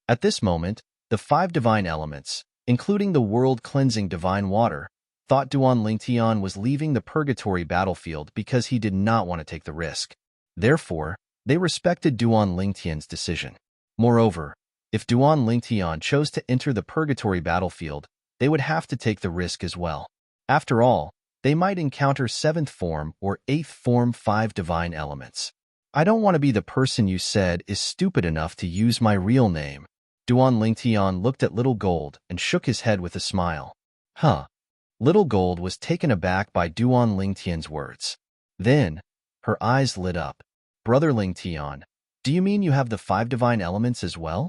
At this moment, the five divine elements, including the world-cleansing divine water, thought Duan Lingtian was leaving the purgatory battlefield because he did not want to take the risk. Therefore, they respected Duan Lingtian's decision. Moreover, if Duan Lingtian chose to enter the purgatory battlefield, they would have to take the risk as well. After all, they might encounter seventh form or eighth form five divine elements. "I don't want to be the person you said is stupid enough to use my real name." Duan Lingtian looked at Little Gold and shook his head with a smile. "Huh." Little Gold was taken aback by Duan Lingtian's words. Then, her eyes lit up. "Brother Lingtian, do you mean you have the five divine elements as well?"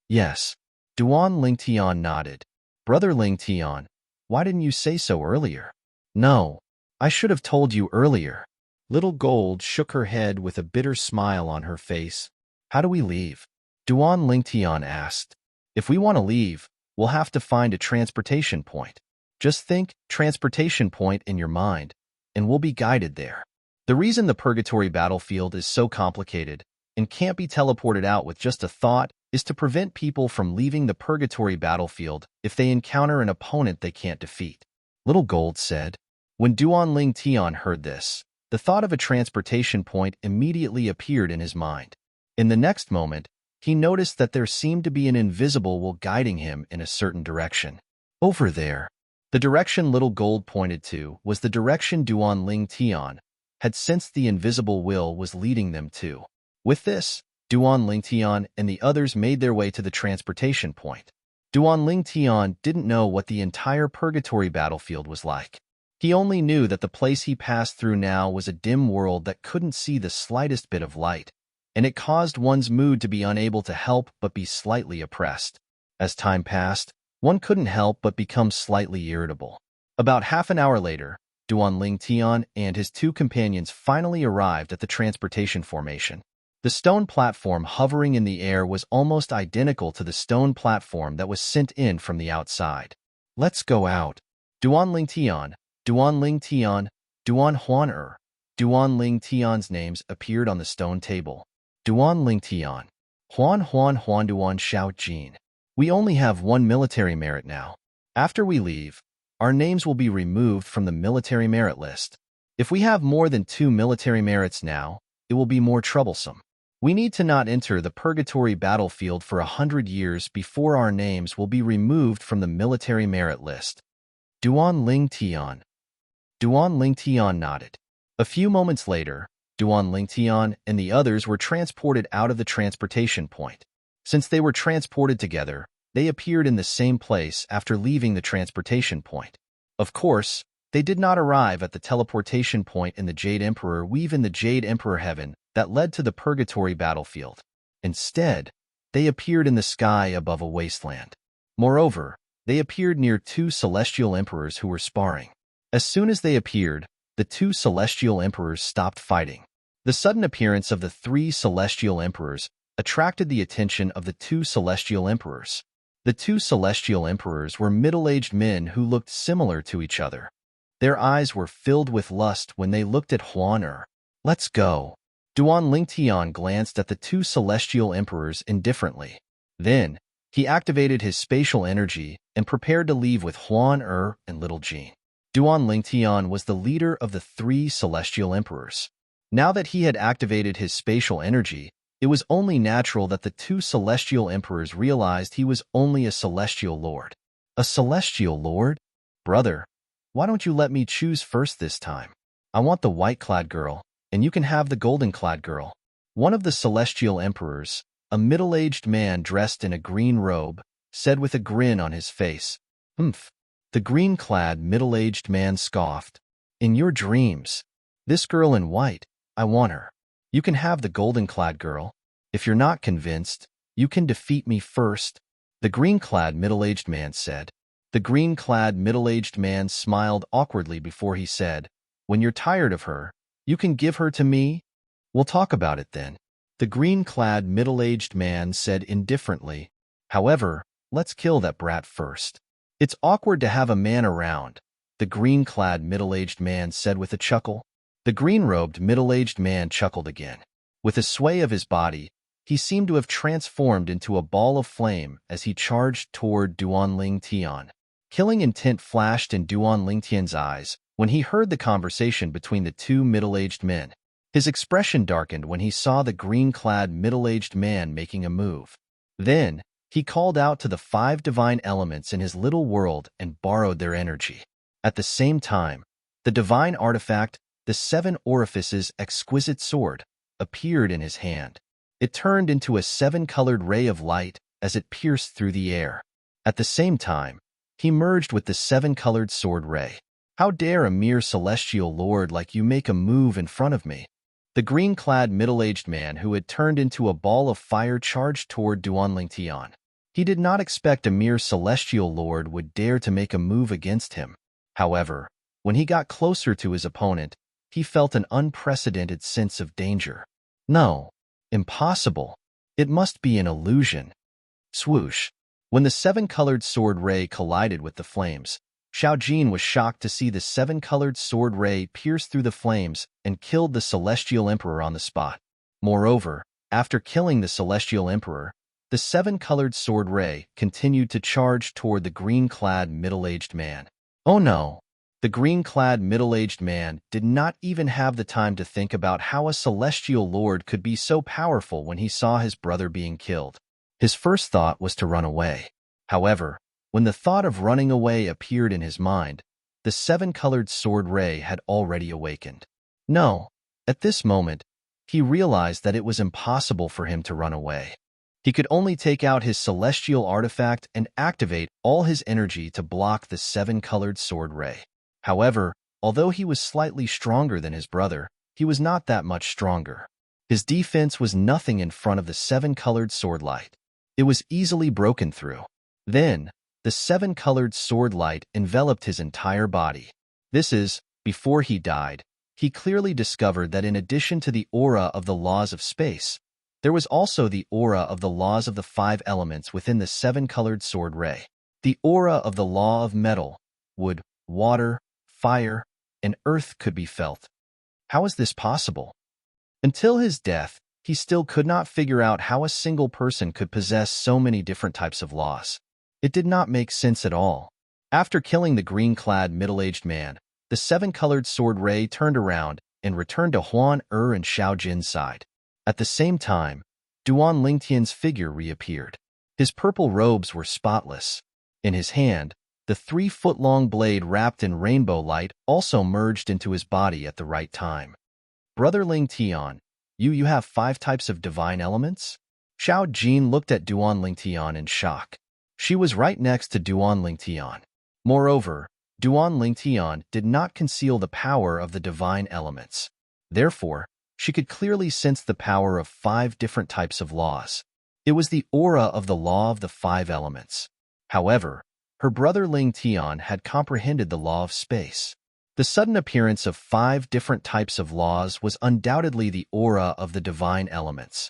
"Yes." Duan Lingtian nodded. "Brother Lingtian, why didn't you say so earlier?" "No, I should have told you earlier." Little Gold shook her head with a bitter smile on her face. "How do we leave?" Duan Lingtian asked. "If we want to leave, we'll have to find a transportation point. Just think transportation point in your mind, and we'll be guided there." The reason the purgatory battlefield is so complicated and can't be teleported out with just a thought is to prevent people from leaving the purgatory battlefield if they encounter an opponent they can't defeat, Little Gold said. When Duan Lingtian heard this, the thought of a transportation point immediately appeared in his mind. In the next moment, he noticed that there seemed to be an invisible will guiding him in a certain direction. Over there. The direction Little Gold pointed to was the direction Duan Lingtian had sensed the invisible will was leading them to. With this, Duan Lingtian and the others made their way to the transportation point. Duan Lingtian didn't know what the entire purgatory battlefield was like. He only knew that the place he passed through now was a dim world that couldn't see the slightest bit of light, and it caused one's mood to be unable to help but be slightly oppressed. As time passed, one couldn't help but become slightly irritable. About half an hour later, Duan Lingtian and his two companions finally arrived at the transportation formation. The stone platform hovering in the air was almost identical to the stone platform that was sent in from the outside. "Let's go out." Duan Lingtian, Duan Lingtian, Duan Huan Duan Lingtian's names appeared on the stone table. Duan Lingtian, Huan Duan Xiao Jin. We only have one military merit now. After we leave, our names will be removed from the military merit list. If we have more than 2 military merits now, it will be more troublesome. We need to not enter the purgatory battlefield for 100 years before our names will be removed from the military merit list. Duan Ling Tian. Duan Ling Tian nodded. A few moments later, Duan Ling Tian and the others were transported out of the transportation point. Since they were transported together, they appeared in the same place after leaving the transportation point. Of course, they did not arrive at the teleportation point in the Jade Emperor weave in the Jade Emperor heaven that led to the purgatory battlefield. Instead, they appeared in the sky above a wasteland. Moreover, they appeared near 2 celestial emperors who were sparring. As soon as they appeared, the 2 celestial emperors stopped fighting. The sudden appearance of the 3 celestial emperors attracted the attention of the 2 celestial emperors. The 2 celestial emperors were middle-aged men who looked similar to each other. Their eyes were filled with lust when they looked at Huan Er. Let's go. Duan Ling Tian glanced at the 2 celestial emperors indifferently. Then, he activated his spatial energy and prepared to leave with Huan Er and Little Jean. Duan Ling Tian was the leader of the 3 celestial emperors. Now that he had activated his spatial energy, it was only natural that the 2 celestial emperors realized he was only a celestial lord. A celestial lord? Brother, why don't you let me choose first this time? I want the white-clad girl, and you can have the golden-clad girl. One of the celestial emperors, a middle-aged man dressed in a green robe, said with a grin on his face. Humph. The green-clad middle-aged man scoffed. In your dreams. This girl in white, I want her. You can have the golden-clad girl. If you're not convinced, you can defeat me first, the green-clad middle-aged man said. The green-clad middle-aged man smiled awkwardly before he said, When you're tired of her, you can give her to me? We'll talk about it then. The green-clad middle-aged man said indifferently, However, let's kill that brat first. It's awkward to have a man around, the green-clad middle-aged man said with a chuckle. The green-robed middle-aged man chuckled again. With a sway of his body, he seemed to have transformed into a ball of flame as he charged toward Duan Ling Tian. Killing intent flashed in Duan Ling Tian's eyes when he heard the conversation between the 2 middle-aged men. His expression darkened when he saw the green-clad middle-aged man making a move. Then, he called out to the 5 divine elements in his little world and borrowed their energy. At the same time, the divine artifact, the 7 orifices exquisite sword, appeared in his hand. It turned into a 7-colored ray of light as it pierced through the air. At the same time, he merged with the 7-colored sword ray. How dare a mere celestial lord like you make a move in front of me? The green-clad middle-aged man who had turned into a ball of fire charged toward Duan Ling Tian. He did not expect a mere celestial lord would dare to make a move against him. However, when he got closer to his opponent, he felt an unprecedented sense of danger. No, impossible. It must be an illusion. Swoosh. When the 7-colored sword ray collided with the flames, Xiao Jin was shocked to see the 7-colored sword ray pierce through the flames and killed the celestial emperor on the spot. Moreover, after killing the celestial emperor, the 7-colored sword ray continued to charge toward the green-clad middle-aged man. Oh no! The green-clad middle-aged man did not even have the time to think about how a celestial lord could be so powerful when he saw his brother being killed. His first thought was to run away. However, when the thought of running away appeared in his mind, the 7-colored sword ray had already awakened. No, at this moment, he realized that it was impossible for him to run away. He could only take out his celestial artifact and activate all his energy to block the 7-colored sword ray. However, although he was slightly stronger than his brother, he was not that much stronger. His defense was nothing in front of the 7-colored sword light. It was easily broken through. Then, the 7-colored sword light enveloped his entire body. This is, before he died, he clearly discovered that in addition to the aura of the laws of space, there was also the aura of the laws of the 5 elements within the 7-colored sword ray. The aura of the law of metal, wood, water, fire, and earth could be felt. How is this possible? Until his death, he still could not figure out how a single person could possess so many different types of laws. It did not make sense at all. After killing the green-clad middle-aged man, the seven-colored sword ray turned around and returned to Huan Er and Xiao Jin's side. At the same time, Duan Lingtian's figure reappeared. His purple robes were spotless. In his hand, the 3-foot-long blade wrapped in rainbow light also merged into his body at the right time. Brother Ling Tian, you have 5 types of divine elements? Xiao Jin looked at Duan Lingtian in shock. She was right next to Duan Lingtian. Moreover, Duan Lingtian did not conceal the power of the divine elements. Therefore, she could clearly sense the power of 5 different types of laws. It was the aura of the law of the 5 elements. However, her brother Ling Tian had comprehended the law of space. The sudden appearance of 5 different types of laws was undoubtedly the aura of the divine elements.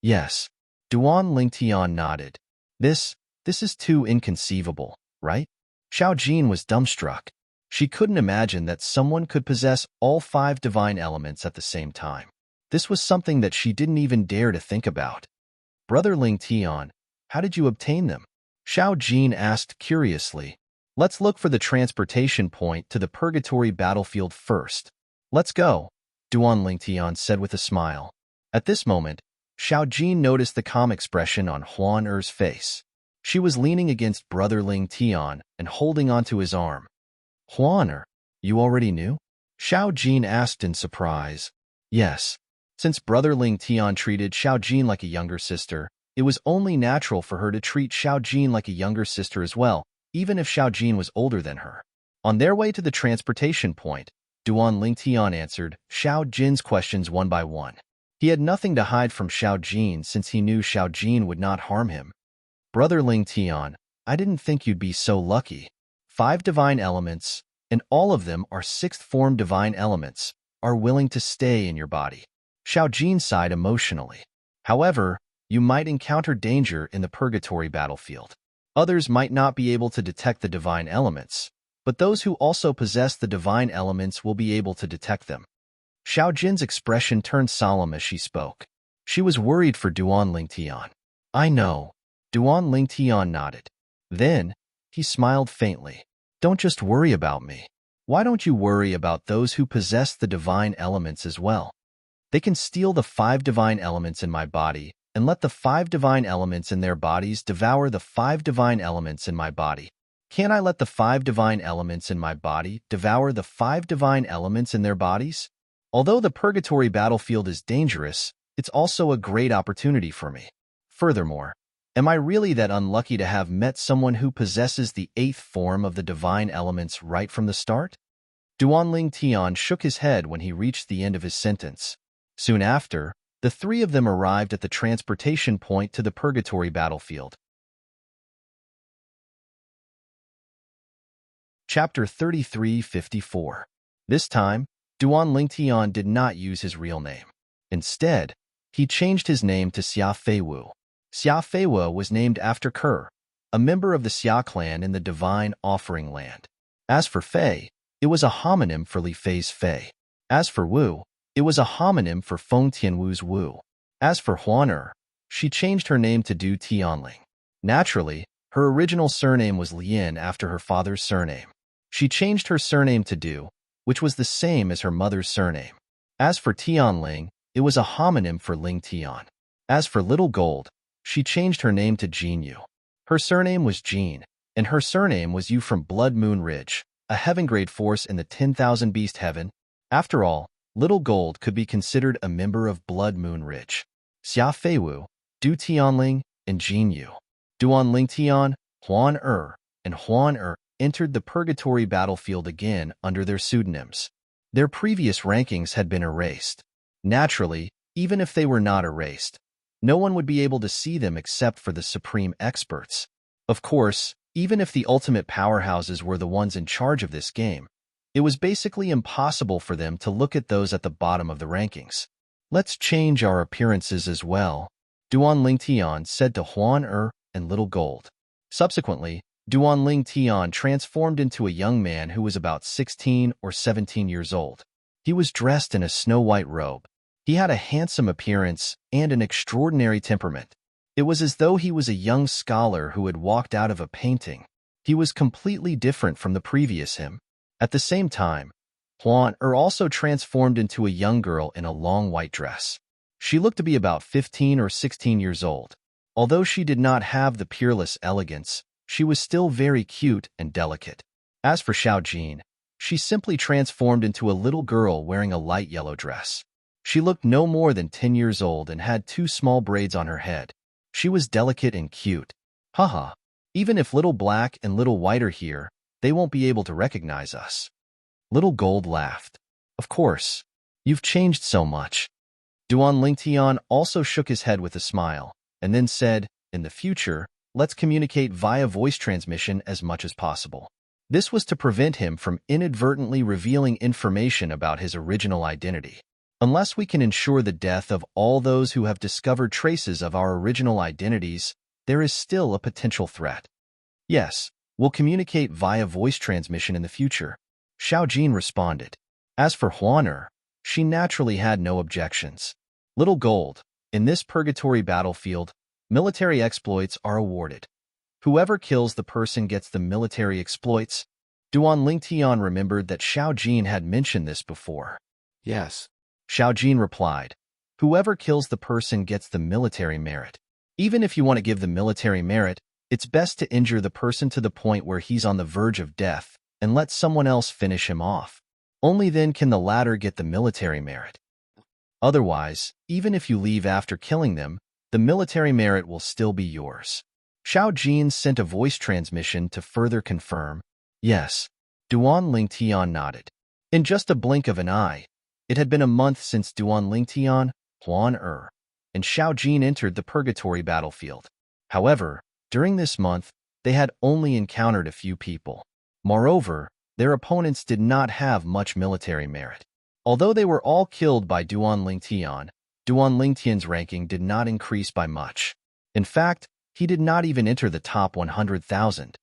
Yes, Duan Lingtian nodded. This is too inconceivable, right? Xiao Jin was dumbstruck. She couldn't imagine that someone could possess all 5 divine elements at the same time. This was something that she didn't even dare to think about. Brother Ling Tian, how did you obtain them? Xiao Jin asked curiously. Let's look for the transportation point to the purgatory battlefield first. Let's go, Duan Lingtian said with a smile. At this moment, Xiao Jin noticed the calm expression on Huan Er's face. She was leaning against Brother Ling Tian and holding onto his arm. Huan Er, you already knew? Xiao Jin asked in surprise. Yes. Since Brother Ling Tian treated Xiao Jin like a younger sister, it was only natural for her to treat Xiao Jin like a younger sister as well, even if Xiao Jin was older than her. On their way to the transportation point, Duan Lingtian answered Xiao Jin's questions one by one. He had nothing to hide from Xiao Jin since he knew Xiao Jin would not harm him. Brother Ling Tian, I didn't think you'd be so lucky. 5 divine elements, and all of them are 6th-form divine elements, are willing to stay in your body. Xiao Jin sighed emotionally. However, you might encounter danger in the purgatory battlefield. Others might not be able to detect the divine elements, but those who also possess the divine elements will be able to detect them. Xiao Jin's expression turned solemn as she spoke. She was worried for Duan Lingtian. I know. Duan Lingtian nodded. Then, he smiled faintly. Don't just worry about me. Why don't you worry about those who possess the divine elements as well? They can steal the 5 divine elements in my body and let the 5 divine elements in their bodies devour the 5 divine elements in my body. Can I let the 5 divine elements in my body devour the 5 divine elements in their bodies? Although the purgatory battlefield is dangerous, it's also a great opportunity for me. Furthermore, am I really that unlucky to have met someone who possesses the 8th form of the divine elements right from the start? Duan Lingtian shook his head when he reached the end of his sentence. Soon after, the 3 of them arrived at the transportation point to the purgatory battlefield. Chapter 3354. This time, Duan Lingtian did not use his real name. Instead, he changed his name to Xia Feiwu. Xia Feiwu was named after Ke, a member of the Xia clan in the Divine Offering Land. As for Fei, it was a homonym for Li Fei's Fei. As for Wu, it was a homonym for Feng Tianwu's Wu. As for Huan Er, she changed her name to Du Tianling. Naturally, her original surname was Lien after her father's surname. She changed her surname to Du, which was the same as her mother's surname. As for Tianling, it was a homonym for Ling Tian. As for Little Gold, she changed her name to Jin Yu. Her surname was Jin, and her surname was Yu from Blood Moon Ridge, a heaven-grade force in the 10,000 Beast Heaven. After all, Little Gold could be considered a member of Blood Moon Ridge. Xia Feiwu, Du Tianling, and Jin Yu. Duan Lingtian, Huan Er, and Huan Er entered the purgatory battlefield again under their pseudonyms. Their previous rankings had been erased. Naturally, even if they were not erased, no one would be able to see them except for the supreme experts. Of course, even if the ultimate powerhouses were the ones in charge of this game, it was basically impossible for them to look at those at the bottom of the rankings. Let's change our appearances as well, Duan Lingtian said to Huan Er and Little Gold. Subsequently, Duan Lingtian transformed into a young man who was about 16 or 17 years old. He was dressed in a snow-white robe. He had a handsome appearance and an extraordinary temperament. It was as though he was a young scholar who had walked out of a painting. He was completely different from the previous him. At the same time, Huan also transformed into a young girl in a long white dress. She looked to be about 15 or 16 years old. Although she did not have the peerless elegance, she was still very cute and delicate. As for Xiaojin, she simply transformed into a little girl wearing a light yellow dress. She looked no more than 10 years old and had 2 small braids on her head. She was delicate and cute. Haha, even if Little Black and Little White are here, they won't be able to recognize us. Little Gold laughed. Of course, you've changed so much. Duan Lingtian also shook his head with a smile, and then said, in the future, let's communicate via voice transmission as much as possible. This was to prevent him from inadvertently revealing information about his original identity. Unless we can ensure the death of all those who have discovered traces of our original identities, there is still a potential threat. Yes, we'll communicate via voice transmission in the future, Xiaojin responded. As for Huaner, she naturally had no objections. Little Gold, in this purgatory battlefield, military exploits are awarded. Whoever kills the person gets the military exploits. Duan Lingtian remembered that Xiaojin had mentioned this before. Yes. Xiaojin replied, whoever kills the person gets the military merit. Even if you want to give the military merit, it's best to injure the person to the point where he's on the verge of death and let someone else finish him off. Only then can the latter get the military merit. Otherwise, even if you leave after killing them, the military merit will still be yours. Xiaojin sent a voice transmission to further confirm. Yes. Duan Lingtian nodded. In just a blink of an eye, it had been a month since Duan Lingtian, Huan and Xiaojin entered the purgatory battlefield. However, during this month, they had only encountered a few people. Moreover, their opponents did not have much military merit. Although they were all killed by Duan Lingtian's ranking did not increase by much. In fact, he did not even enter the top 100,000.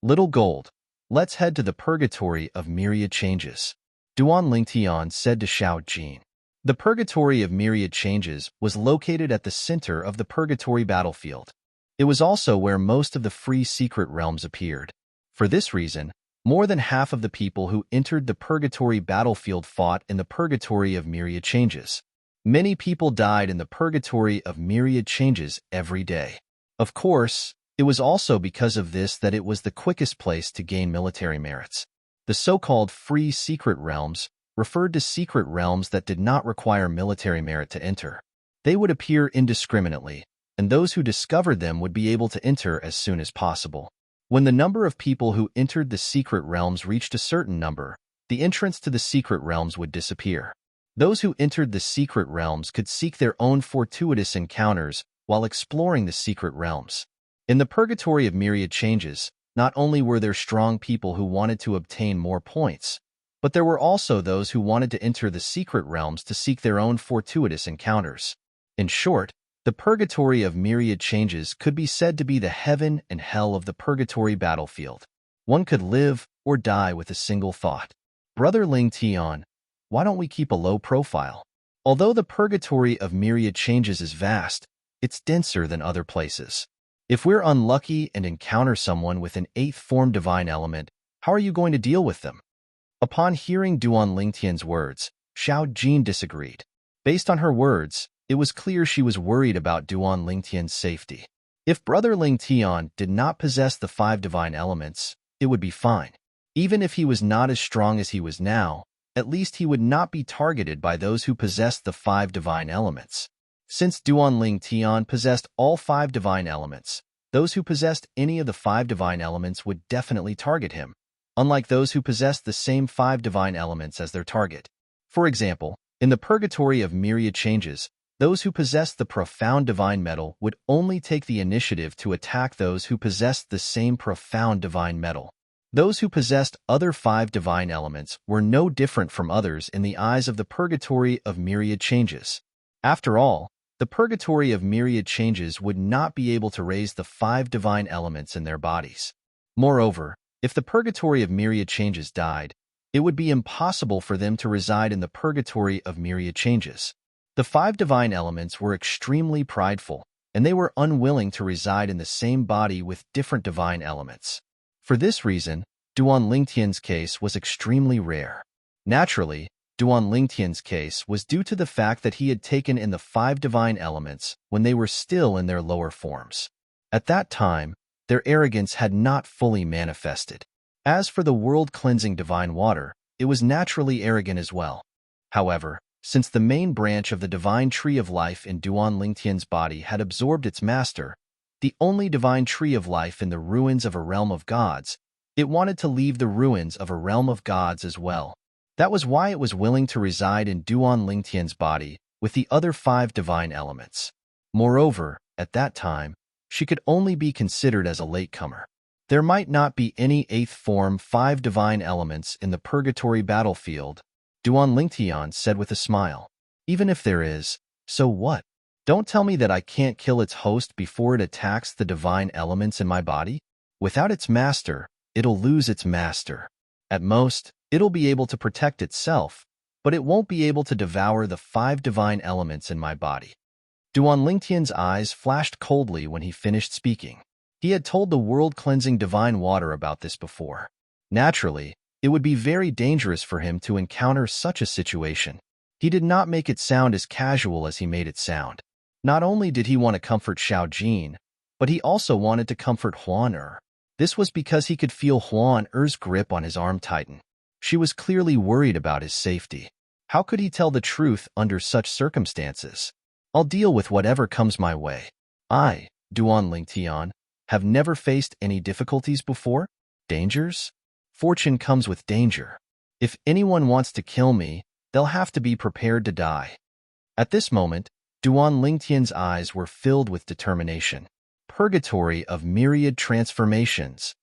Little Gold, let's head to the purgatory of myriad changes, Duan Lingtian said to Xiaojin. The purgatory of myriad changes was located at the center of the purgatory battlefield. It was also where most of the free secret realms appeared. For this reason, more than half of the people who entered the purgatory battlefield fought in the purgatory of myriad changes. Many people died in the purgatory of myriad changes every day. Of course, it was also because of this that it was the quickest place to gain military merits. The so-called free secret realms referred to secret realms that did not require military merit to enter. They would appear indiscriminately, and those who discovered them would be able to enter as soon as possible. When the number of people who entered the secret realms reached a certain number, the entrance to the secret realms would disappear. Those who entered the secret realms could seek their own fortuitous encounters while exploring the secret realms. In the purgatory of myriad changes, not only were there strong people who wanted to obtain more points, but there were also those who wanted to enter the secret realms to seek their own fortuitous encounters. In short, the purgatory of myriad changes could be said to be the heaven and hell of the purgatory battlefield. One could live or die with a single thought. Brother Ling Tian, why don't we keep a low profile? Although the purgatory of myriad changes is vast, it's denser than other places. If we're unlucky and encounter someone with an 8th form divine element, how are you going to deal with them? Upon hearing Duan Lingtian's words, Xiaojin disagreed. Based on her words, it was clear she was worried about Duan Lingtian's safety. If Brother Lingtian did not possess the 5 divine elements, it would be fine. Even if he was not as strong as he was now, at least he would not be targeted by those who possessed the 5 divine elements. Since Duan Lingtian possessed all 5 divine elements, those who possessed any of the 5 divine elements would definitely target him, unlike those who possessed the same 5 divine elements as their target. For example, in the purgatory of myriad changes, those who possessed the profound divine metal would only take the initiative to attack those who possessed the same profound divine metal. Those who possessed other 5 divine elements were no different from others in the eyes of the purgatory of myriad changes. After all, the purgatory of myriad changes would not be able to raise the 5 divine elements in their bodies. Moreover, if the purgatory of myriad changes died, it would be impossible for them to reside in the purgatory of myriad changes. The 5 divine elements were extremely prideful, and they were unwilling to reside in the same body with different divine elements. For this reason, Duan Lingtian's case was extremely rare. Naturally, Duan Lingtian's case was due to the fact that he had taken in the 5 divine elements when they were still in their lower forms. At that time, their arrogance had not fully manifested. As for the world-cleansing divine water, it was naturally arrogant as well. However, since the main branch of the divine tree of life in Duan Lingtian's body had absorbed its master, the only divine tree of life in the ruins of a realm of gods, it wanted to leave the ruins of a realm of gods as well. That was why it was willing to reside in Duan Lingtian's body with the other 5 divine elements. Moreover, at that time, she could only be considered as a latecomer. There might not be any 8th form 5 divine elements in the purgatory battlefield, Duan Lingtian said with a smile. Even if there is, so what? Don't tell me that I can't kill its host before it attacks the divine elements in my body? Without its master, it'll lose its master. At most, it'll be able to protect itself, but it won't be able to devour the 5 divine elements in my body. Duan Lingtian's eyes flashed coldly when he finished speaking. He had told the world-cleansing divine water about this before. Naturally, it would be very dangerous for him to encounter such a situation. He did not make it sound as casual as he made it sound. Not only did he want to comfort Xiao Jin, but he also wanted to comfort Huan Er. This was because he could feel Huan Er's grip on his arm tighten. She was clearly worried about his safety. How could he tell the truth under such circumstances? I'll deal with whatever comes my way. I, Duan Lingtian, have never faced any difficulties before. Dangers? Fortune comes with danger. If anyone wants to kill me, they'll have to be prepared to die. At this moment, Duan Lingtian's eyes were filled with determination. Purgatory of myriad transformations.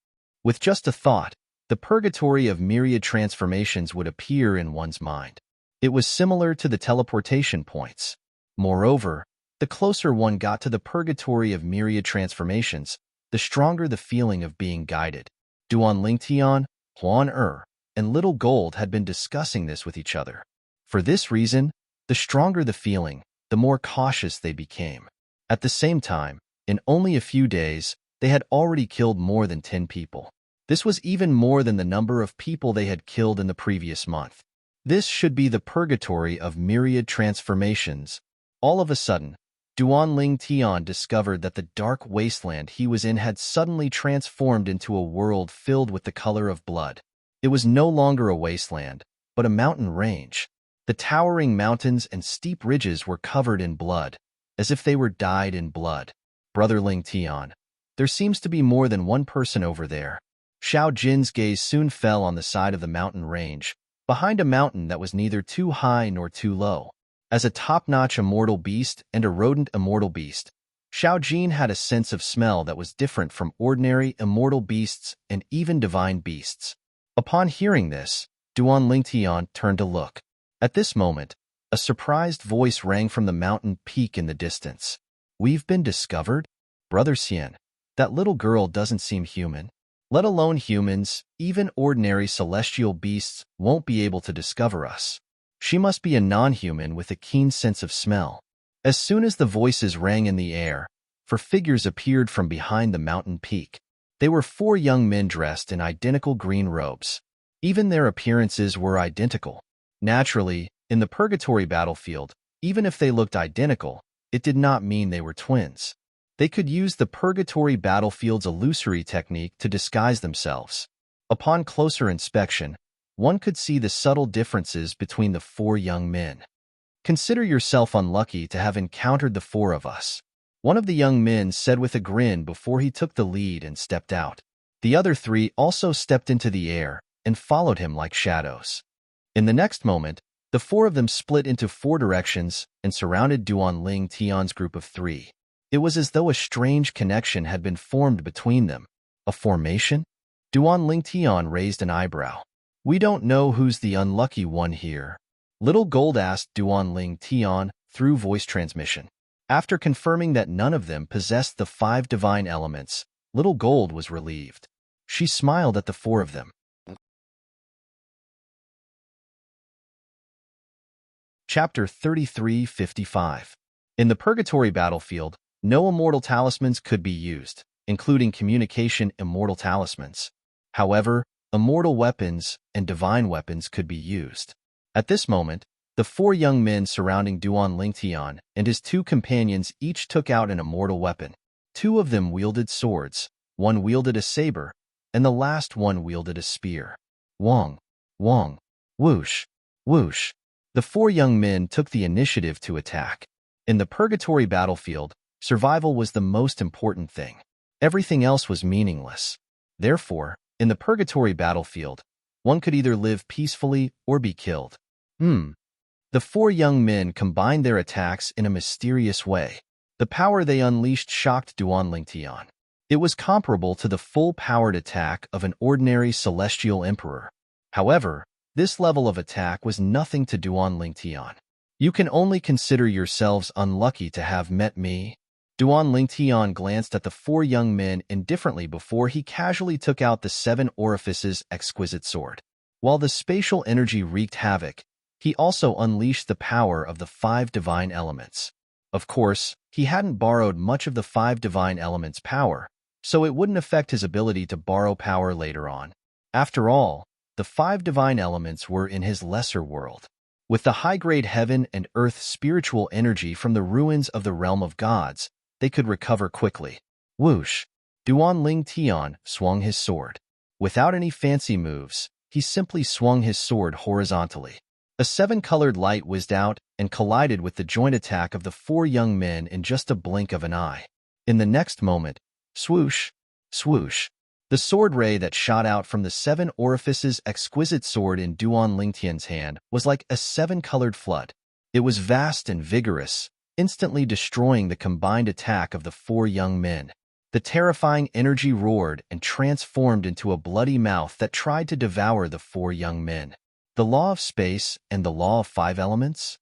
With just a thought, the purgatory of myriad transformations would appear in one's mind. It was similar to the teleportation points. Moreover, the closer one got to the purgatory of myriad transformations, the stronger the feeling of being guided. Duan Lingtian, Huan Er, and Little Gold had been discussing this with each other. For this reason, the stronger the feeling, the more cautious they became. At the same time, in only a few days, they had already killed more than 10 people. This was even more than the number of people they had killed in the previous month. This should be the purgatory of myriad transformations. All of a sudden, Duan Lingtian discovered that the dark wasteland he was in had suddenly transformed into a world filled with the color of blood. It was no longer a wasteland, but a mountain range. The towering mountains and steep ridges were covered in blood, as if they were dyed in blood. Brother Lingtian, there seems to be more than one person over there. Xiao Jin's gaze soon fell on the side of the mountain range, behind a mountain that was neither too high nor too low. As a top-notch immortal beast and a rodent immortal beast, Xiao Jin had a sense of smell that was different from ordinary immortal beasts and even divine beasts. Upon hearing this, Duan Lingtian turned to look. At this moment, a surprised voice rang from the mountain peak in the distance. We've been discovered? Brother Xian, that little girl doesn't seem human. Let alone humans, even ordinary celestial beasts won't be able to discover us. She must be a non-human with a keen sense of smell. As soon as the voices rang in the air, 4 figures appeared from behind the mountain peak. They were 4 young men dressed in identical green robes. Even their appearances were identical. Naturally, in the purgatory battlefield, even if they looked identical, it did not mean they were twins. They could use the purgatory battlefield's illusory technique to disguise themselves. Upon closer inspection, one could see the subtle differences between the 4 young men. Consider yourself unlucky to have encountered the 4 of us, one of the young men said with a grin before he took the lead and stepped out. The other 3 also stepped into the air and followed him like shadows. In the next moment, the 4 of them split into 4 directions and surrounded Duan Lingtian's group of 3. It was as though a strange connection had been formed between them. A formation? Duan Lingtian raised an eyebrow. We don't know who's the unlucky one here. Little Gold asked Duan Lingtian through voice transmission. After confirming that none of them possessed the 5 divine elements, Little Gold was relieved. She smiled at the 4 of them. Chapter 3355. In the Purgatory battlefield, no immortal talismans could be used, including communication immortal talismans. However, immortal weapons and divine weapons could be used. At this moment, the four young men surrounding Duan Lingtian and his two companions each took out an immortal weapon. Two of them wielded swords, one wielded a saber, and the last one wielded a spear. Wong, wong, whoosh, whoosh. The four young men took the initiative to attack. In the purgatory battlefield, survival was the most important thing. Everything else was meaningless. Therefore, in the purgatory battlefield, one could either live peacefully or be killed. The four young men combined their attacks in a mysterious way. The power they unleashed shocked Duan Lingtian. It was comparable to the full-powered attack of an ordinary celestial emperor. However, this level of attack was nothing to Duan Lingtian. You can only consider yourselves unlucky to have met me. Duan Lingtian glanced at the four young men indifferently before he casually took out the seven orifices exquisite sword. While the spatial energy wreaked havoc, he also unleashed the power of the five divine elements. Of course, he hadn't borrowed much of the five divine elements' power, so it wouldn't affect his ability to borrow power later on. After all, the five divine elements were in his lesser world. With the high-grade heaven and earth spiritual energy from the ruins of the realm of gods, they could recover quickly. Whoosh! Duan Lingtian swung his sword. Without any fancy moves, he simply swung his sword horizontally. A seven-colored light whizzed out and collided with the joint attack of the four young men in just a blink of an eye. In the next moment, swoosh, swoosh, the sword ray that shot out from the seven orifices exquisite sword in Duan Lingtian's hand was like a seven-colored flood. It was vast and vigorous, instantly destroying the combined attack of the four young men. The terrifying energy roared and transformed into a bloody mouth that tried to devour the four young men. The law of space and the law of five elements?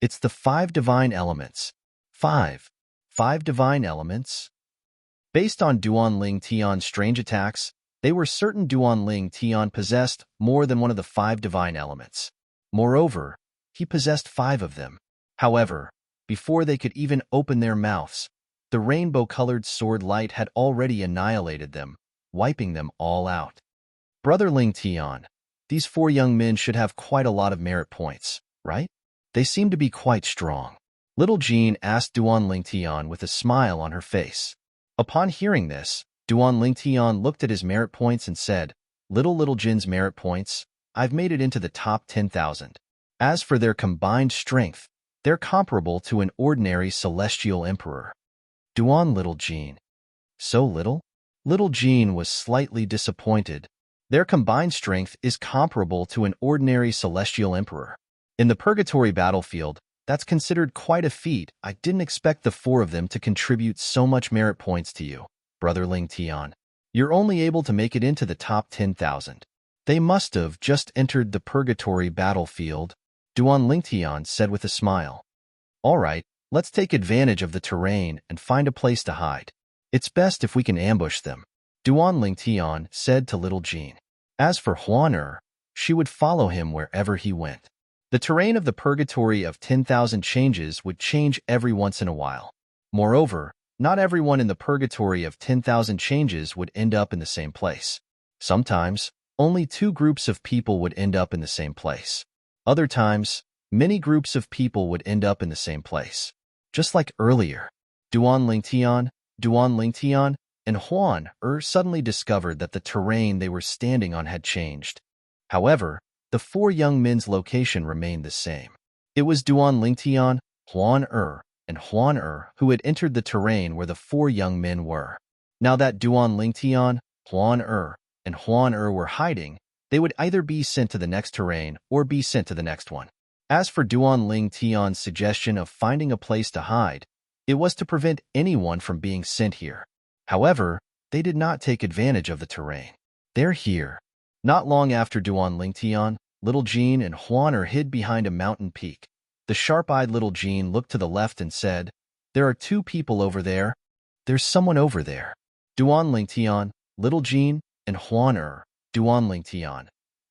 It's the five divine elements. Five divine elements? Based on Duan Lingtian's strange attacks, they were certain Duan Lingtian possessed more than one of the five divine elements. Moreover, he possessed five of them. However, before they could even open their mouths, the rainbow-colored sword light had already annihilated them, wiping them all out. Brother Lingtian, these four young men should have quite a lot of merit points, right? They seem to be quite strong. Little Jean asked Duan Lingtian with a smile on her face. Upon hearing this, Duan Lingtian looked at his merit points and said, Little Jin's merit points, I've made it into the top 10,000. As for their combined strength, they're comparable to an ordinary celestial emperor. Duan Little Jean. So little? Little Jean was slightly disappointed. Their combined strength is comparable to an ordinary celestial emperor. In the purgatory battlefield, that's considered quite a feat. I didn't expect the four of them to contribute so much merit points to you, Brother Lingtian. You're only able to make it into the top 10,000. They must have just entered the purgatory battlefield, Duan Lingtian said with a smile. All right, let's take advantage of the terrain and find a place to hide. It's best if we can ambush them, Duan Lingtian said to Little Jean. As for Huan, she would follow him wherever he went. The terrain of the purgatory of 10,000 changes would change every once in a while. Moreover, not everyone in the purgatory of 10,000 changes would end up in the same place. Sometimes, only two groups of people would end up in the same place. Other times, many groups of people would end up in the same place. Just like earlier, Duan Lingtian, and Huan suddenly discovered that the terrain they were standing on had changed. However, the four young men's location remained the same. It was Duan Lingtian, Huan and Huan who had entered the terrain where the four young men were. Now that Duan Lingtian, Huan and Huan were hiding, they would either be sent to the next terrain or be sent to the next one. As for Duan Lingtian's suggestion of finding a place to hide, it was to prevent anyone from being sent here. However, they did not take advantage of the terrain. They're here. Not long after Duan Lingtian, Little Jean and Huan hid behind a mountain peak. The sharp-eyed Little Jean looked to the left and said, There are two people over there. There's someone over there. Duan Lingtian, Little Jean, and Huan Duan Lingtian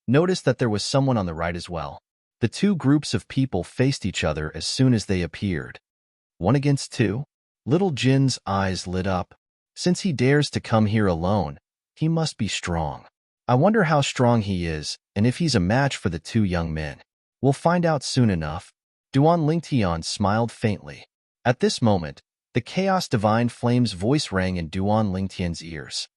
noticed that there was someone on the right as well. The two groups of people faced each other as soon as they appeared. 1 against 2? Little Jin's eyes lit up. Since he dares to come here alone, he must be strong. I wonder how strong he is and if he's a match for the two young men. We'll find out soon enough. Duan Lingtian smiled faintly. At this moment, the Chaos Divine Flame's voice rang in Duan Lingtian's ears.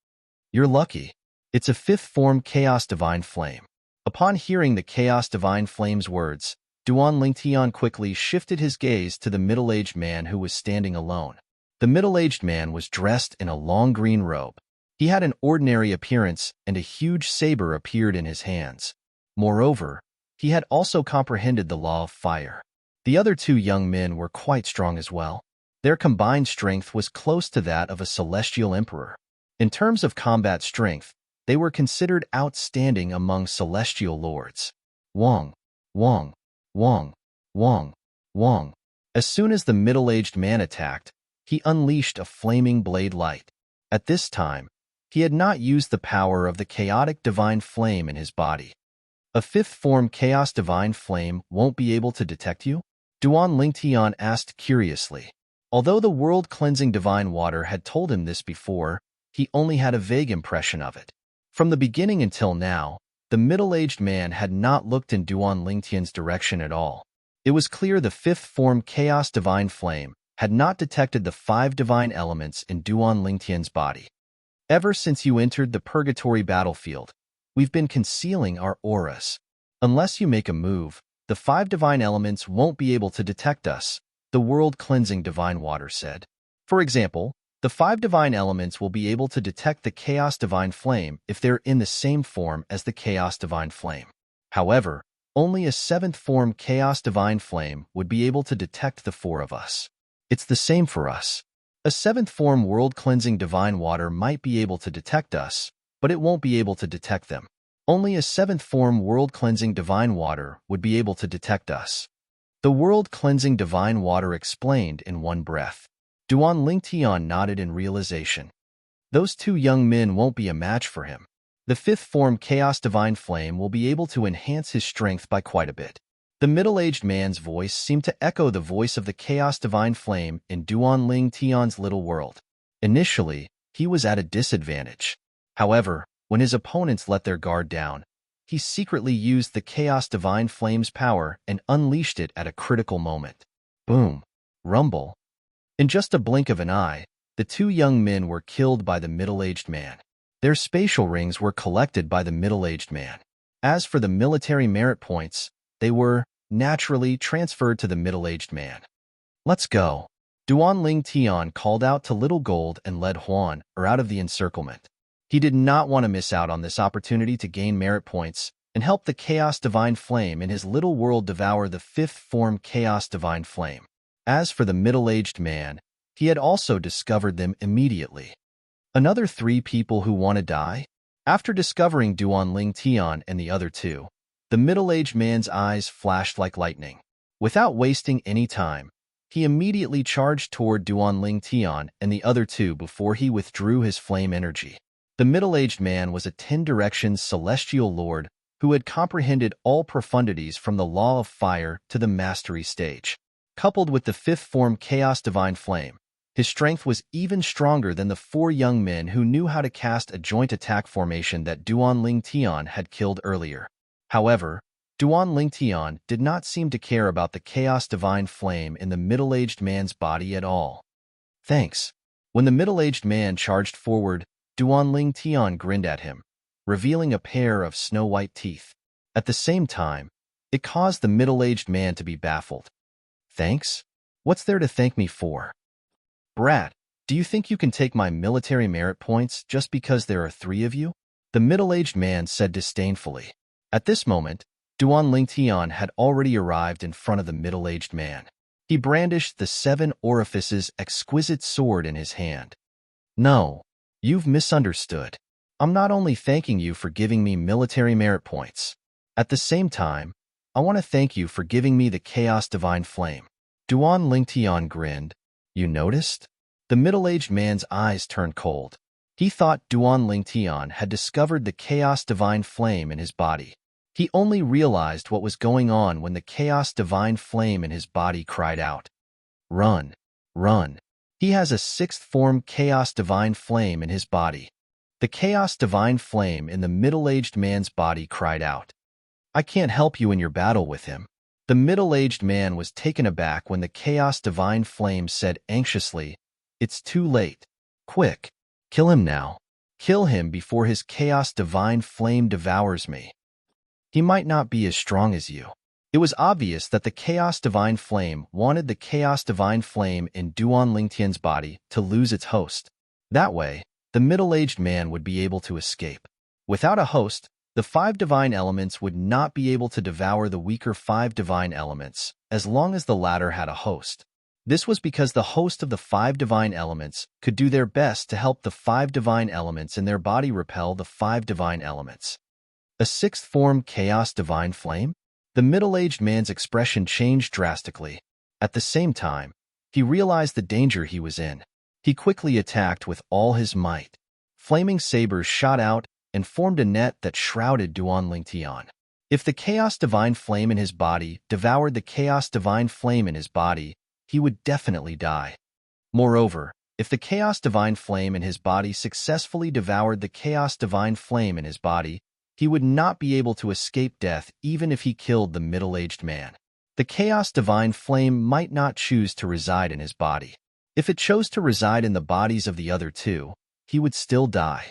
You're lucky. It's a fifth form Chaos Divine Flame. Upon hearing the Chaos Divine Flame's words, Duan Lingtian quickly shifted his gaze to the middle-aged man who was standing alone. The middle-aged man was dressed in a long green robe. He had an ordinary appearance and a huge saber appeared in his hands. Moreover, he had also comprehended the law of fire. The other two young men were quite strong as well. Their combined strength was close to that of a celestial emperor. In terms of combat strength, they were considered outstanding among celestial lords. Wong, Wong, Wong, Wong, Wong. As soon as the middle-aged man attacked, he unleashed a flaming blade light. At this time, he had not used the power of the chaotic divine flame in his body. A fifth form chaos divine flame won't be able to detect you? Duan Lingtian asked curiously. Although the world-cleansing divine water had told him this before, he only had a vague impression of it. From the beginning until now, the middle-aged man had not looked in Duan Lingtian's direction at all. It was clear the fifth form chaos divine flame had not detected the 5 divine elements in Duan Lingtian's body. Ever since you entered the purgatory battlefield, we've been concealing our auras. Unless you make a move, the 5 divine elements won't be able to detect us, the world-cleansing divine water said. For example, the 5 divine elements will be able to detect the chaos divine flame if they're in the same form as the chaos divine flame. However, only a 7th form chaos divine flame would be able to detect the 4 of us. It's the same for us. A 7th form world-cleansing divine water might be able to detect us, but it won't be able to detect them. Only a 7th form world-cleansing divine water would be able to detect us. The world-cleansing divine water explained in one breath. Duan Lingtian nodded in realization. Those two young men won't be a match for him. The 5th form Chaos Divine Flame will be able to enhance his strength by quite a bit. The middle-aged man's voice seemed to echo the voice of the Chaos Divine Flame in Duan Lingtian's little world. Initially, he was at a disadvantage. However, when his opponents let their guard down, he secretly used the Chaos Divine Flame's power and unleashed it at a critical moment. Boom! Rumble! In just a blink of an eye, the two young men were killed by the middle-aged man. Their spatial rings were collected by the middle-aged man. As for the military merit points, they were, naturally, transferred to the middle-aged man. Let's go. Duan Lingtian called out to Little Gold and led Huan out of the encirclement. He did not want to miss out on this opportunity to gain merit points and help the Chaos Divine Flame in his little world devour the 5th form Chaos Divine Flame. As for the middle-aged man, he had also discovered them immediately. Another 3 people who want to die? After discovering Duan Lingtian and the other 2, the middle-aged man's eyes flashed like lightning. Without wasting any time, he immediately charged toward Duan Lingtian and the other 2 before he withdrew his flame energy. The middle-aged man was a 10 Directions celestial lord who had comprehended all profundities from the law of fire to the mastery stage. Coupled with the 5th form Chaos Divine Flame, his strength was even stronger than the 4 young men who knew how to cast a joint attack formation that Duan Lingtian had killed earlier. However, Duan Lingtian did not seem to care about the Chaos Divine Flame in the middle-aged man's body at all. Thanks. When the middle-aged man charged forward, Duan Lingtian grinned at him, revealing a pair of snow-white teeth. At the same time, it caused the middle-aged man to be baffled. Thanks? What's there to thank me for? Brat, do you think you can take my military merit points just because there are 3 of you? The middle-aged man said disdainfully. At this moment, Duan Lingtian had already arrived in front of the middle-aged man. He brandished the 7 orifices exquisite sword in his hand. No, you've misunderstood. I'm not only thanking you for giving me military merit points. At the same time, I want to thank you for giving me the Chaos Divine Flame. Duan Lingtian grinned. You noticed? The middle-aged man's eyes turned cold. He thought Duan Lingtian had discovered the Chaos Divine Flame in his body. He only realized what was going on when the Chaos Divine Flame in his body cried out. Run! Run! He has a 6th form Chaos Divine Flame in his body. The chaos divine flame in the middle-aged man's body cried out. I can't help you in your battle with him. The middle-aged man was taken aback when the chaos divine flame said anxiously, It's too late. Quick, kill him now. Kill him before his chaos divine flame devours me. He might not be as strong as you. It was obvious that the chaos divine flame wanted the chaos divine flame in Duan Lingtian's body to lose its host. That way, the middle-aged man would be able to escape. Without a host, the 5 divine elements would not be able to devour the weaker 5 divine elements, as long as the latter had a host. This was because the host of the 5 divine elements could do their best to help the 5 divine elements in their body repel the 5 divine elements. A 6th form chaos divine flame? The middle-aged man's expression changed drastically. At the same time, he realized the danger he was in. He quickly attacked with all his might. Flaming sabers shot out and formed a net that shrouded Duan Lingtian. If the chaos divine flame in his body devoured the chaos divine flame in his body, he would definitely die. Moreover, if the chaos divine flame in his body successfully devoured the chaos divine flame in his body, he would not be able to escape death even if he killed the middle-aged man. The chaos divine flame might not choose to reside in his body. If it chose to reside in the bodies of the other two, he would still die.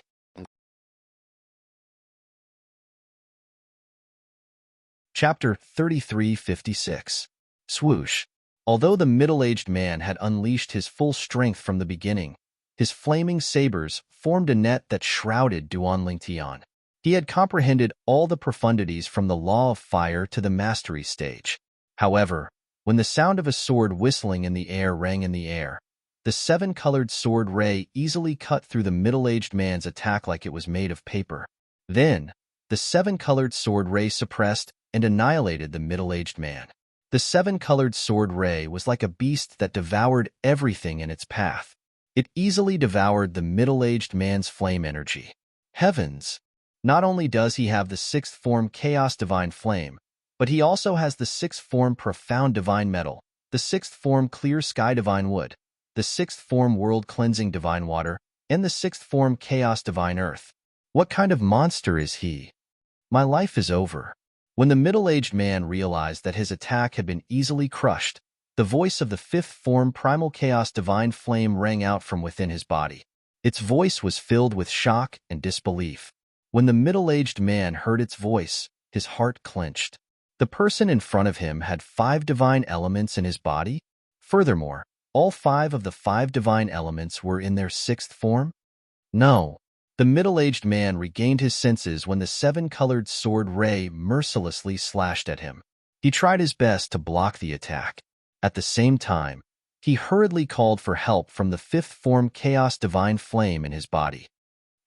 Chapter 3356. Swoosh. Although the middle-aged man had unleashed his full strength from the beginning, his flaming sabers formed a net that shrouded Duan Lingtian. He had comprehended all the profundities from the law of fire to the mastery stage. However, when the sound of a sword whistling in the air rang in the air, the 7-colored sword ray easily cut through the middle-aged man's attack like it was made of paper. Then, the 7-colored sword ray suppressed and annihilated the middle-aged man. The 7-colored sword ray was like a beast that devoured everything in its path. It easily devoured the middle-aged man's flame energy. Heavens! Not only does he have the 6th form chaos divine flame, but he also has the 6th form profound divine metal, the 6th form clear sky divine wood, the 6th form world cleansing divine water, and the 6th form chaos divine earth. What kind of monster is he? My life is over. When the middle-aged man realized that his attack had been easily crushed, the voice of the 5th form primal chaos divine flame rang out from within his body. Its voice was filled with shock and disbelief. When the middle-aged man heard its voice, his heart clenched. The person in front of him had 5 divine elements in his body. Furthermore, all 5 of the 5 divine elements were in their 6th form? No. The middle-aged man regained his senses when the 7-colored sword ray mercilessly slashed at him. He tried his best to block the attack. At the same time, he hurriedly called for help from the 5th form chaos divine flame in his body.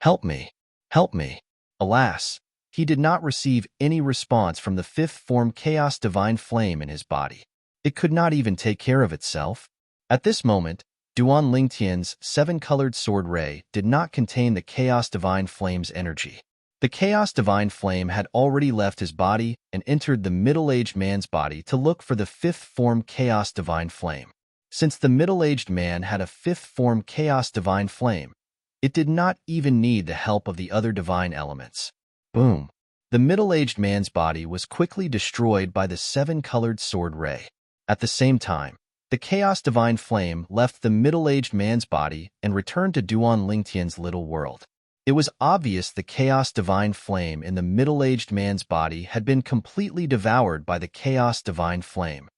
Help me! Help me! Alas, he did not receive any response from the 5th form chaos divine flame in his body. It could not even take care of itself. At this moment, Duan Lingtian's 7-colored sword ray did not contain the chaos divine flame's energy. The chaos divine flame had already left his body and entered the middle-aged man's body to look for the 5th form chaos divine flame. Since the middle-aged man had a 5th form chaos divine flame, it did not even need the help of the other divine elements. Boom! The middle-aged man's body was quickly destroyed by the 7-colored sword ray. At the same time, the chaos divine flame left the middle-aged man's body and returned to Duan Lingtian's little world. It was obvious the chaos divine flame in the middle-aged man's body had been completely devoured by the chaos divine flame.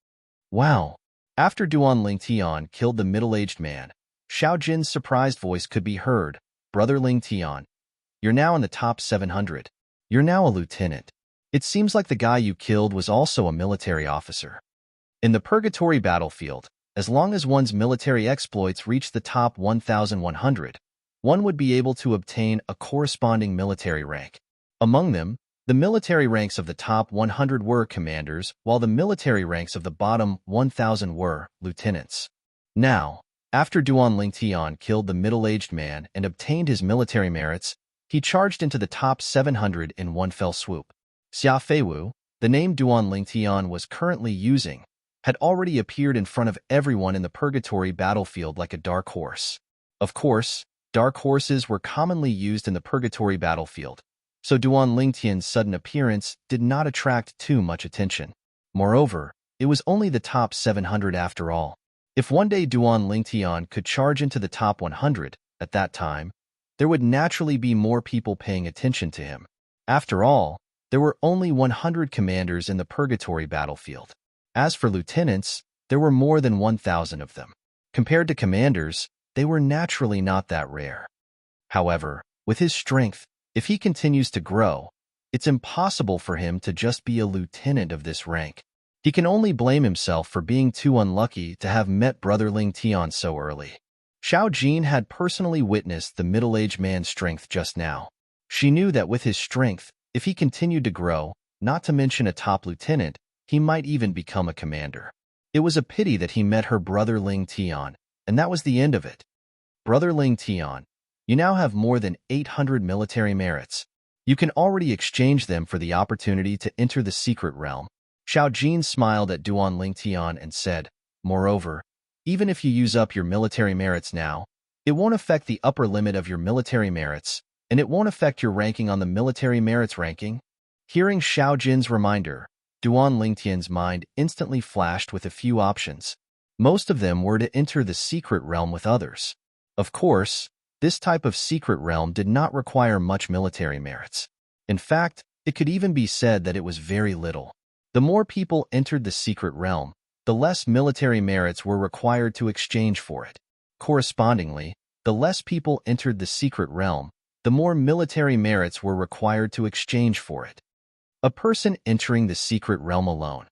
Wow! After Duan Lingtian killed the middle-aged man, Xiao Jin's surprised voice could be heard. Brother Lingtian, you're now in the top 700. You're now a lieutenant. It seems like the guy you killed was also a military officer. In the purgatory battlefield, as long as one's military exploits reached the top 1,100, one would be able to obtain a corresponding military rank. Among them, the military ranks of the top 100 were commanders, while the military ranks of the bottom 1,000 were lieutenants. Now, after Duan Lingtian killed the middle-aged man and obtained his military merits, he charged into the top 700 in one fell swoop. Xia Feiwu, the name Duan Lingtian was currently using, had already appeared in front of everyone in the purgatory battlefield like a dark horse. Of course, Dark horses were commonly used in the purgatory battlefield, so Duan Lingtian's sudden appearance did not attract too much attention. Moreover, it was only the top 700 after all. If one day Duan Lingtian could charge into the top 100 at that time, there would naturally be more people paying attention to him. After all, there were only 100 commanders in the purgatory battlefield. As for lieutenants, there were more than 1,000 of them. Compared to commanders, they were naturally not that rare. However, with his strength, if he continues to grow, it's impossible for him to just be a lieutenant of this rank. He can only blame himself for being too unlucky to have met Brother Ling Tian so early. Xiao Jin had personally witnessed the middle-aged man's strength just now. She knew that with his strength, if he continued to grow, not to mention a top lieutenant, he might even become a commander. It was a pity that he met her brother Ling Tian, and that was the end of it. Brother Ling Tian, you now have more than 800 military merits. You can already exchange them for the opportunity to enter the secret realm. Xiao Jin smiled at Duan Ling Tian and said, moreover, even if you use up your military merits now, it won't affect the upper limit of your military merits, and it won't affect your ranking on the military merits ranking. Hearing Xiao Jin's reminder, Duan Lingtian's mind instantly flashed with a few options. Most of them were to enter the secret realm with others. Of course, this type of secret realm did not require much military merits. In fact, it could even be said that it was very little. The more people entered the secret realm, the less military merits were required to exchange for it. Correspondingly, the less people entered the secret realm, the more military merits were required to exchange for it. A person entering the secret realm alone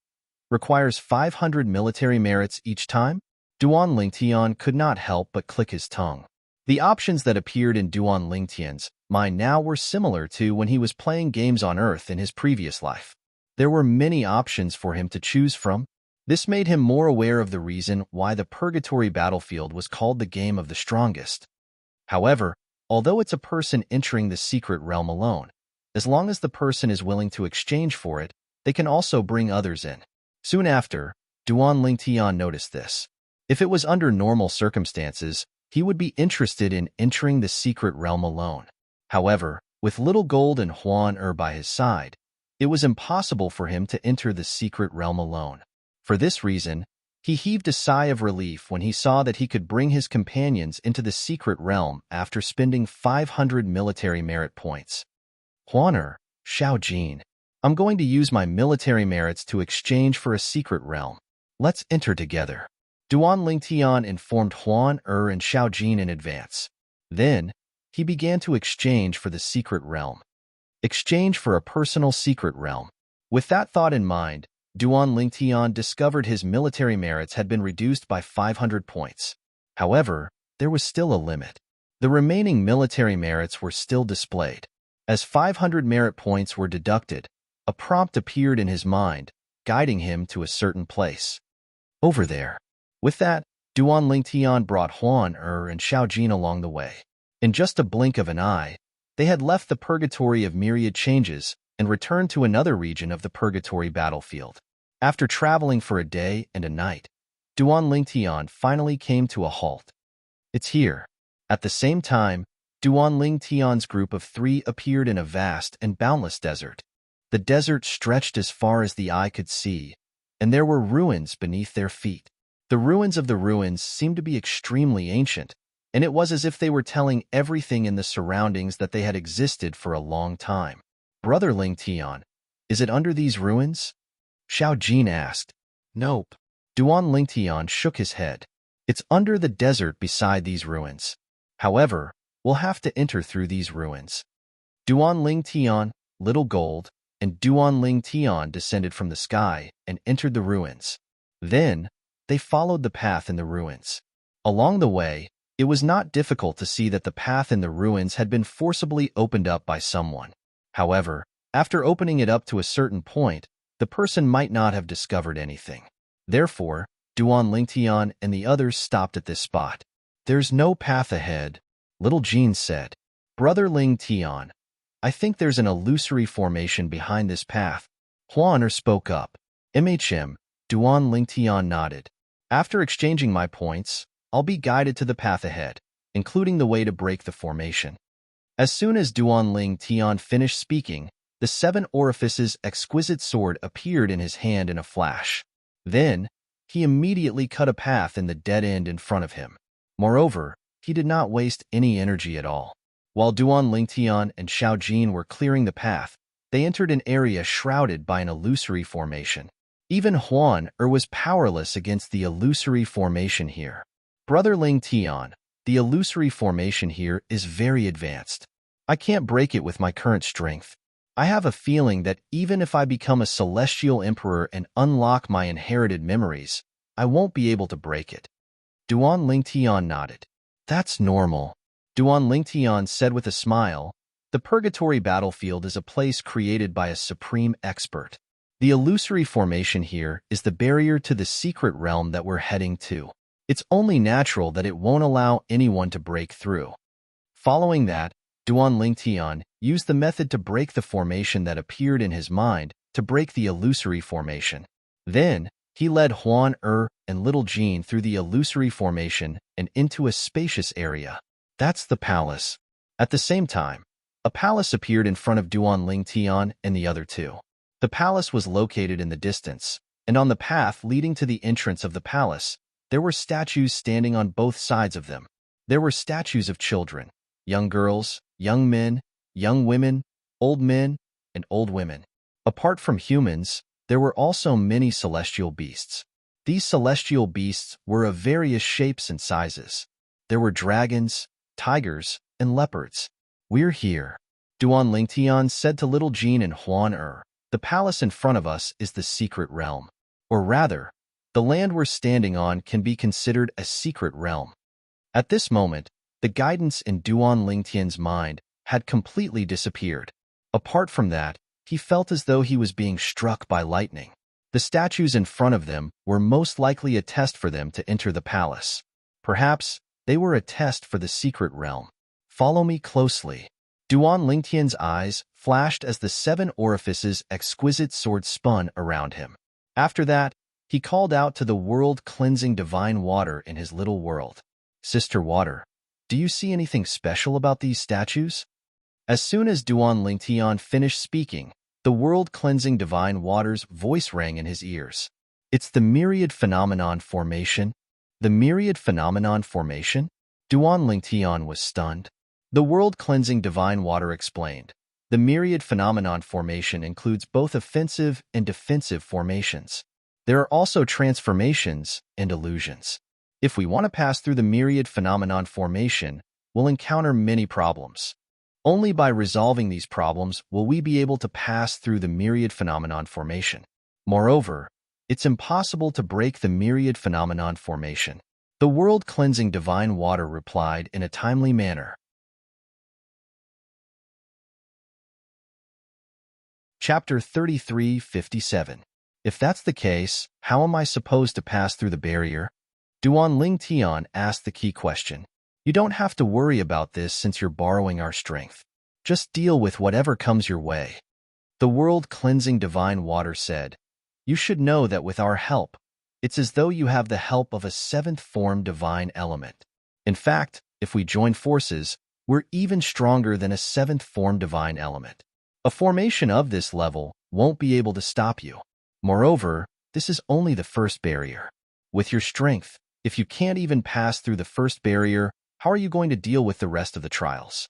requires 500 military merits each time. Duan Lingtian could not help but click his tongue. The options that appeared in Duan Lingtian's mind now were similar to when he was playing games on Earth in his previous life. There were many options for him to choose from. This made him more aware of the reason why the purgatory battlefield was called the game of the strongest. However, although it's a person entering the secret realm alone, as long as the person is willing to exchange for it, they can also bring others in. Soon after, Duan Lingtian noticed this. If it was under normal circumstances, he would be interested in entering the secret realm alone. However, with little gold and Huan by his side, it was impossible for him to enter the secret realm alone. For this reason, he heaved a sigh of relief when he saw that he could bring his companions into the secret realm after spending 500 military merit points. Huan Xiao Jin, I'm going to use my military merits to exchange for a secret realm. Let's enter together. Duan Lingtian informed Huan and Xiao Jin in advance. Then, he began to exchange for the secret realm. Exchange for a personal secret realm. With that thought in mind, Duan Lingtian discovered his military merits had been reduced by 500 points. However, there was still a limit. The remaining military merits were still displayed. As 500 merit points were deducted, a prompt appeared in his mind, guiding him to a certain place. Over there. With that, Duan Lingtian brought Huan and Xiao Jin along the way. In just a blink of an eye, they had left the purgatory of myriad changes and returned to another region of the purgatory battlefield. After traveling for a day and a night, Duan Lingtian finally came to a halt. It's here. At the same time, Duan Lingtian's group of 3 appeared in a vast and boundless desert. The desert stretched as far as the eye could see, and there were ruins beneath their feet. The ruins of the ruins seemed to be extremely ancient, and it was as if they were telling everything in the surroundings that they had existed for a long time. Brother Lingtian, is it under these ruins? Xiao Jin asked. Nope. Duan Lingtian shook his head. It's under the desert beside these ruins. However, we'll have to enter through these ruins. Duan Lingtian, Little Gold, and Duan Lingtian descended from the sky and entered the ruins. Then, they followed the path in the ruins. Along the way, it was not difficult to see that the path in the ruins had been forcibly opened up by someone. However, after opening it up to a certain point, the person might not have discovered anything. Therefore, Duan Lingtian and the others stopped at this spot. There's no path ahead, Little Jean said. Brother Lingtian, I think there's an illusory formation behind this path. Huan spoke up. Duan Lingtian nodded. After exchanging my points, I'll be guided to the path ahead. including the way to break the formation. As soon as Duan Ling Tian finished speaking, the 7 orifices exquisite sword appeared in his hand in a flash. Then, he immediately cut a path in the dead end in front of him. Moreover, he did not waste any energy at all. While Duan Lingtian and Xiao Jin were clearing the path, they entered an area shrouded by an illusory formation. Even Huan was powerless against the illusory formation here. Brother Ling Tian, the illusory formation here is very advanced. I can't break it with my current strength. I have a feeling that even if I become a celestial emperor and unlock my inherited memories, I won't be able to break it. Duan Lingtian nodded. That's normal. Duan Lingtian said with a smile, the purgatory battlefield is a place created by a supreme expert. The illusory formation here is the barrier to the secret realm that we're heading to. It's only natural that it won't allow anyone to break through. Following that, Duan Lingtian used the method to break the formation that appeared in his mind to break the illusory formation. Then, he led Huan and Little Jean through the illusory formation and into a spacious area. That's the palace. At the same time, a palace appeared in front of Duan Lingtian and the other two. The palace was located in the distance, and on the path leading to the entrance of the palace, there were statues standing on both sides of them. There were statues of children, young girls, young men, young women, old men, and old women. Apart from humans, there were also many celestial beasts. These celestial beasts were of various shapes and sizes. There were dragons, tigers, and leopards. We're here, Duan Lingtian said to Little Jean and Huan The palace in front of us is the secret realm. Or rather, the land we're standing on can be considered a secret realm. At this moment, the guidance in Duan Lingtian's mind had completely disappeared. Apart from that, he felt as though he was being struck by lightning. The statues in front of them were most likely a test for them to enter the palace. Perhaps they were a test for the secret realm. Follow me closely. Duan Lingtian's eyes flashed as the 7 orifices exquisite sword spun around him. After that, he called out to the world-cleansing divine water in his little world. Sister Water, do you see anything special about these statues? As soon as Duan Lingtian finished speaking, the world-cleansing divine water's voice rang in his ears. It's the myriad phenomenon formation. The myriad phenomenon formation? Duan Lingtian was stunned. The world-cleansing divine water explained. The myriad phenomenon formation includes both offensive and defensive formations. There are also transformations and illusions. If we want to pass through the myriad phenomenon formation, we'll encounter many problems. Only by resolving these problems will we be able to pass through the myriad phenomenon formation. Moreover, it's impossible to break the myriad phenomenon formation. The world-cleansing divine water replied in a timely manner. Chapter 33:57. If that's the case, how am I supposed to pass through the barrier? Duan Lingtian asked the key question. You don't have to worry about this since you're borrowing our strength. Just deal with whatever comes your way. The world-cleansing divine water said, You should know that with our help, it's as though you have the help of a 7th form divine element. In fact, if we join forces, we're even stronger than a 7th form divine element. A formation of this level won't be able to stop you. Moreover, this is only the first barrier. With your strength, if you can't even pass through the first barrier, how are you going to deal with the rest of the trials?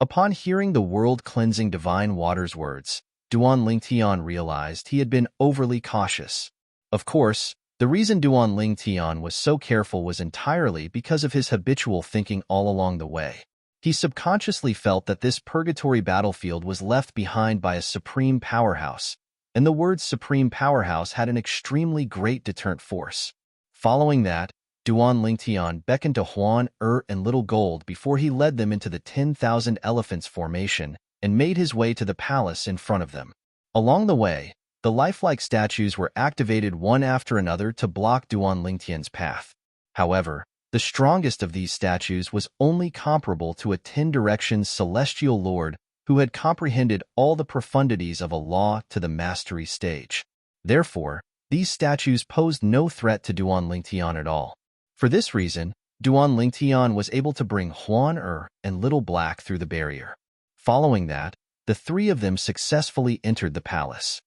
Upon hearing the world-cleansing divine water's words, Duan Lingtian realized he had been overly cautious. Of course, the reason Duan Lingtian was so careful was entirely because of his habitual thinking all along the way. He subconsciously felt that this purgatory battlefield was left behind by a supreme powerhouse, and the word supreme powerhouse had an extremely great deterrent force. Following that, Duan Lingtian beckoned to Huan and Little Gold before he led them into the 10,000 elephants formation and made his way to the palace in front of them. Along the way, the lifelike statues were activated one after another to block Duan Lingtian's path. However, the strongest of these statues was only comparable to a 10 Directions celestial lord who had comprehended all the profundities of a law to the mastery stage. Therefore, these statues posed no threat to Duan Lingtian at all. For this reason, Duan Lingtian was able to bring Huan and Little Black through the barrier. Following that, the three of them successfully entered the palace.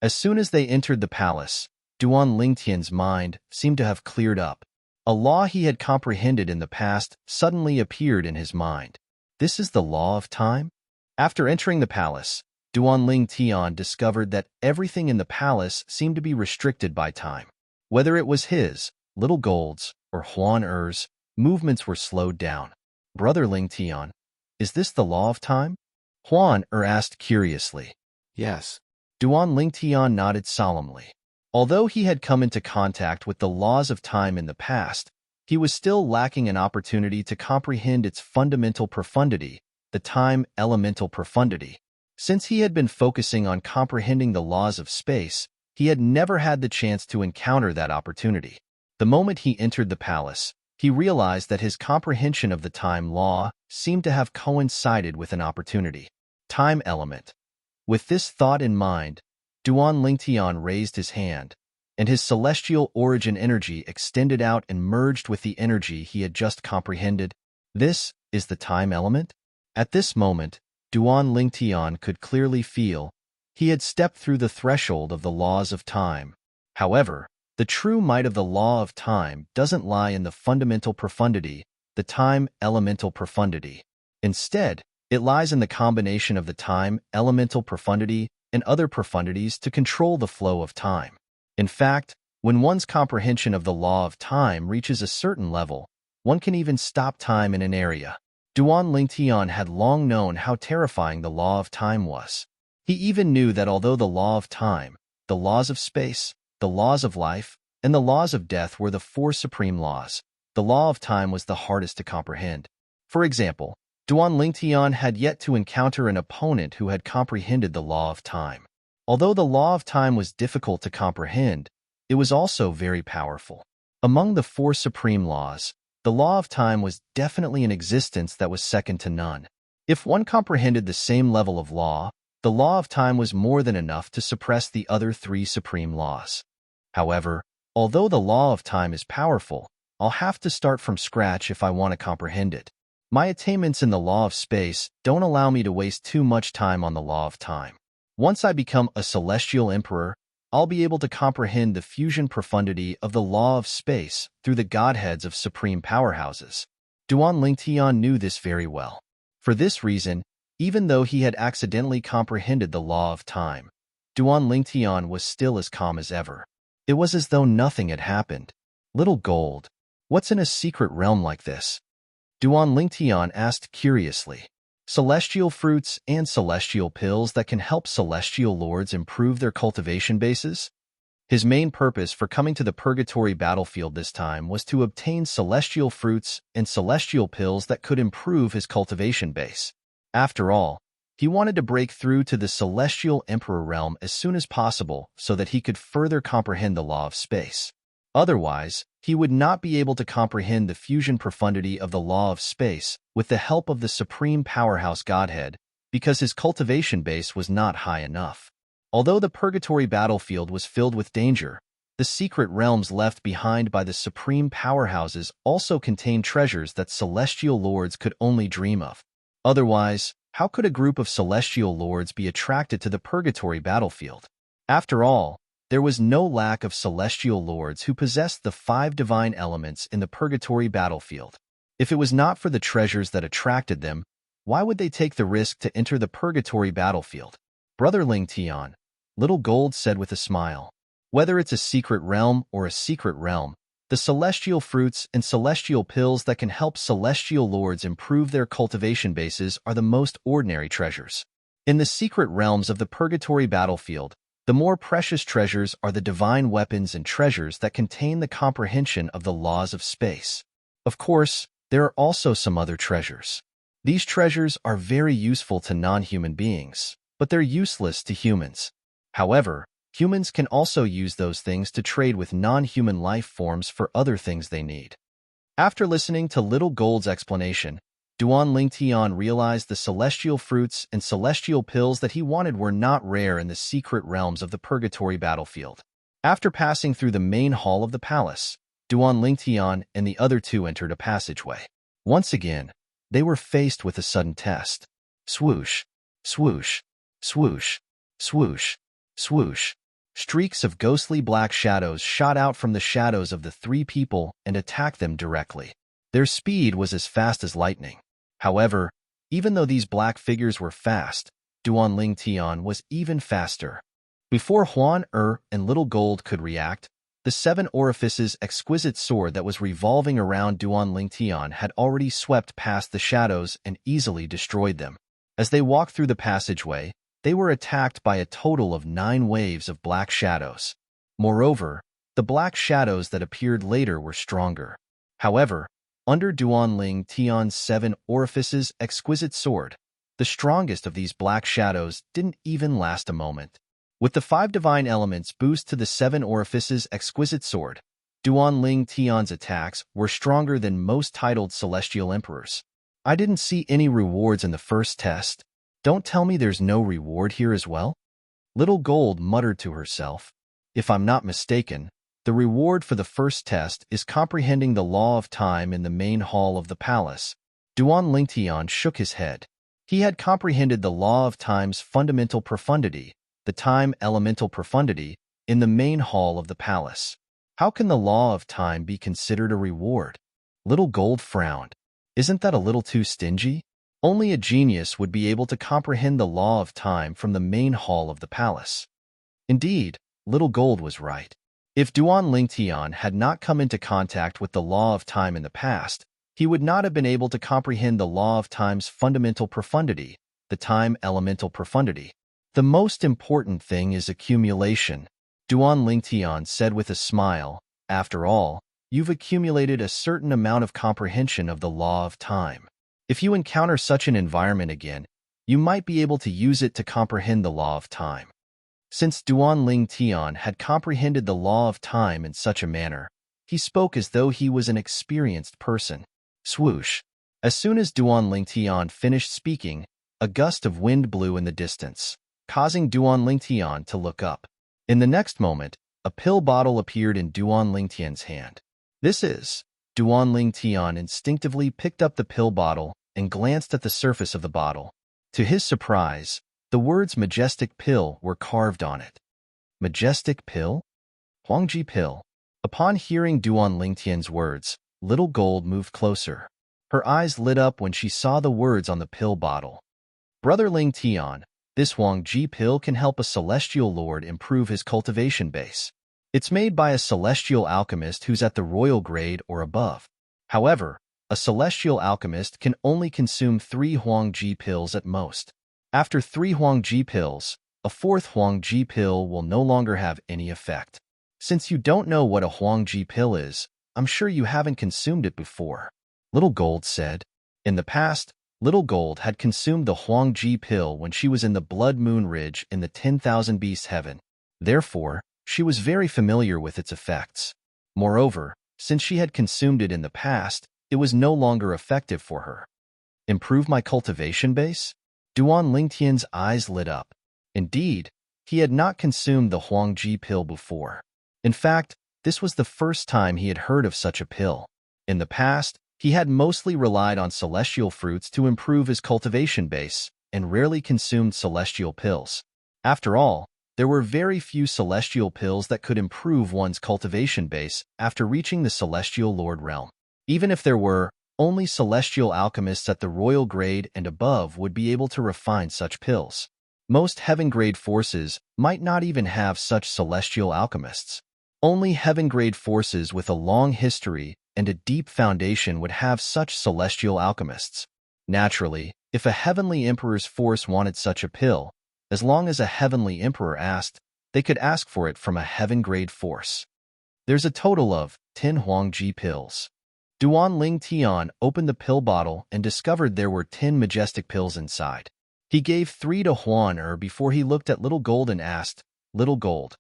As soon as they entered the palace, Duan Lingtian's mind seemed to have cleared up. A law he had comprehended in the past suddenly appeared in his mind. This is the law of time? After entering the palace, Duan Lingtian discovered that everything in the palace seemed to be restricted by time. Whether it was his, Little Gold's, or Huan Er's, movements were slowed down. Brother Lingtian, is this the law of time? Huan asked curiously. Yes. Duan Lingtian nodded solemnly. Although he had come into contact with the laws of time in the past, he was still lacking an opportunity to comprehend its fundamental profundity, the time elemental profundity. Since he had been focusing on comprehending the laws of space, he had never had the chance to encounter that opportunity. The moment he entered the palace, he realized that his comprehension of the time law seemed to have coincided with an opportunity. Time element. With this thought in mind, Duan Lingtian raised his hand, and his celestial origin energy extended out and merged with the energy he had just comprehended. This is the time element? At this moment, Duan Lingtian could clearly feel he had stepped through the threshold of the laws of time. However, the true might of the law of time doesn't lie in the fundamental profundity, the time elemental profundity. Instead, it lies in the combination of the time elemental profundity and other profundities to control the flow of time. In fact, when one's comprehension of the law of time reaches a certain level, one can even stop time in an area. Duan Lingtian had long known how terrifying the law of time was. He even knew that although the law of time, the laws of space, the laws of life, and the laws of death were the four supreme laws, the law of time was the hardest to comprehend. For example, Duan Lingtian had yet to encounter an opponent who had comprehended the law of time. Although the law of time was difficult to comprehend, it was also very powerful. Among the four supreme laws, the law of time was definitely an existence that was second to none. If one comprehended the same level of law, the law of time was more than enough to suppress the other three supreme laws. However, although the law of time is powerful, I'll have to start from scratch if I want to comprehend it. My attainments in the law of space don't allow me to waste too much time on the law of time. Once I become a celestial emperor, I'll be able to comprehend the fusion profundity of the law of space through the godheads of supreme powerhouses. Duan Lingtian knew this very well. For this reason, even though he had accidentally comprehended the law of time, Duan Lingtian was still as calm as ever. It was as though nothing had happened. Little Gold, what's in a secret realm like this? Duan Lingtian asked curiously. Celestial fruits and celestial pills that can help celestial lords improve their cultivation bases? His main purpose for coming to the purgatory battlefield this time was to obtain celestial fruits and celestial pills that could improve his cultivation base. After all, he wanted to break through to the celestial emperor realm as soon as possible so that he could further comprehend the law of space. Otherwise, he would not be able to comprehend the fusion profundity of the law of space with the help of the supreme powerhouse godhead because his cultivation base was not high enough. Although the purgatory battlefield was filled with danger, the secret realms left behind by the supreme powerhouses also contained treasures that celestial lords could only dream of. Otherwise, how could a group of celestial lords be attracted to the purgatory battlefield? After all, there was no lack of celestial lords who possessed the 5 divine elements in the purgatory battlefield. If it was not for the treasures that attracted them, why would they take the risk to enter the purgatory battlefield? Brother Lingtian, Little Gold said with a smile. Whether it's a secret realm or a secret realm, the celestial fruits and celestial pills that can help celestial lords improve their cultivation bases are the most ordinary treasures. In the secret realms of the purgatory battlefield, the more precious treasures are the divine weapons and treasures that contain the comprehension of the laws of space. Of course, there are also some other treasures. These treasures are very useful to non-human beings, but they're useless to humans. However, humans can also use those things to trade with non-human life forms for other things they need. After listening to Little Gold's explanation, Duan Lingtian realized the celestial fruits and celestial pills that he wanted were not rare in the secret realms of the purgatory battlefield. After passing through the main hall of the palace, Duan Lingtian and the other two entered a passageway. Once again, they were faced with a sudden test. Swoosh, swoosh, swoosh, swoosh, swoosh. Streaks of ghostly black shadows shot out from the shadows of the three people and attacked them directly. Their speed was as fast as lightning. However, even though these black figures were fast, Duan Lingtian was even faster. Before Huan and Little Gold could react, the seven orifices exquisite sword that was revolving around Duan Lingtian had already swept past the shadows and easily destroyed them. As they walked through the passageway, they were attacked by a total of 9 waves of black shadows. Moreover, the black shadows that appeared later were stronger. However, under Duan Lingtian's 7 orifices exquisite sword, the strongest of these black shadows didn't even last a moment. With the 5 divine elements boost to the 7 orifices exquisite sword, Duan Lingtian's attacks were stronger than most titled celestial emperors. I didn't see any rewards in the first test. Don't tell me there's no reward here as well? Little Gold muttered to herself. If I'm not mistaken, the reward for the first test is comprehending the law of time in the main hall of the palace. Duan Lingtian shook his head. He had comprehended the law of time's fundamental profundity, the time elemental profundity, in the main hall of the palace. How can the law of time be considered a reward? Little Gold frowned. Isn't that a little too stingy? Only a genius would be able to comprehend the law of time from the main hall of the palace. Indeed, Little Gold was right. If Duan Lingtian had not come into contact with the law of time in the past, he would not have been able to comprehend the law of time's fundamental profundity, the time elemental profundity. The most important thing is accumulation, Duan Lingtian said with a smile. After all, you've accumulated a certain amount of comprehension of the law of time. If you encounter such an environment again, you might be able to use it to comprehend the law of time. Since Duan Lingtian had comprehended the law of time in such a manner, he spoke as though he was an experienced person. Swoosh! As soon as Duan Lingtian finished speaking, a gust of wind blew in the distance, causing Duan Lingtian to look up. In the next moment, a pill bottle appeared in Duan Lingtian's hand. This is... Duan Lingtian instinctively picked up the pill bottle and glanced at the surface of the bottle. To his surprise, the words majestic pill were carved on it. Majestic pill? Huangji pill. Upon hearing Duan Lingtian's words, Little Gold moved closer. Her eyes lit up when she saw the words on the pill bottle. Brother Lingtian, this Huangji pill can help a celestial lord improve his cultivation base. It's made by a celestial alchemist who's at the royal grade or above. However, a celestial alchemist can only consume 3 Huangji pills at most. After 3 Huangji pills, a 4th Huangji pill will no longer have any effect. Since you don't know what a Huangji pill is, I'm sure you haven't consumed it before, Little Gold said. In the past, Little Gold had consumed the Huangji pill when she was in the Blood Moon Ridge in the 10,000 Beasts Heaven. Therefore, she was very familiar with its effects. Moreover, since she had consumed it in the past, it was no longer effective for her. Improve my cultivation base? Duan Lingtian's eyes lit up. Indeed, he had not consumed the Huangji pill before. In fact, this was the first time he had heard of such a pill. In the past, he had mostly relied on celestial fruits to improve his cultivation base and rarely consumed celestial pills. After all, there were very few celestial pills that could improve one's cultivation base after reaching the celestial lord realm. Even if there were, only celestial alchemists at the royal grade and above would be able to refine such pills. Most heaven-grade forces might not even have such celestial alchemists. Only heaven-grade forces with a long history and a deep foundation would have such celestial alchemists. Naturally, if a heavenly emperor's force wanted such a pill, as long as a heavenly emperor asked, they could ask for it from a heaven-grade force. There's a total of 10 Huangji pills. Duan Lingtian opened the pill bottle and discovered there were 10 majestic pills inside. He gave 3 to Huan before he looked at Little Gold and asked, Little Gold,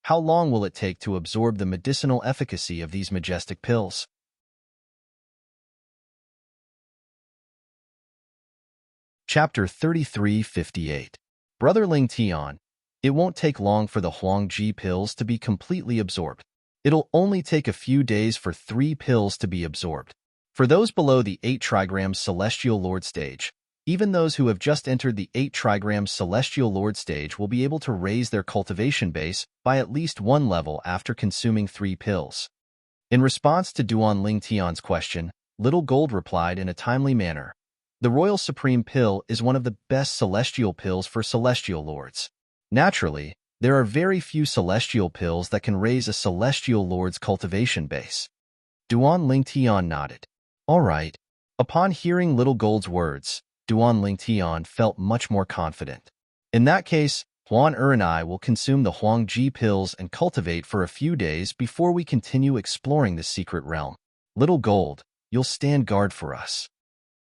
how long will it take to absorb the medicinal efficacy of these majestic pills? Chapter 3358. Brother Lingtian, it won't take long for the Huangji pills to be completely absorbed. It'll only take a few days for 3 pills to be absorbed. For those below the 8 trigrams Celestial Lord stage, even those who have just entered the 8 trigrams Celestial Lord stage will be able to raise their cultivation base by at least 1 level after consuming 3 pills. In response to Duan Ling Tian's question, Little Gold replied in a timely manner, "The Royal Supreme Pill is one of the best celestial pills for celestial lords. Naturally, there are very few celestial pills that can raise a celestial lord's cultivation base." Duan Ling Tian nodded. "All right." Upon hearing Little Gold's words, Duan Ling Tian felt much more confident. "In that case, Huan and I will consume the Huang Ji pills and cultivate for a few days before we continue exploring the secret realm. Little Gold, you'll stand guard for us."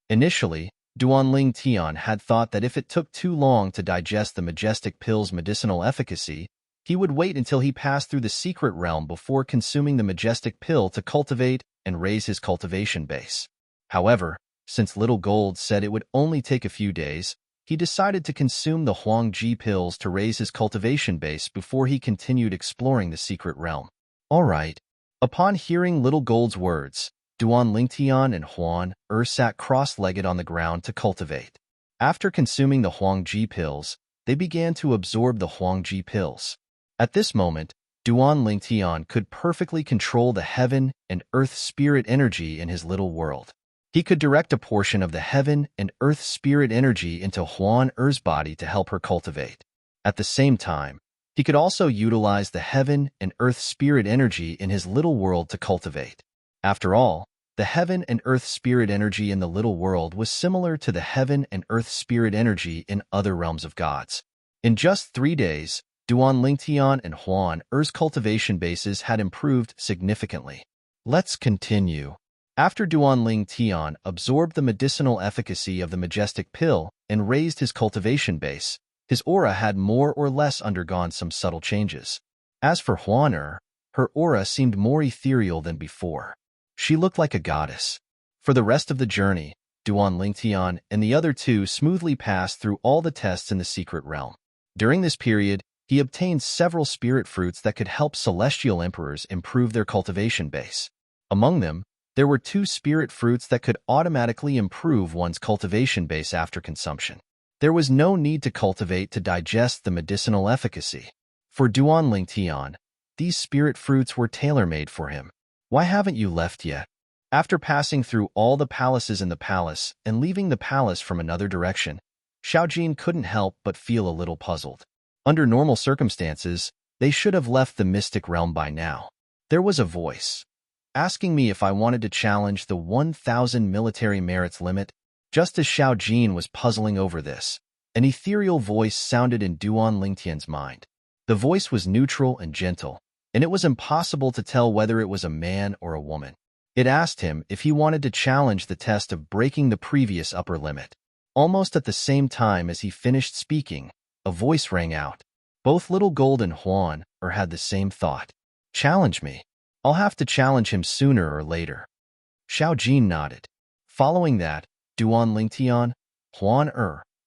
Initially, Duan Ling Tian had thought that if it took too long to digest the majestic pill's medicinal efficacy, he would wait until he passed through the secret realm before consuming the majestic pill to cultivate and raise his cultivation base. However, since Little Gold said it would only take a few days, he decided to consume the Huang Ji pills to raise his cultivation base before he continued exploring the secret realm. All right. Upon hearing Little Gold's words, Duan Lingtian and Huan sat cross-legged on the ground to cultivate. After consuming the Huang Ji pills, they began to absorb the Huang Ji pills. At this moment, Duan Lingtian could perfectly control the heaven and earth spirit energy in his little world. He could direct a portion of the heaven and earth spirit energy into Huan Er's body to help her cultivate. At the same time, he could also utilize the heaven and earth spirit energy in his little world to cultivate. After all, the heaven and earth spirit energy in the little world was similar to the heaven and earth spirit energy in other realms of gods. In just 3 days, Duan Lingtian and Huan Er's cultivation bases had improved significantly. Let's continue. After Duan Lingtian absorbed the medicinal efficacy of the majestic pill and raised his cultivation base, his aura had more or less undergone some subtle changes. As for Huan Er, her aura seemed more ethereal than before. She looked like a goddess. For the rest of the journey, Duan Lingtian and the other two smoothly passed through all the tests in the secret realm. During this period, he obtained several spirit fruits that could help celestial emperors improve their cultivation base. Among them, there were 2 spirit fruits that could automatically improve one's cultivation base after consumption. There was no need to cultivate to digest the medicinal efficacy. For Duan Lingtian, these spirit fruits were tailor-made for him. Why haven't you left yet? After passing through all the palaces in the palace and leaving the palace from another direction, Xiaojin couldn't help but feel a little puzzled. Under normal circumstances, they should have left the mystic realm by now. There was a voice asking me if I wanted to challenge the 1,000 military merits limit. Just as Xiaojin was puzzling over this, an ethereal voice sounded in Duan Lingtian's mind. The voice was neutral and gentle, and it was impossible to tell whether it was a man or a woman. It asked him if he wanted to challenge the test of breaking the previous upper limit. Almost at the same time as he finished speaking, a voice rang out. Both Little Gold and Huan had the same thought. Challenge me. I'll have to challenge him sooner or later. Xiaojin nodded. Following that, Duan Lingtian, Huan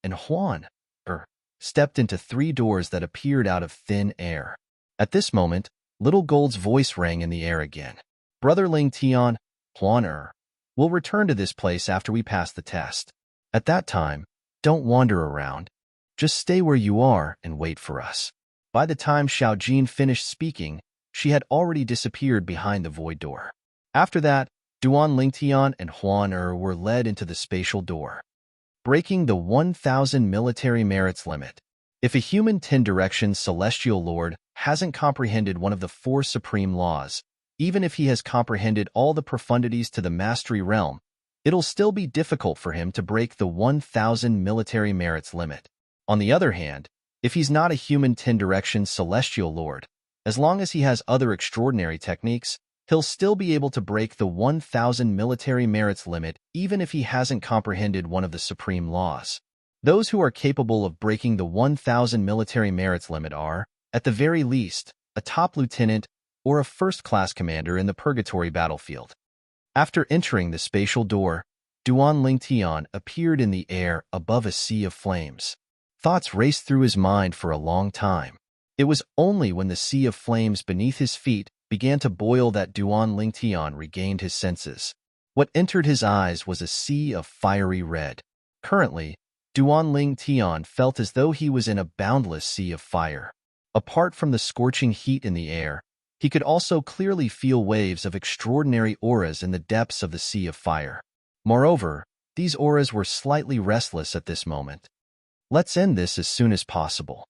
and Huan stepped into 3 doors that appeared out of thin air. At this moment, Little Gold's voice rang in the air again. Brother Lingtian, Huan will return to this place after we pass the test. At that time, don't wander around. Just stay where you are and wait for us. By the time Xiaojin finished speaking, she had already disappeared behind the void door. After that, Duan Lingtian and Huan were led into the spatial door. Breaking the 1,000 military merits limit. If a human 10-direction celestial lord hasn't comprehended one of the 4 supreme laws, even if he has comprehended all the profundities to the mastery realm, it'll still be difficult for him to break the 1,000 military merits limit. On the other hand, if he's not a human 10-direction celestial lord, as long as he has other extraordinary techniques, he'll still be able to break the 1,000 military merits limit even if he hasn't comprehended one of the supreme laws. Those who are capable of breaking the 1,000 military merits limit are, at the very least, a top lieutenant or a first-class commander in the purgatory battlefield. After entering the spatial door, Duan Lingtian appeared in the air above a sea of flames. Thoughts raced through his mind for a long time. It was only when the sea of flames beneath his feet began to boil that Duan Lingtian regained his senses. What entered his eyes was a sea of fiery red. Currently, Duan Lingtian felt as though he was in a boundless sea of fire. Apart from the scorching heat in the air, he could also clearly feel waves of extraordinary auras in the depths of the sea of fire. Moreover, these auras were slightly restless at this moment. Let's end this as soon as possible.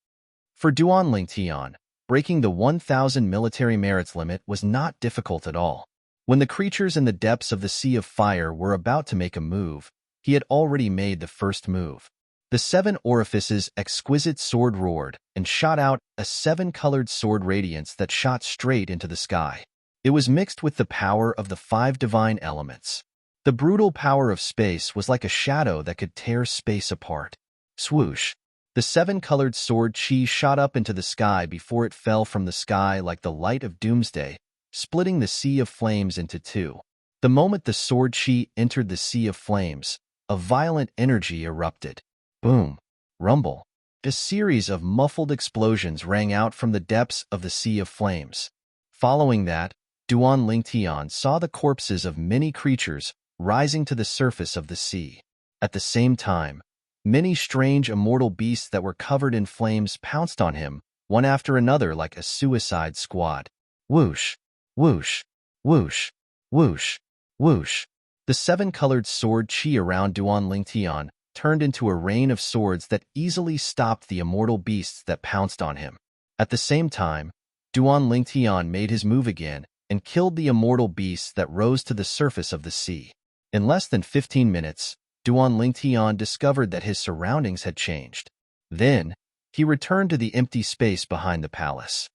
For Duan Lingtian, breaking the 1,000 military merits limit was not difficult at all. When the creatures in the depths of the sea of fire were about to make a move, he had already made the first move. The 7 orifices exquisite sword roared and shot out a 7-colored sword radiance that shot straight into the sky. It was mixed with the power of the 5 divine elements. The brutal power of space was like a shadow that could tear space apart. Swoosh! The 7-colored sword chi shot up into the sky before it fell from the sky like the light of doomsday, splitting the sea of flames into 2. The moment the sword chi entered the sea of flames, a violent energy erupted. Boom! Rumble! A series of muffled explosions rang out from the depths of the sea of flames. Following that, Duan Lingtian saw the corpses of many creatures rising to the surface of the sea. At the same time, many strange immortal beasts that were covered in flames pounced on him, one after another like a suicide squad. Whoosh! Whoosh! Whoosh! Whoosh! Whoosh! The 7-colored sword chi around Duan Lingtian turned into a rain of swords that easily stopped the immortal beasts that pounced on him. At the same time, Duan Lingtian made his move again and killed the immortal beasts that rose to the surface of the sea. In less than 15 minutes, Duan Lingtian discovered that his surroundings had changed. Then, he returned to the empty space behind the palace.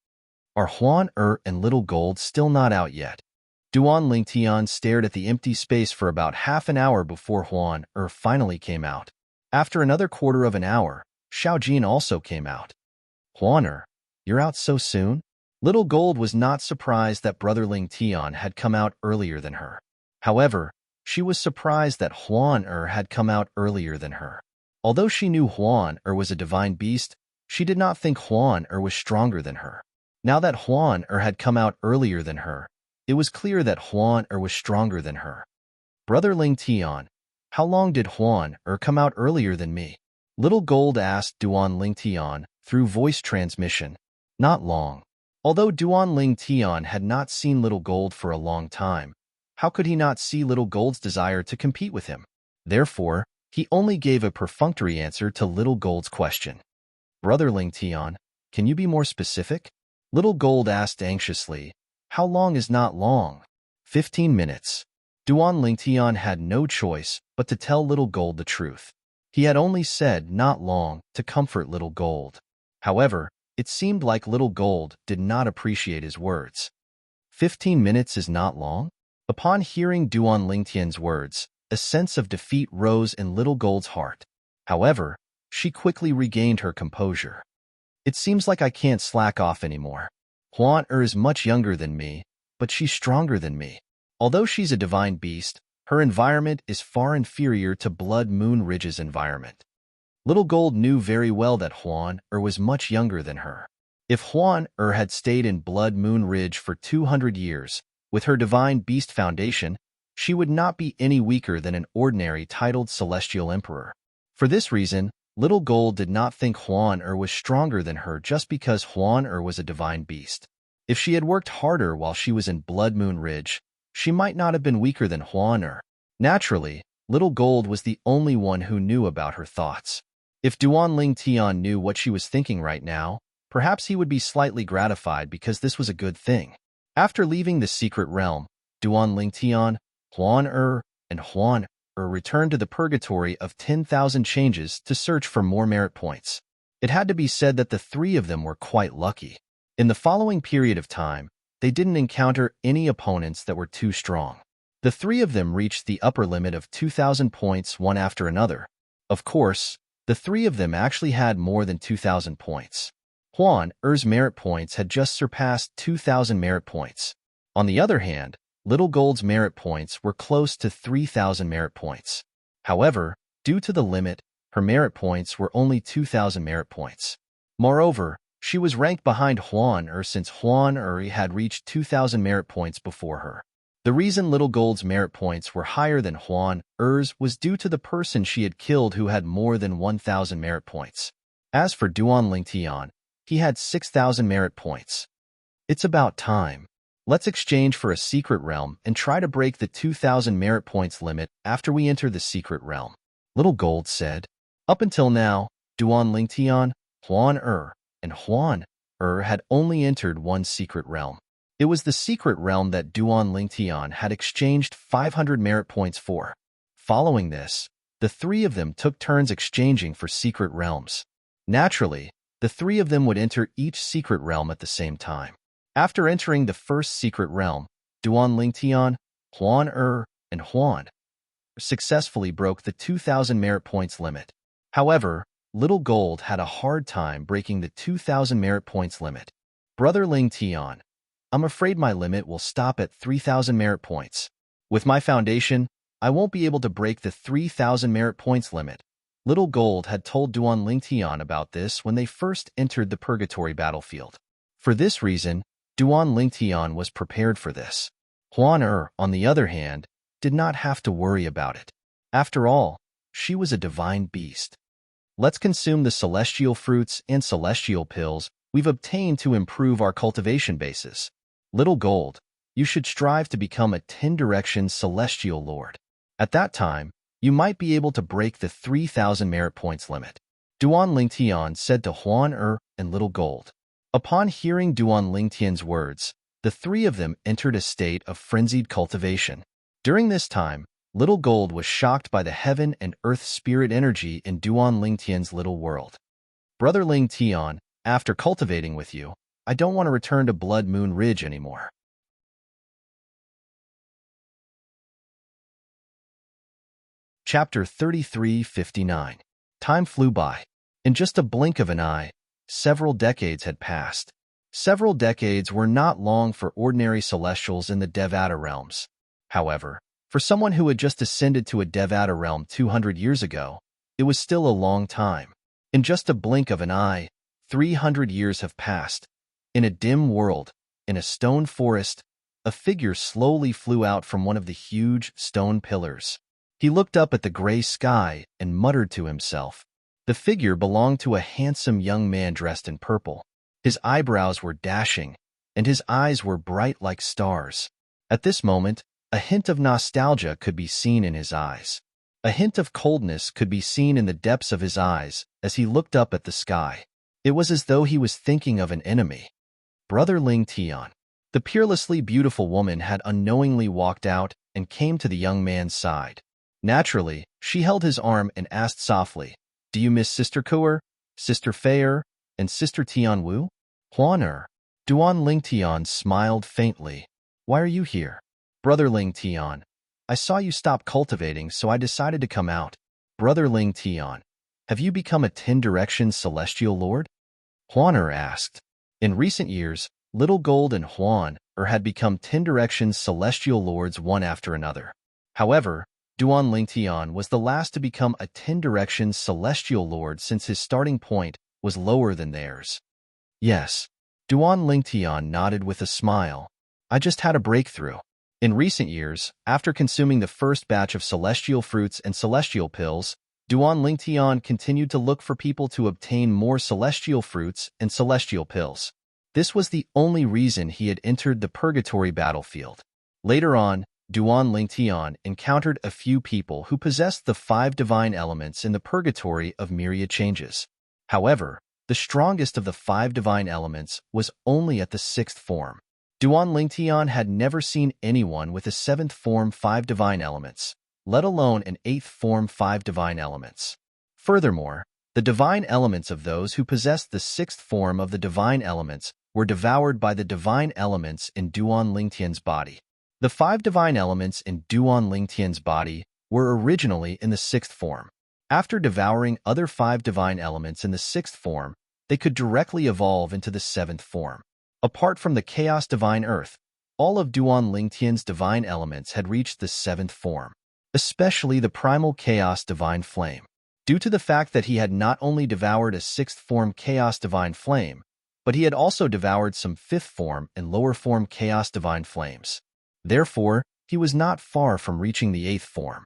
Are Huan and Little Gold still not out yet? Duan Lingtian stared at the empty space for about half an hour before Huan finally came out. After another quarter of an hour, Xiaojin also came out. Huan you're out so soon? Little Gold was not surprised that Brother Lingtian had come out earlier than her. However, she was surprised that Huan had come out earlier than her. Although she knew Huan was a divine beast, she did not think Huan was stronger than her. Now that Huan had come out earlier than her, it was clear that Huan was stronger than her. Brother Lingtian, how long did Huan come out earlier than me? Little Gold asked Duan Lingtian through voice transmission. Not long. Although Duan Lingtian had not seen Little Gold for a long time, how could he not see Little Gold's desire to compete with him? Therefore, he only gave a perfunctory answer to Little Gold's question. Brother Lingtian, can you be more specific? Little Gold asked anxiously. How long is not long? 15 minutes. Duan Lingtian had no choice but to tell Little Gold the truth. He had only said not long to comfort Little Gold. However, it seemed like Little Gold did not appreciate his words. 15 minutes is not long? Upon hearing Duan Lingtian's words, a sense of defeat rose in Little Gold's heart. However, she quickly regained her composure. It seems like I can't slack off anymore. Huan is much younger than me, but she's stronger than me. Although she's a divine beast, her environment is far inferior to Blood Moon Ridge's environment. Little Gold knew very well that Huan was much younger than her. If Huan had stayed in Blood Moon Ridge for 200 years, with her divine beast foundation, she would not be any weaker than an ordinary titled Celestial Emperor. For this reason, Little Gold did not think Huan was stronger than her just because Huan was a divine beast. If she had worked harder while she was in Blood Moon Ridge, she might not have been weaker than Huan. Naturally, Little Gold was the only one who knew about her thoughts. If Duan Lingtian knew what she was thinking right now, perhaps he would be slightly gratified because this was a good thing. After leaving the secret realm, Duan Lingtian, Huan and Huan returned to the purgatory of 10,000 changes to search for more merit points. It had to be said that the 3 of them were quite lucky. In the following period of time, they didn't encounter any opponents that were too strong. The 3 of them reached the upper limit of 2,000 points one after another. Of course, the 3 of them actually had more than 2,000 points. Huan's merit points had just surpassed 2,000 merit points. On the other hand, Little Gold's merit points were close to 3,000 merit points. However, due to the limit, her merit points were only 2,000 merit points. Moreover, She was ranked behind Huan Er since Huan Er had reached 2,000 merit points before her. The reason Little Gold's merit points were higher than Huan Er's was due to the person she had killed who had more than 1,000 merit points. As for Duan Lingtian, he had 6,000 merit points. It's about time. Let's exchange for a secret realm and try to break the 2,000 merit points limit after we enter the secret realm, Little Gold said. Up until now, Duan Lingtian, Huan Er, and Huan Er had only entered one secret realm. It was the secret realm that Duan Lingtian had exchanged 500 merit points for. Following this, the three of them took turns exchanging for secret realms. Naturally, the three of them would enter each secret realm at the same time. After entering the first secret realm, Duan Lingtian, Huan Er, and Huan successfully broke the 2,000 merit points limit. However, Little Gold had a hard time breaking the 2,000 merit points limit. Brother Lingtian, I'm afraid my limit will stop at 3,000 merit points. With my foundation, I won't be able to break the 3,000 merit points limit. Little Gold had told Duan Lingtian about this when they first entered the Purgatory battlefield. For this reason, Duan Lingtian was prepared for this. Huan Er, on the other hand, did not have to worry about it. After all, she was a divine beast. Let's consume the celestial fruits and celestial pills we've obtained to improve our cultivation bases. Little Gold, you should strive to become a 10-direction celestial lord. At that time, you might be able to break the 3,000 merit points limit. Duan Lingtian said to Huan Er and Little Gold. Upon hearing Duan Lingtian's words, the three of them entered a state of frenzied cultivation. During this time, Little Gold was shocked by the heaven and earth spirit energy in Duan Lingtian's little world. Brother Lingtian, after cultivating with you, I don't want to return to Blood Moon Ridge anymore. Chapter 33:59. Time flew by. In just a blink of an eye, several decades had passed. Several decades were not long for ordinary celestials in the Devata realms. However, for someone who had just ascended to a Devata realm 200 years ago, it was still a long time. In just a blink of an eye, 300 years have passed. In a dim world, in a stone forest, a figure slowly flew out from one of the huge stone pillars. He looked up at the gray sky and muttered to himself. The figure belonged to a handsome young man dressed in purple. His eyebrows were dashing, and his eyes were bright like stars. At this moment, a hint of nostalgia could be seen in his eyes. A hint of coldness could be seen in the depths of his eyes as he looked up at the sky. It was as though he was thinking of an enemy. Brother Lingtian. The peerlessly beautiful woman had unknowingly walked out and came to the young man's side. Naturally, she held his arm and asked softly, Do you miss Sister Kuer, Sister Fei, and Sister Tianwu? Huan Er. Duan Lingtian smiled faintly. Why are you here? Brother Lingtian. I saw you stop cultivating, so I decided to come out. Brother Lingtian. Have you become a 10-direction celestial lord? Huan Er asked. In recent years, Little Gold and Huan Er had become 10-direction celestial lords one after another. However, Duan Lingtian was the last to become a 10-direction celestial lord since his starting point was lower than theirs. Yes. Duan Lingtian nodded with a smile. I just had a breakthrough. In recent years, after consuming the first batch of celestial fruits and celestial pills, Duan Lingtian continued to look for people to obtain more celestial fruits and celestial pills. This was the only reason he had entered the Purgatory battlefield. Later on, Duan Lingtian encountered a few people who possessed the 5 divine elements in the Purgatory of myriad changes. However, the strongest of the 5 divine elements was only at the 6th form. Duan Lingtian had never seen anyone with a 7th form 5 divine elements, let alone an 8th form 5 divine elements. Furthermore, the divine elements of those who possessed the 6th form of the divine elements were devoured by the divine elements in Duan Lingtian's body. The 5 divine elements in Duan Lingtian's body were originally in the 6th form. After devouring other 5 divine elements in the 6th form, they could directly evolve into the 7th form. Apart from the Chaos Divine Earth, all of Duan Lingtian's divine elements had reached the 7th form, especially the Primal Chaos Divine Flame. Due to the fact that he had not only devoured a 6th form Chaos Divine Flame, but he had also devoured some fifth form and lower form chaos divine flames. Therefore, he was not far from reaching the eighth form.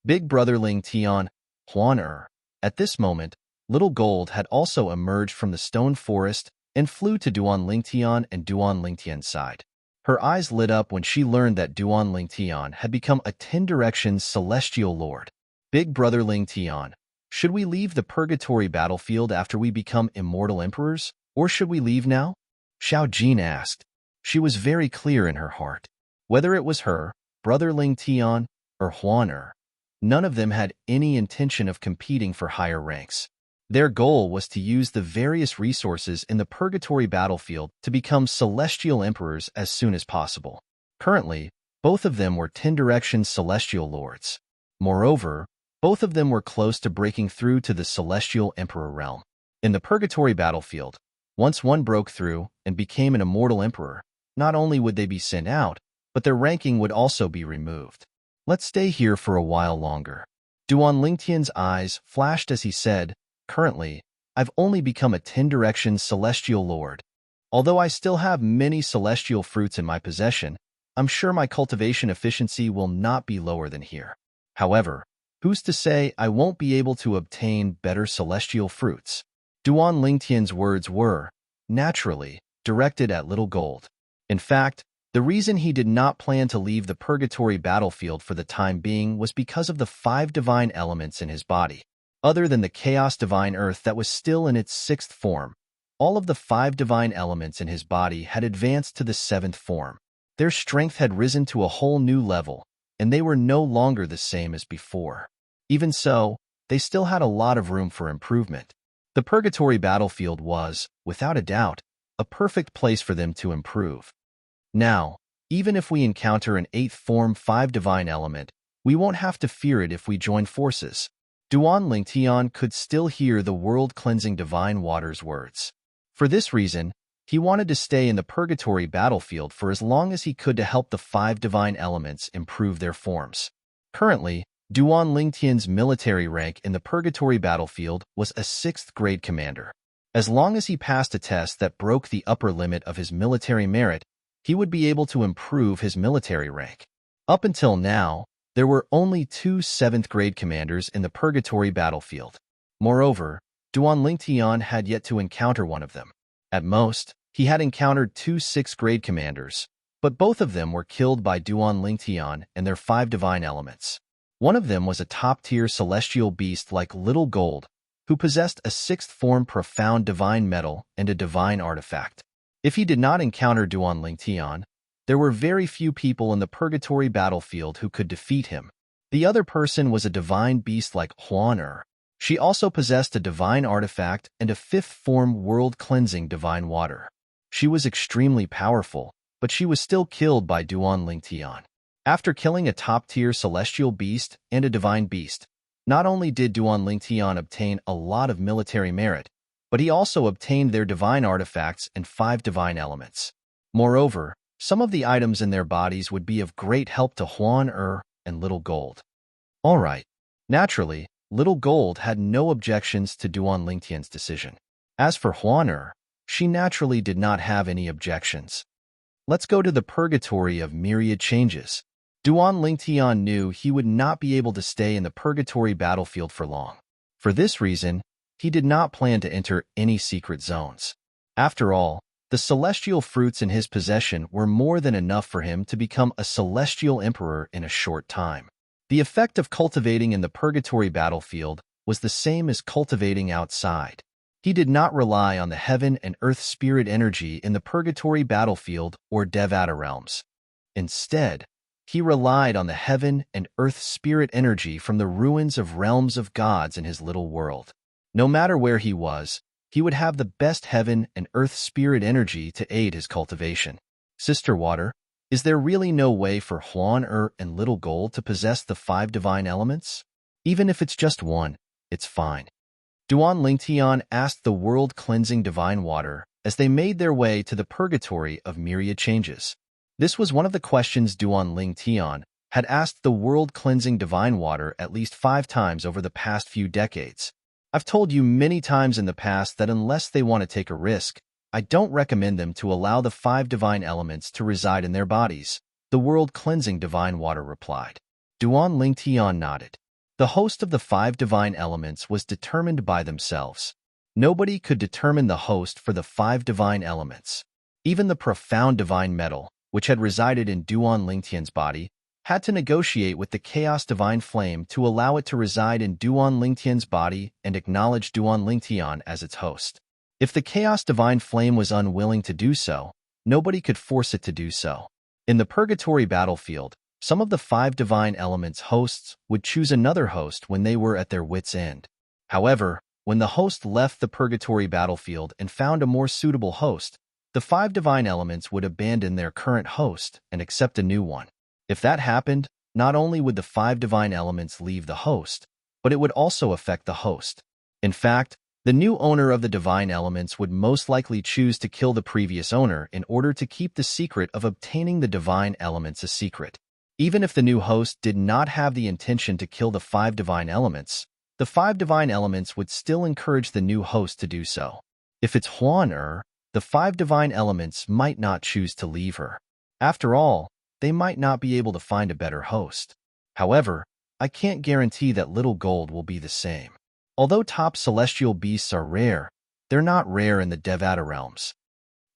Big Brother Ling Tian, Huan. At this moment, Little Gold had also emerged from the stone forest and flew to Duan Lingtian and Duan Lingtian's side. Her eyes lit up when she learned that Duan Lingtian had become a 10 Directions celestial lord. Big Brother Lingtian, should we leave the purgatory battlefield after we become immortal emperors, or should we leave now? Xiao Jin asked. She was very clear in her heart. Whether it was her, Brother Lingtian, or Huan, none of them had any intention of competing for higher ranks. Their goal was to use the various resources in the purgatory battlefield to become celestial emperors as soon as possible. Currently, both of them were 10 Directions celestial lords. Moreover, both of them were close to breaking through to the celestial emperor realm. In the purgatory battlefield, once one broke through and became an immortal emperor, not only would they be sent out, but their ranking would also be removed. Let's stay here for a while longer. Duan Lingtian's eyes flashed as he said, currently, I've only become a 10 Directions celestial lord. Although I still have many celestial fruits in my possession, I'm sure my cultivation efficiency will not be lower than here. However, who's to say I won't be able to obtain better celestial fruits? Duan Lingtian's words were, naturally, directed at Little Gold. In fact, the reason he did not plan to leave the purgatory battlefield for the time being was because of the 5 divine elements in his body. Other than the chaos divine earth that was still in its 6th form, all of the 5 divine elements in his body had advanced to the 7th form. Their strength had risen to a whole new level, and they were no longer the same as before. Even so, they still had a lot of room for improvement. The purgatory battlefield was, without a doubt, a perfect place for them to improve. Now, even if we encounter an 8th form 5 divine element, we won't have to fear it if we join forces. Duan Lingtian could still hear the world-cleansing divine water's words. For this reason, he wanted to stay in the purgatory battlefield for as long as he could to help the 5 divine elements improve their forms. Currently, Duan Lingtian's military rank in the purgatory battlefield was a 6th grade commander. As long as he passed a test that broke the upper limit of his military merit, he would be able to improve his military rank. Up until now, there were only 2 7th grade commanders in the purgatory battlefield. Moreover, Duan Lingtian had yet to encounter one of them. At most, he had encountered 2 6th grade commanders, but both of them were killed by Duan Lingtian and their 5 divine elements. One of them was a top-tier celestial beast like Little Gold, who possessed a 6th form profound divine metal and a divine artifact. If he did not encounter Duan Lingtian, there were very few people in the purgatory battlefield who could defeat him. The other person was a divine beast like Huan. She also possessed a divine artifact and a 5th form world-cleansing divine water. She was extremely powerful, but she was still killed by Duan Lingtian. After killing a top-tier celestial beast and a divine beast, not only did Duan Lingtian obtain a lot of military merit, but he also obtained their divine artifacts and 5 divine elements. Moreover, some of the items in their bodies would be of great help to Huan and Little Gold. All right. Naturally, Little Gold had no objections to Duan Lingtian's decision. As for Huan, she naturally did not have any objections. Let's go to the purgatory of myriad changes. Duan Lingtian knew he would not be able to stay in the purgatory battlefield for long. For this reason, he did not plan to enter any secret zones. After all, the celestial fruits in his possession were more than enough for him to become a celestial emperor in a short time. The effect of cultivating in the purgatory battlefield was the same as cultivating outside. He did not rely on the heaven and earth spirit energy in the purgatory battlefield or Devata realms. Instead, he relied on the heaven and earth spirit energy from the ruins of realms of gods in his little world. No matter where he was, he would have the best heaven and earth spirit energy to aid his cultivation. Sister Water, is there really no way for Huan and Little Gold to possess the 5 divine elements? Even if it's just one, it's fine. Duan Lingtian asked the world-cleansing divine water as they made their way to the purgatory of myriad changes. This was one of the questions Duan Lingtian had asked the world-cleansing divine water at least 5 times over the past few decades. I've told you many times in the past that unless they want to take a risk, I don't recommend them to allow the 5 divine elements to reside in their bodies, the world-cleansing divine water replied. Duan Lingtian nodded. The host of the 5 divine elements was determined by themselves. Nobody could determine the host for the 5 divine elements. Even the profound divine metal, which had resided in Duan Lingtian's body, had to negotiate with the chaos divine flame to allow it to reside in Duan Lingtian's body and acknowledge Duan Lingtian as its host. If the chaos divine flame was unwilling to do so, nobody could force it to do so. In the purgatory battlefield, some of the 5 divine elements' hosts would choose another host when they were at their wits' end. However, when the host left the purgatory battlefield and found a more suitable host, the 5 divine elements would abandon their current host and accept a new one. If that happened, not only would the 5 divine elements leave the host, but it would also affect the host. In fact, the new owner of the divine elements would most likely choose to kill the previous owner in order to keep the secret of obtaining the divine elements a secret. Even if the new host did not have the intention to kill the 5 divine elements, the 5 divine elements would still encourage the new host to do so. If it's Huan, the 5 divine elements might not choose to leave her. After all, they might not be able to find a better host. However, I can't guarantee that little gold will be the same. Although top celestial beasts are rare, they're not rare in the Devata realms.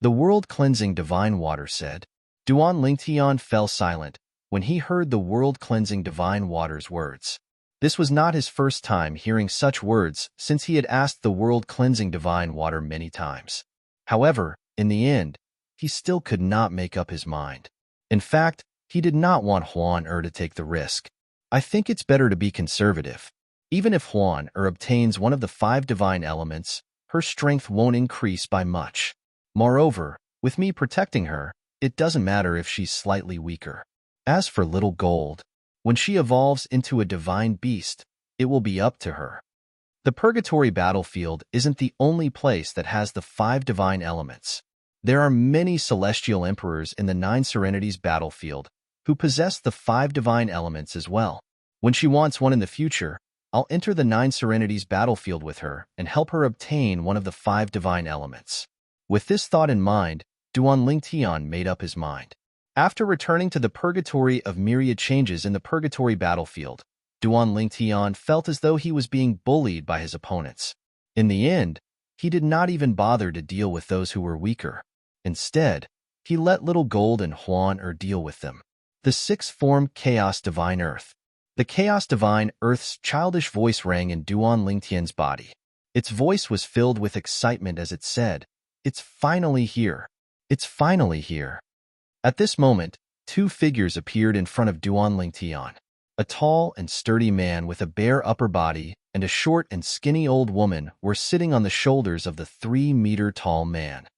The world-cleansing divine water said. Duan Lingtian fell silent when he heard the world-cleansing divine water's words. This was not his first time hearing such words since he had asked the world-cleansing divine water many times. However, in the end, he still could not make up his mind. In fact, he did not want Huan to take the risk. I think it's better to be conservative. Even if Huan obtains one of the 5 divine elements, her strength won't increase by much. Moreover, with me protecting her, it doesn't matter if she's slightly weaker. As for little gold, when she evolves into a divine beast, it will be up to her. The purgatory battlefield isn't the only place that has the 5 divine elements. There are many celestial emperors in the 9 Serenities battlefield who possess the 5 divine elements as well. When she wants one in the future, I'll enter the 9 Serenities battlefield with her and help her obtain one of the 5 divine elements. With this thought in mind, Duan Lingtian made up his mind. After returning to the purgatory of myriad changes in the purgatory battlefield, Duan Lingtian felt as though he was being bullied by his opponents. In the end, he did not even bother to deal with those who were weaker. Instead, he let little gold and Huan deal with them. The 6th form Chaos Divine Earth. The Chaos Divine Earth's childish voice rang in Duan Lingtian's body. Its voice was filled with excitement as it said, "It's finally here. It's finally here." At this moment, 2 figures appeared in front of Duan Lingtian. A tall and sturdy man with a bare upper body and a short and skinny old woman were sitting on the shoulders of the 3-meter-tall man.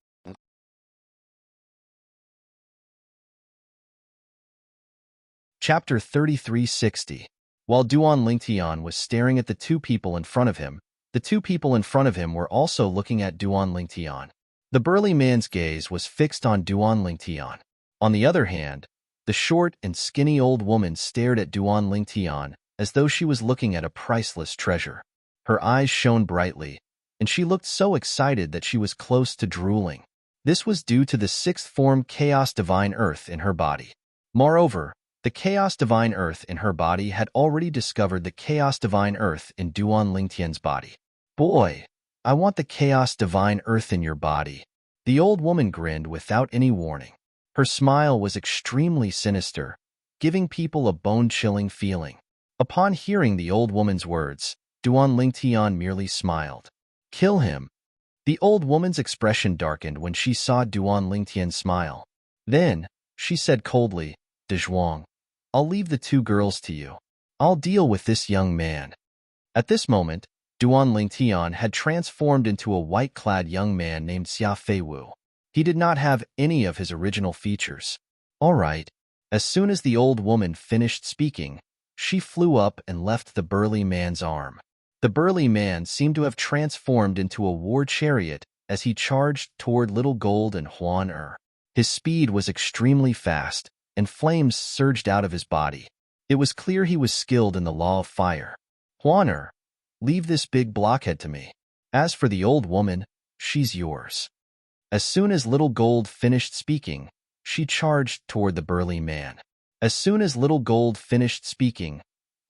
Chapter 3360. While Duan Lingtian was staring at the 2 people in front of him, the 2 people in front of him were also looking at Duan Lingtian. The burly man's gaze was fixed on Duan Lingtian. On the other hand, the short and skinny old woman stared at Duan Lingtian as though she was looking at a priceless treasure. Her eyes shone brightly, and she looked so excited that she was close to drooling. This was due to the 6th form Chaos Divine Earth in her body. Moreover, the Chaos Divine Earth in her body had already discovered the Chaos Divine Earth in Duan Lingtian's body. "Boy, I want the Chaos Divine Earth in your body." The old woman grinned without any warning. Her smile was extremely sinister, giving people a bone-chilling feeling. Upon hearing the old woman's words, Duan Lingtian merely smiled. "Kill him." The old woman's expression darkened when she saw Duan Lingtian smile. Then, she said coldly, "Dezhuang, I'll leave the 2 girls to you. I'll deal with this young man." At this moment, Duan Lingtian had transformed into a white-clad young man named Xia Feiwu. He did not have any of his original features. All right. As soon as the old woman finished speaking, she flew up and left the burly man's arm. The burly man seemed to have transformed into a war chariot as he charged toward little gold and Huan. His speed was extremely fast, and flames surged out of his body. It was clear he was skilled in the law of fire. "Huan, leave this big blockhead to me. As for the old woman, she's yours." As soon as Little Gold finished speaking, she charged toward the burly man. As soon as Little Gold finished speaking,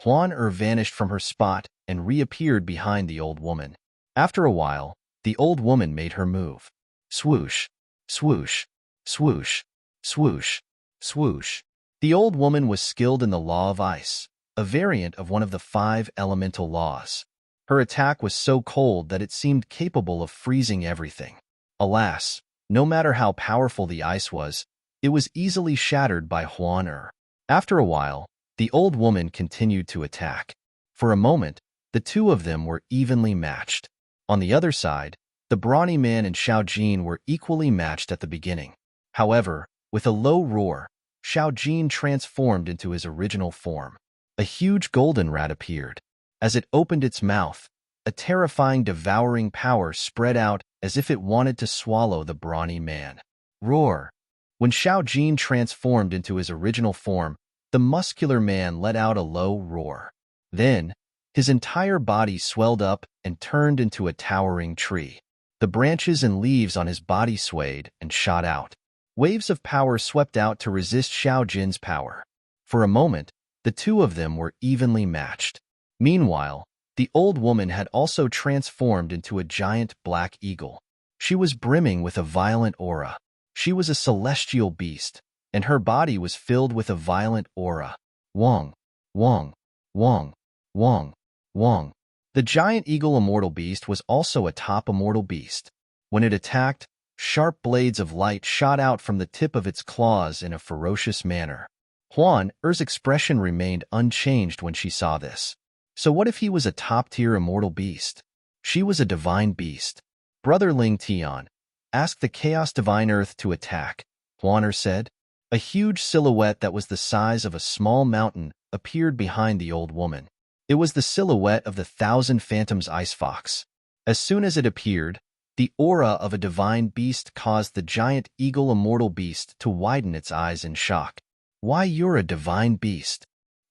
Huan vanished from her spot and reappeared behind the old woman. After a while, the old woman made her move. Swoosh, swoosh, swoosh, swoosh, swoosh. The old woman was skilled in the law of ice, a variant of one of the 5 elemental laws. Her attack was so cold that it seemed capable of freezing everything. Alas, no matter how powerful the ice was, it was easily shattered by Huan. After a while, the old woman continued to attack. For a moment, the two of them were evenly matched. On the other side, the brawny man and Xiao Jin were equally matched at the beginning. However, with a low roar, Xiao Jin transformed into his original form. A huge golden rat appeared. As it opened its mouth, a terrifying devouring power spread out as if it wanted to swallow the brawny man. Roar! When Xiao Jin transformed into his original form, the muscular man let out a low roar. Then, his entire body swelled up and turned into a towering tree. The branches and leaves on his body swayed and shot out. Waves of power swept out to resist Xiao Jin's power. For a moment, the two of them were evenly matched. Meanwhile, the old woman had also transformed into a giant black eagle. She was brimming with a violent aura. She was a celestial beast, and her body was filled with a violent aura. Wong, Wong, Wong, Wong, Wong. The giant eagle immortal beast was also a top immortal beast. When it attacked, sharp blades of light shot out from the tip of its claws in a ferocious manner. Huan's expression remained unchanged when she saw this. So what if he was a top-tier immortal beast? She was a divine beast. Brother Ling Tian, ask the Chaos Divine Earth to attack, Huan said. A huge silhouette that was the size of a small mountain appeared behind the old woman. It was the silhouette of the 1,000 Phantoms Ice Fox. As soon as it appeared, the aura of a divine beast caused the giant eagle immortal beast to widen its eyes in shock. Why, you're a divine beast?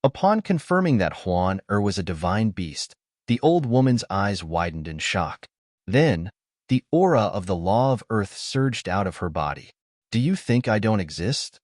Upon confirming that Huan was a divine beast, the old woman's eyes widened in shock. Then, the aura of the law of earth surged out of her body. Do you think I don't exist?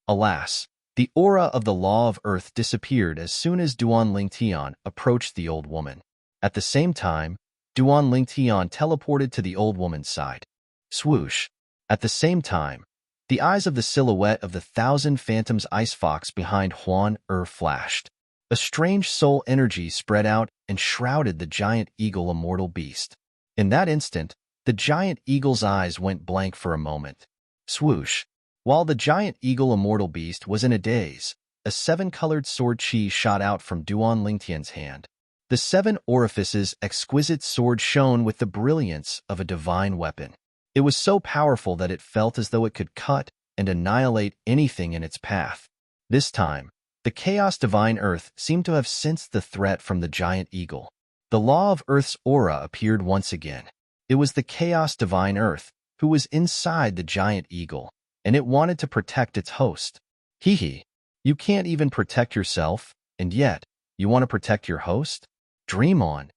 Alas, the aura of the law of earth disappeared as soon as Duan Lingtian approached the old woman. At the same time, Duan Lingtian teleported to the old woman's side. Swoosh! At the same time, the eyes of the silhouette of the 1,000 Phantoms Ice Fox behind Huan flashed. A strange soul energy spread out and shrouded the giant eagle immortal beast. In that instant, the giant eagle's eyes went blank for a moment. Swoosh! While the giant eagle immortal beast was in a daze, a 7-colored sword chi shot out from Duan Lingtian's hand. The 7 orifices exquisite sword shone with the brilliance of a divine weapon. It was so powerful that it felt as though it could cut and annihilate anything in its path. This time, the Chaos Divine Earth seemed to have sensed the threat from the giant eagle. The law of Earth's aura appeared once again. It was the Chaos Divine Earth who was inside the giant eagle, and it wanted to protect its host. Hee, you can't even protect yourself, and yet, you want to protect your host? Dream on.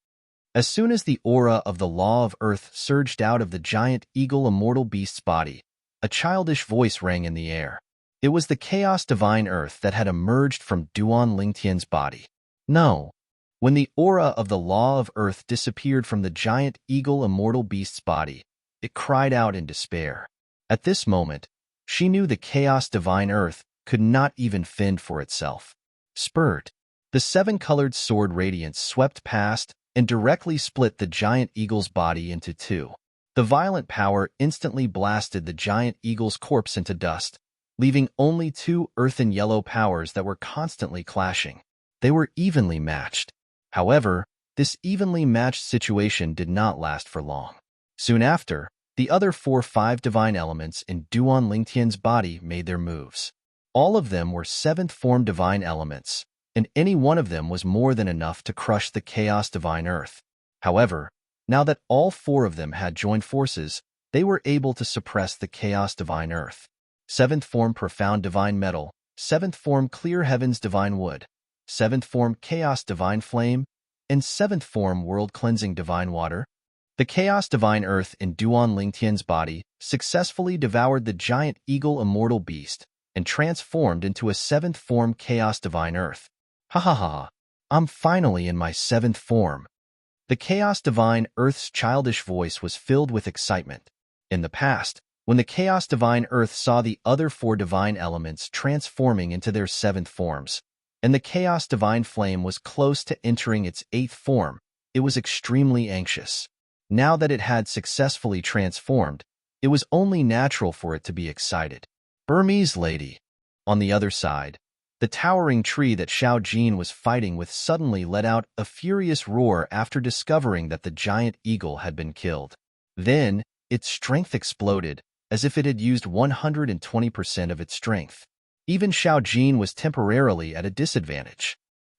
As soon as the aura of the law of earth surged out of the giant eagle immortal beast's body, a childish voice rang in the air. It was the Chaos Divine Earth that had emerged from Duan Lingtian's body. No. When the aura of the law of earth disappeared from the giant eagle immortal beast's body, it cried out in despair. At this moment, she knew the Chaos Divine Earth could not even fend for itself. Spurt. The 7-colored sword radiance swept past and directly split the giant eagle's body into 2. The violent power instantly blasted the giant eagle's corpse into dust, leaving only 2 earthen yellow powers that were constantly clashing. They were evenly matched. However, this evenly matched situation did not last for long. Soon after, the other 4-5 divine elements in Duan Lingtian's body made their moves. All of them were 7th form divine elements, and any one of them was more than enough to crush the Chaos Divine Earth. However, now that all 4 of them had joined forces, they were able to suppress the Chaos Divine Earth. 7th form Profound Divine Metal, 7th form Clear Heavens Divine Wood, 7th form Chaos Divine Flame, and 7th form World Cleansing Divine Water. The Chaos Divine Earth in Duan Lingtian's body successfully devoured the giant eagle immortal beast and transformed into a seventh form Chaos Divine Earth. Ha ha ha, I'm finally in my seventh form. The Chaos Divine Earth's childish voice was filled with excitement. In the past, when the Chaos Divine Earth saw the other four divine elements transforming into their seventh forms, and the Chaos Divine Flame was close to entering its eighth form, it was extremely anxious. Now that it had successfully transformed, it was only natural for it to be excited. Burmese lady. On the other side, the towering tree that Xiao Jin was fighting with suddenly let out a furious roar after discovering that the giant eagle had been killed. Then, its strength exploded, as if it had used 120% of its strength. Even Xiao Jin was temporarily at a disadvantage.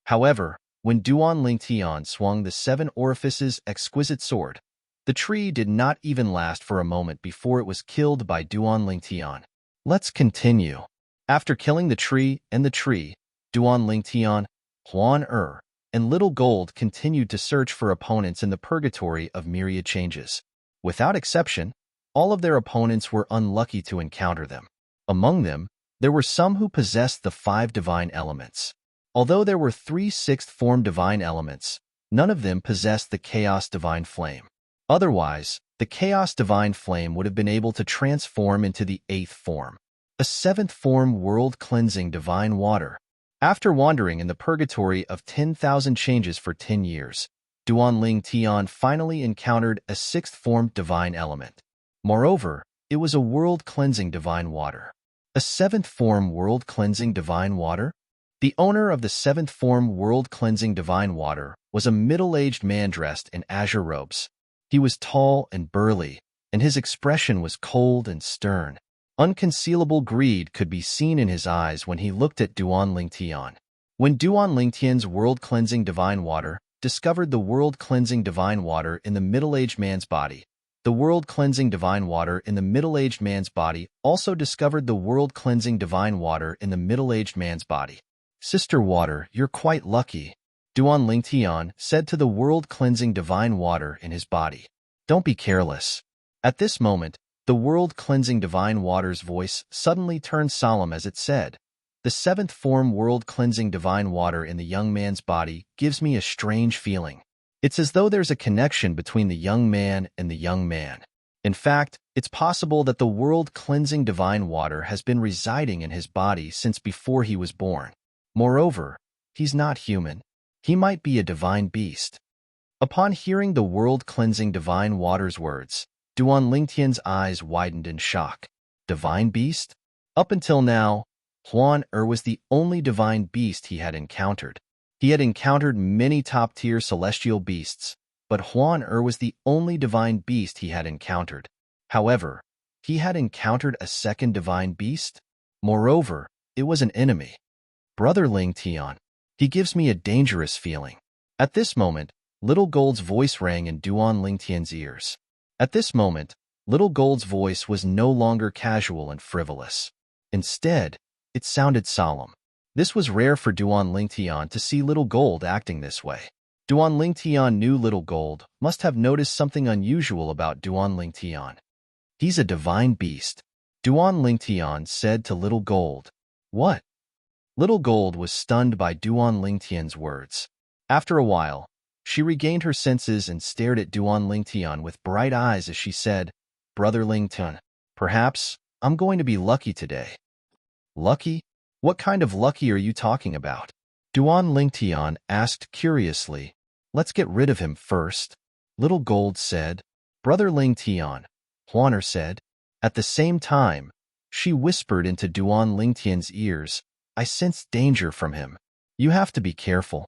However, when Duan Lingtian swung the seven orifices exquisite sword, the tree did not even last for a moment before it was killed by Duan Lingtian. Let's continue. After killing the tree, Duan Lingtian, Huan and Little Gold continued to search for opponents in the purgatory of myriad changes. Without exception, all of their opponents were unlucky to encounter them. Among them, there were some who possessed the five divine elements. Although there were 3 sixth-form divine elements, none of them possessed the Chaos Divine Flame. Otherwise, the Chaos Divine Flame would have been able to transform into the 8th form, a 7th form world-cleansing divine water. After wandering in the purgatory of 10,000 changes for 10 years, Duan Lingtian finally encountered a 6th form divine element. Moreover, it was a world-cleansing divine water. A 7th form world-cleansing divine water? The owner of the 7th form world-cleansing divine water was a middle-aged man dressed in azure robes. He was tall and burly, and his expression was cold and stern. Unconcealable greed could be seen in his eyes when he looked at Duan Lingtian. When Duan Lingtian's world-cleansing divine water discovered the world-cleansing divine water in the middle-aged man's body, the world-cleansing divine water in the middle-aged man's body also discovered the world-cleansing divine water in the middle-aged man's body. Sister Water, you're quite lucky, Duan Lingtian said to the world-cleansing divine water in his body. Don't be careless. At this moment, the world-cleansing divine water's voice suddenly turned solemn as it said, "The 7th form world-cleansing divine water in the young man's body gives me a strange feeling. It's as though there's a connection between the young man and the young man. In fact, it's possible that the world-cleansing divine water has been residing in his body since before he was born. Moreover, he's not human. He might be a divine beast." Upon hearing the world-cleansing divine water's words, Duan Lingtian's eyes widened in shock. Divine beast? Up until now, Huan was the only divine beast he had encountered. He had encountered many top-tier celestial beasts, but Huan was the only divine beast he had encountered. However, he had encountered a second divine beast. Moreover, it was an enemy. Brother Lingtian. He gives me a dangerous feeling. At this moment, Little Gold's voice rang in Duan Lingtian's ears. At this moment, Little Gold's voice was no longer casual and frivolous. Instead, it sounded solemn. This was rare for Duan Lingtian to see Little Gold acting this way. Duan Lingtian knew Little Gold must have noticed something unusual about Duan Lingtian. He's a divine beast, Duan Lingtian said to Little Gold. What? Little Gold was stunned by Duan Lingtian's words. After a while, she regained her senses and stared at Duan Lingtian with bright eyes as she said, "Brother Lingtian, perhaps I'm going to be lucky today." Lucky? What kind of lucky are you talking about? Duan Lingtian asked curiously. Let's get rid of him first, Little Gold said. Brother Lingtian, Huaner said. At the same time, she whispered into Duan Lingtian's ears, I sense danger from him. You have to be careful.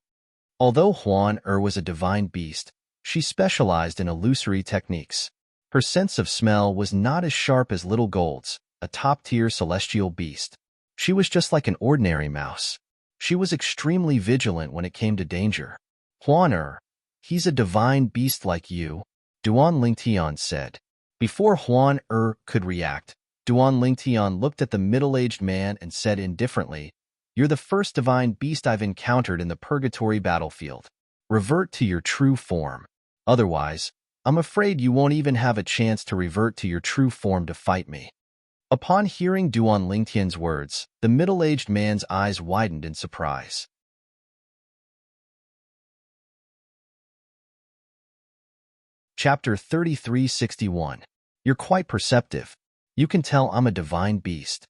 Although Huan was a divine beast, she specialized in illusory techniques. Her sense of smell was not as sharp as Little Gold's, a top-tier celestial beast. She was just like an ordinary mouse. She was extremely vigilant when it came to danger. Huan he's a divine beast like you, Duan Lingtian said. Before Huan could react, Duan Lingtian looked at the middle-aged man and said indifferently, You're the first divine beast I've encountered in the purgatory battlefield. Revert to your true form. Otherwise, I'm afraid you won't even have a chance to revert to your true form to fight me." Upon hearing Duan Lingtian's words, the middle-aged man's eyes widened in surprise. Chapter 3361. You're quite perceptive. You can tell I'm a divine beast.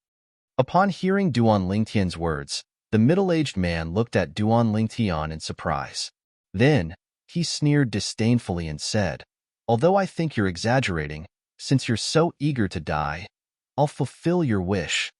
Upon hearing Duan Lingtian's words, the middle-aged man looked at Duan Lingtian in surprise. Then, he sneered disdainfully and said, "Although I think you're exaggerating, since you're so eager to die, I'll fulfill your wish."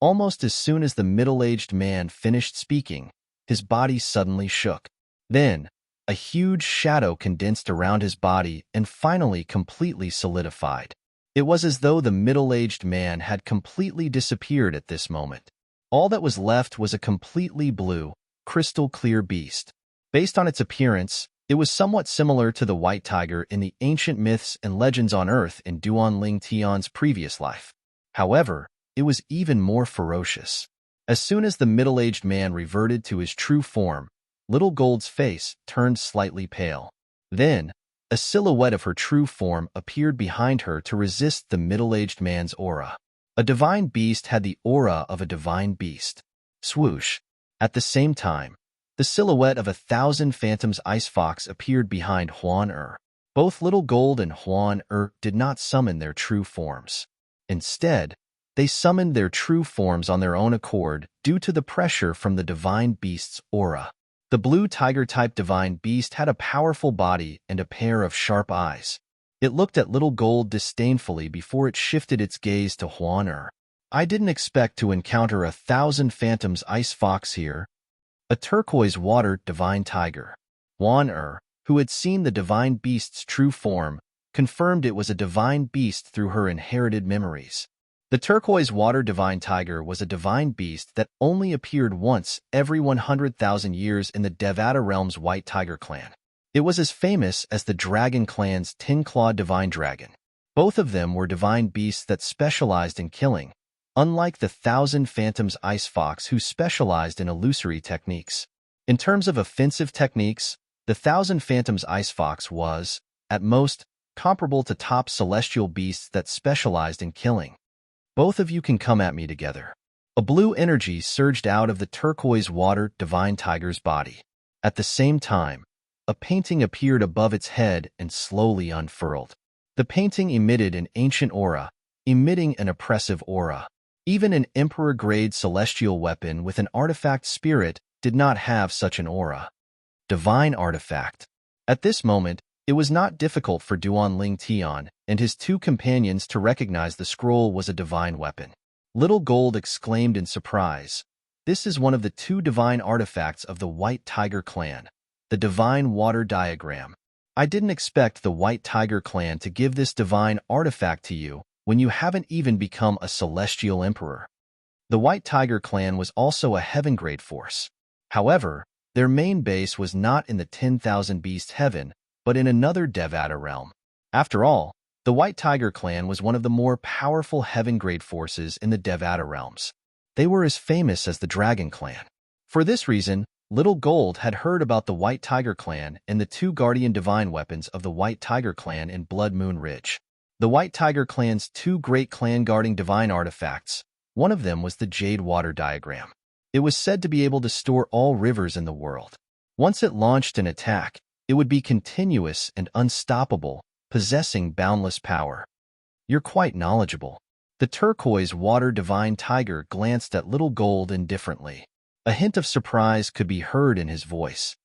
Almost as soon as the middle-aged man finished speaking, his body suddenly shook. Then, a huge shadow condensed around his body and finally completely solidified. It was as though the middle-aged man had completely disappeared at this moment. All that was left was a completely blue, crystal-clear beast. Based on its appearance, it was somewhat similar to the white tiger in the ancient myths and legends on Earth in Duan Ling Tian's previous life. However, it was even more ferocious. As soon as the middle-aged man reverted to his true form, Little Gold's face turned slightly pale. Then, a silhouette of her true form appeared behind her to resist the middle-aged man's aura. A divine beast had the aura of a divine beast. Swoosh! At the same time, the silhouette of 1,000 phantoms ice fox appeared behind Huan Er. Both Little Gold and Huan Er did not summon their true forms. Instead, they summoned their true forms on their own accord due to the pressure from the divine beast's aura. The blue tiger-type divine beast had a powerful body and a pair of sharp eyes. It looked at Little Gold disdainfully before it shifted its gaze to Huan Er. "I didn't expect to encounter 1,000 phantoms ice fox here." A turquoise water divine tiger. Huan Er, who had seen the divine beast's true form, confirmed it was a divine beast through her inherited memories. The turquoise water divine tiger was a divine beast that only appeared once every 100,000 years in the Devata realm's White Tiger clan. It was as famous as the Dragon clan's Tin-Claw divine dragon. Both of them were divine beasts that specialized in killing, unlike the 1,000 phantoms ice fox who specialized in illusory techniques. In terms of offensive techniques, the 1,000 phantoms ice fox was, at most, comparable to top celestial beasts that specialized in killing. "Both of you can come at me together." A blue energy surged out of the turquoise water divine tiger's body. At the same time, a painting appeared above its head and slowly unfurled. The painting emitted an ancient aura, emitting an oppressive aura. Even an emperor-grade celestial weapon with an artifact spirit did not have such an aura. Divine artifact. At this moment, it was not difficult for Duan Ling Tian and his two companions to recognize the scroll was a divine weapon. Little Gold exclaimed in surprise, "This is one of the two divine artifacts of the White Tiger clan, the Divine Water Diagram. I didn't expect the White Tiger clan to give this divine artifact to you when you haven't even become a celestial emperor." The White Tiger clan was also a heaven-grade force. However, their main base was not in the 10,000 Beast Heaven, but in another Devata realm. After all, the White Tiger clan was one of the more powerful heaven-grade forces in the Devata realms. They were as famous as the Dragon clan. For this reason, Little Gold had heard about the White Tiger clan and the two guardian divine weapons of the White Tiger clan in Blood Moon Ridge. The White Tiger clan's two great clan-guarding divine artifacts, one of them was the Jade Water Diagram. It was said to be able to store all rivers in the world. Once it launched an attack, it would be continuous and unstoppable, possessing boundless power. "You're quite knowledgeable." The turquoise water divine tiger glanced at Little Gold indifferently. A hint of surprise could be heard in his voice.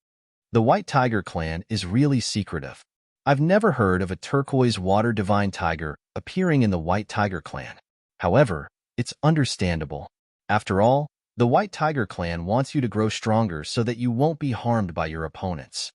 "The White Tiger clan is really secretive. I've never heard of a turquoise water divine tiger appearing in the White Tiger clan. However, it's understandable. After all, the White Tiger clan wants you to grow stronger so that you won't be harmed by your opponents."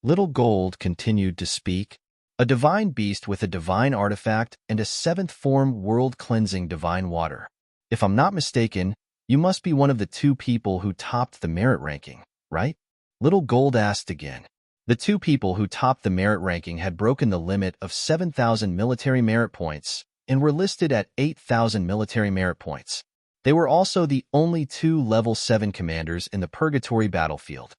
Little Gold continued to speak. "A divine beast with a divine artifact and a seventh form world-cleansing divine water. If I'm not mistaken, you must be one of the two people who topped the merit ranking, right?" Little Gold asked again. The two people who topped the merit ranking had broken the limit of 7,000 military merit points and were listed at 8,000 military merit points. They were also the only two level 7 commanders in the Purgatory battlefield.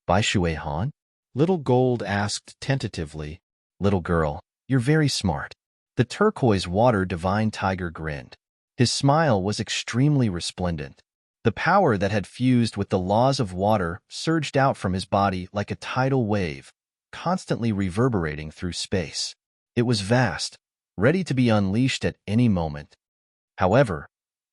"Bai Shui Han?" Little Gold asked tentatively. "Little girl, You're very smart. The turquoise water divine tiger grinned. His smile was extremely resplendent. The power that had fused with the laws of water surged out from his body like a tidal wave, constantly reverberating through space. It was vast, ready to be unleashed at any moment. However,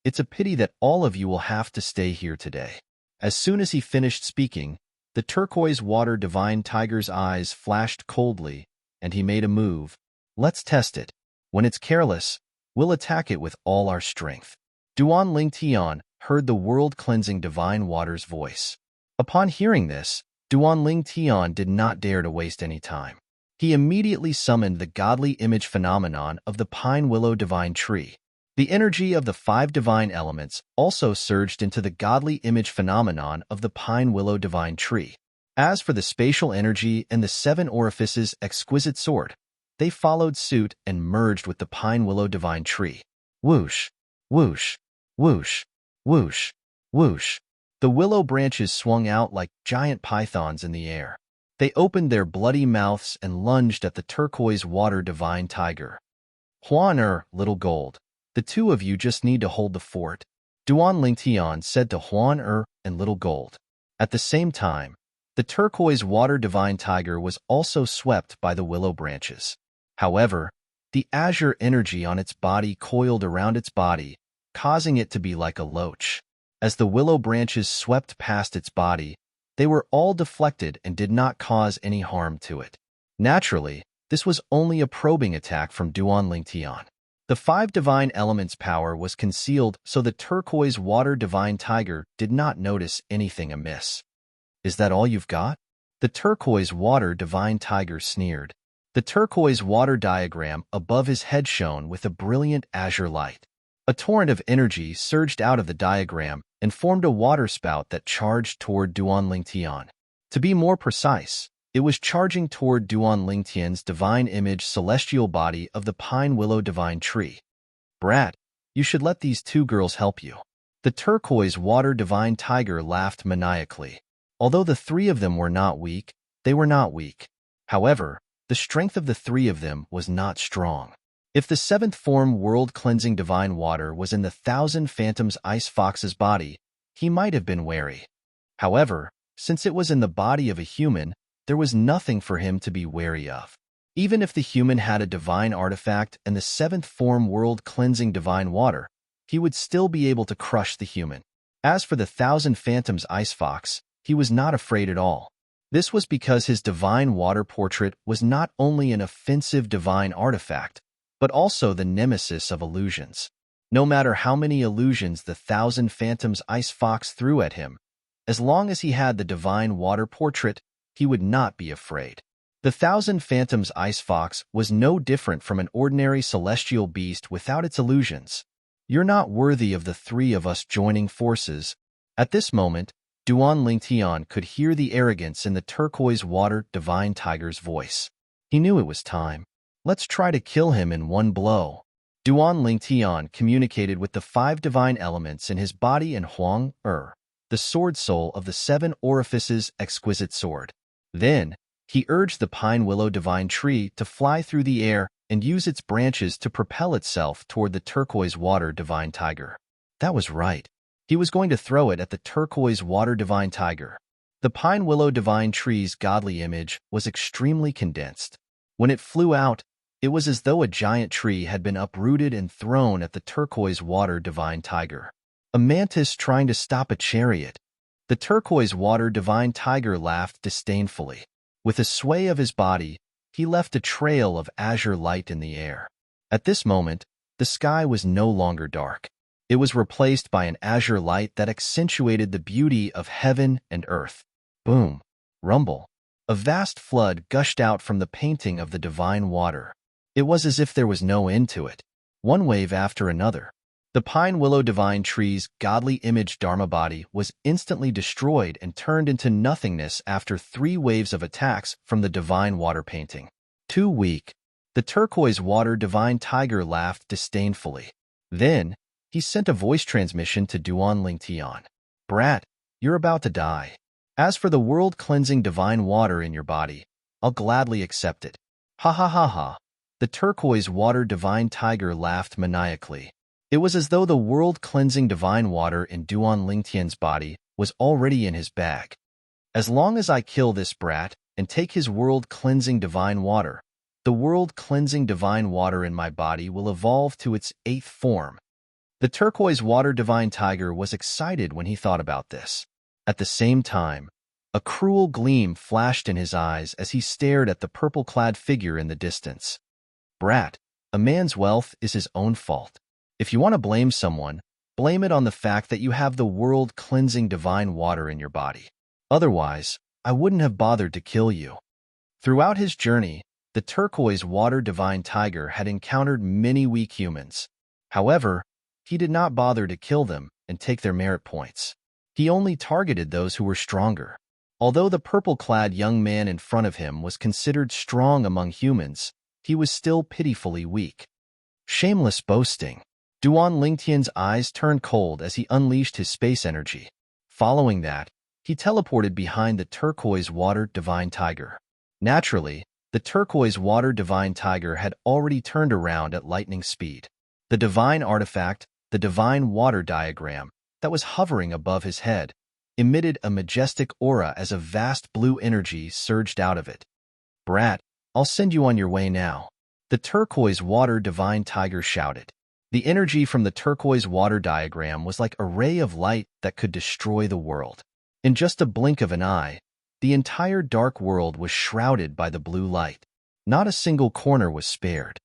it's a pity that all of you will have to stay here today. As soon as he finished speaking, the turquoise water divine tiger's eyes flashed coldly, and he made a move. Let's test it. When it's careless, we'll attack it with all our strength. Duan Ling Tian heard the world-cleansing divine water's voice. Upon hearing this, Duan Ling Tian did not dare to waste any time. He immediately summoned the godly image phenomenon of the pine willow divine tree. The energy of the 5 divine elements also surged into the godly image phenomenon of the pine willow divine tree. As for the spatial energy and the 7 orifices exquisite sword, they followed suit and merged with the pine willow divine tree. Whoosh, whoosh, whoosh, whoosh, whoosh. The willow branches swung out like giant pythons in the air. They opened their bloody mouths and lunged at the turquoise water divine tiger. Huan little gold, the two of you just need to hold the fort, Duan Lingtian said to Huan and little gold. At the same time, the turquoise water divine tiger was also swept by the willow branches. However, the azure energy on its body coiled around its body, causing it to be like a loach. As the willow branches swept past its body, they were all deflected and did not cause any harm to it. Naturally, this was only a probing attack from Duan Lingtian. The 5 divine elements' power was concealed, so the turquoise water divine tiger did not notice anything amiss. Is that all you've got? The turquoise water divine tiger sneered. The turquoise water diagram above his head shone with a brilliant azure light. A torrent of energy surged out of the diagram and formed a water spout that charged toward Duan Lingtian. To be more precise, it was charging toward Duan Lingtian's divine image celestial body of the pine willow divine tree. Brat, you should let these 2 girls help you. The turquoise water divine tiger laughed maniacally. Although the 3 of them were not weak, they were not weak. However, the strength of the 3 of them was not strong. If the 7th form world-cleansing divine water was in the 1,000 Phantoms Ice Fox's body, he might have been wary. However, since it was in the body of a human, there was nothing for him to be wary of. Even if the human had a divine artifact and the 7th form world-cleansing divine water, he would still be able to crush the human. As for the 1,000 Phantoms Ice Fox, he was not afraid at all. This was because his divine water portrait was not only an offensive divine artifact, but also the nemesis of illusions. No matter how many illusions the 1,000 Phantoms Ice Fox threw at him, as long as he had the divine water portrait, he would not be afraid. The 1,000 Phantoms Ice Fox was no different from an ordinary celestial beast without its illusions. You're not worthy of the 3 of us joining forces. At this moment, Duan Lingtian could hear the arrogance in the turquoise water divine tiger's voice. He knew it was time. Let's try to kill him in one blow. Duan Lingtian communicated with the 5 divine elements in his body and Huang the sword soul of the 7 orifices exquisite sword. Then, he urged the pine willow divine tree to fly through the air and use its branches to propel itself toward the turquoise water divine tiger. That was right. He was going to throw it at the turquoise water divine tiger. The pine willow divine tree's godly image was extremely condensed. When it flew out, it was as though a giant tree had been uprooted and thrown at the turquoise water divine tiger. A mantis trying to stop a chariot. The turquoise water divine tiger laughed disdainfully. With a sway of his body, he left a trail of azure light in the air. At this moment, the sky was no longer dark. It was replaced by an azure light that accentuated the beauty of heaven and earth. Boom! Rumble! A vast flood gushed out from the painting of the divine water. It was as if there was no end to it. One wave after another. The pine willow divine tree's godly image dharma body was instantly destroyed and turned into nothingness after 3 waves of attacks from the divine water painting. Too weak. The turquoise water divine tiger laughed disdainfully. Then, he sent a voice transmission to Duan Lingtian. Brat, you're about to die. As for the world-cleansing divine water in your body, I'll gladly accept it. Ha ha ha ha. The turquoise water divine tiger laughed maniacally. It was as though the world-cleansing divine water in Duan Lingtian's body was already in his bag. As long as I kill this brat and take his world-cleansing divine water, the world-cleansing divine water in my body will evolve to its 8th form. The turquoise water divine tiger was excited when he thought about this. At the same time, a cruel gleam flashed in his eyes as he stared at the purple-clad figure in the distance. Brat, a man's wealth is his own fault. If you want to blame someone, blame it on the fact that you have the world-cleansing divine water in your body. Otherwise, I wouldn't have bothered to kill you. Throughout his journey, the turquoise water divine tiger had encountered many weak humans. However, he did not bother to kill them and take their merit points. He only targeted those who were stronger. Although the purple-clad young man in front of him was considered strong among humans, he was still pitifully weak. Shameless boasting. Duan Lingtian's eyes turned cold as he unleashed his space energy. Following that, he teleported behind the turquoise water divine tiger. Naturally, the turquoise water divine tiger had already turned around at lightning speed. The divine artifact, the divine water diagram, that was hovering above his head, emitted a majestic aura as a vast blue energy surged out of it. Brat, I'll send you on your way now. The turquoise water divine tiger shouted. The energy from the turquoise water diagram was like a ray of light that could destroy the world. In just a blink of an eye, the entire dark world was shrouded by the blue light. Not a single corner was spared.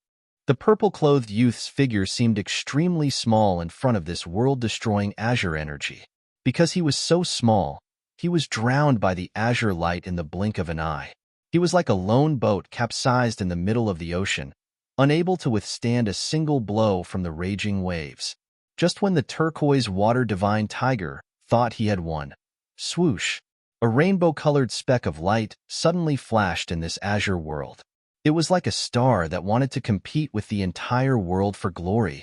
The purple-clothed youth's figure seemed extremely small in front of this world-destroying azure energy. Because he was so small, he was drowned by the azure light in the blink of an eye. He was like a lone boat capsized in the middle of the ocean, unable to withstand a single blow from the raging waves. Just when the turquoise water divine tiger thought he had won, swoosh, a rainbow-colored speck of light suddenly flashed in this azure world. It was like a star that wanted to compete with the entire world for glory.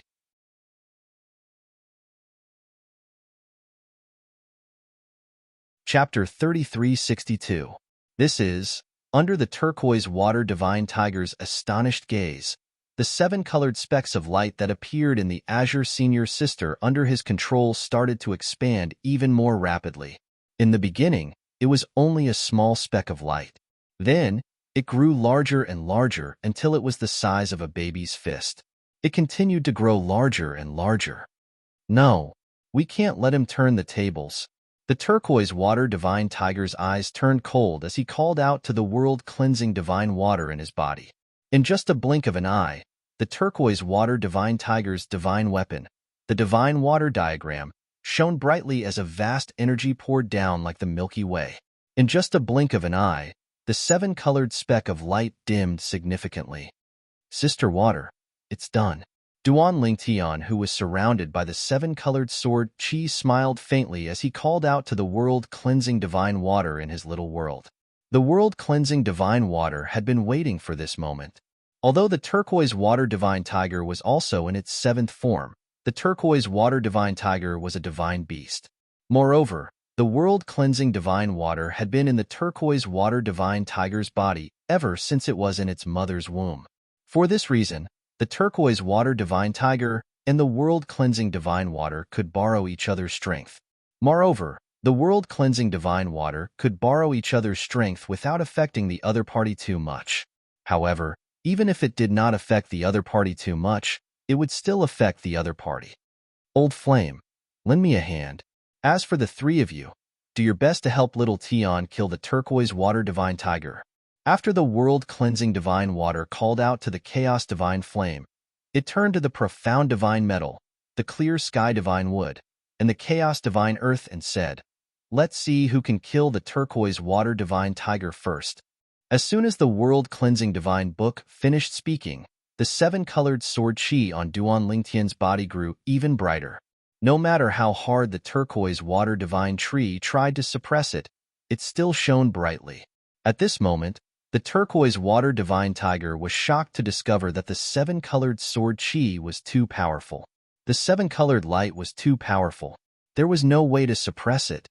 Chapter 3362. This is, under the turquoise water divine tiger's astonished gaze, the 7 colored specks of light that appeared in the azure senior sister under his control started to expand even more rapidly. In the beginning, it was only a small speck of light. Then, it grew larger and larger until it was the size of a baby's fist. It continued to grow larger and larger. No, we can't let him turn the tables. The turquoise water divine tiger's eyes turned cold as he called out to the world-cleansing divine water in his body. In just a blink of an eye, the turquoise water divine tiger's divine weapon, the divine water diagram, shone brightly as a vast energy poured down like the Milky Way. In just a blink of an eye, the 7-colored speck of light dimmed significantly. Sister Water, it's done. Duan Lingtian, who was surrounded by the 7-colored sword Qi, smiled faintly as he called out to the world-cleansing divine water in his little world. The world-cleansing divine water had been waiting for this moment. Although the turquoise water divine tiger was also in its 7th form, the turquoise water divine tiger was a divine beast. Moreover, the world-cleansing divine water had been in the turquoise water divine tiger's body ever since it was in its mother's womb. For this reason, the turquoise water divine tiger and the world-cleansing divine water could borrow each other's strength. Moreover, the world-cleansing divine water could borrow each other's strength without affecting the other party too much. However, even if it did not affect the other party too much, it would still affect the other party. Old Flame, lend me a hand. As for the 3 of you, do your best to help little Tian kill the turquoise water divine tiger. After the world-cleansing divine water called out to the chaos divine flame, it turned to the profound divine metal, the clear sky divine wood, and the chaos divine earth and said, "Let's see who can kill the turquoise water divine tiger first." As soon as the world-cleansing divine book finished speaking, the 7-colored sword Qi on Duan Lingtian's body grew even brighter. No matter how hard the turquoise water divine tree tried to suppress it, it still shone brightly. At this moment, the turquoise water divine tiger was shocked to discover that the 7-colored sword Qi was too powerful. The 7-colored light was too powerful. There was no way to suppress it.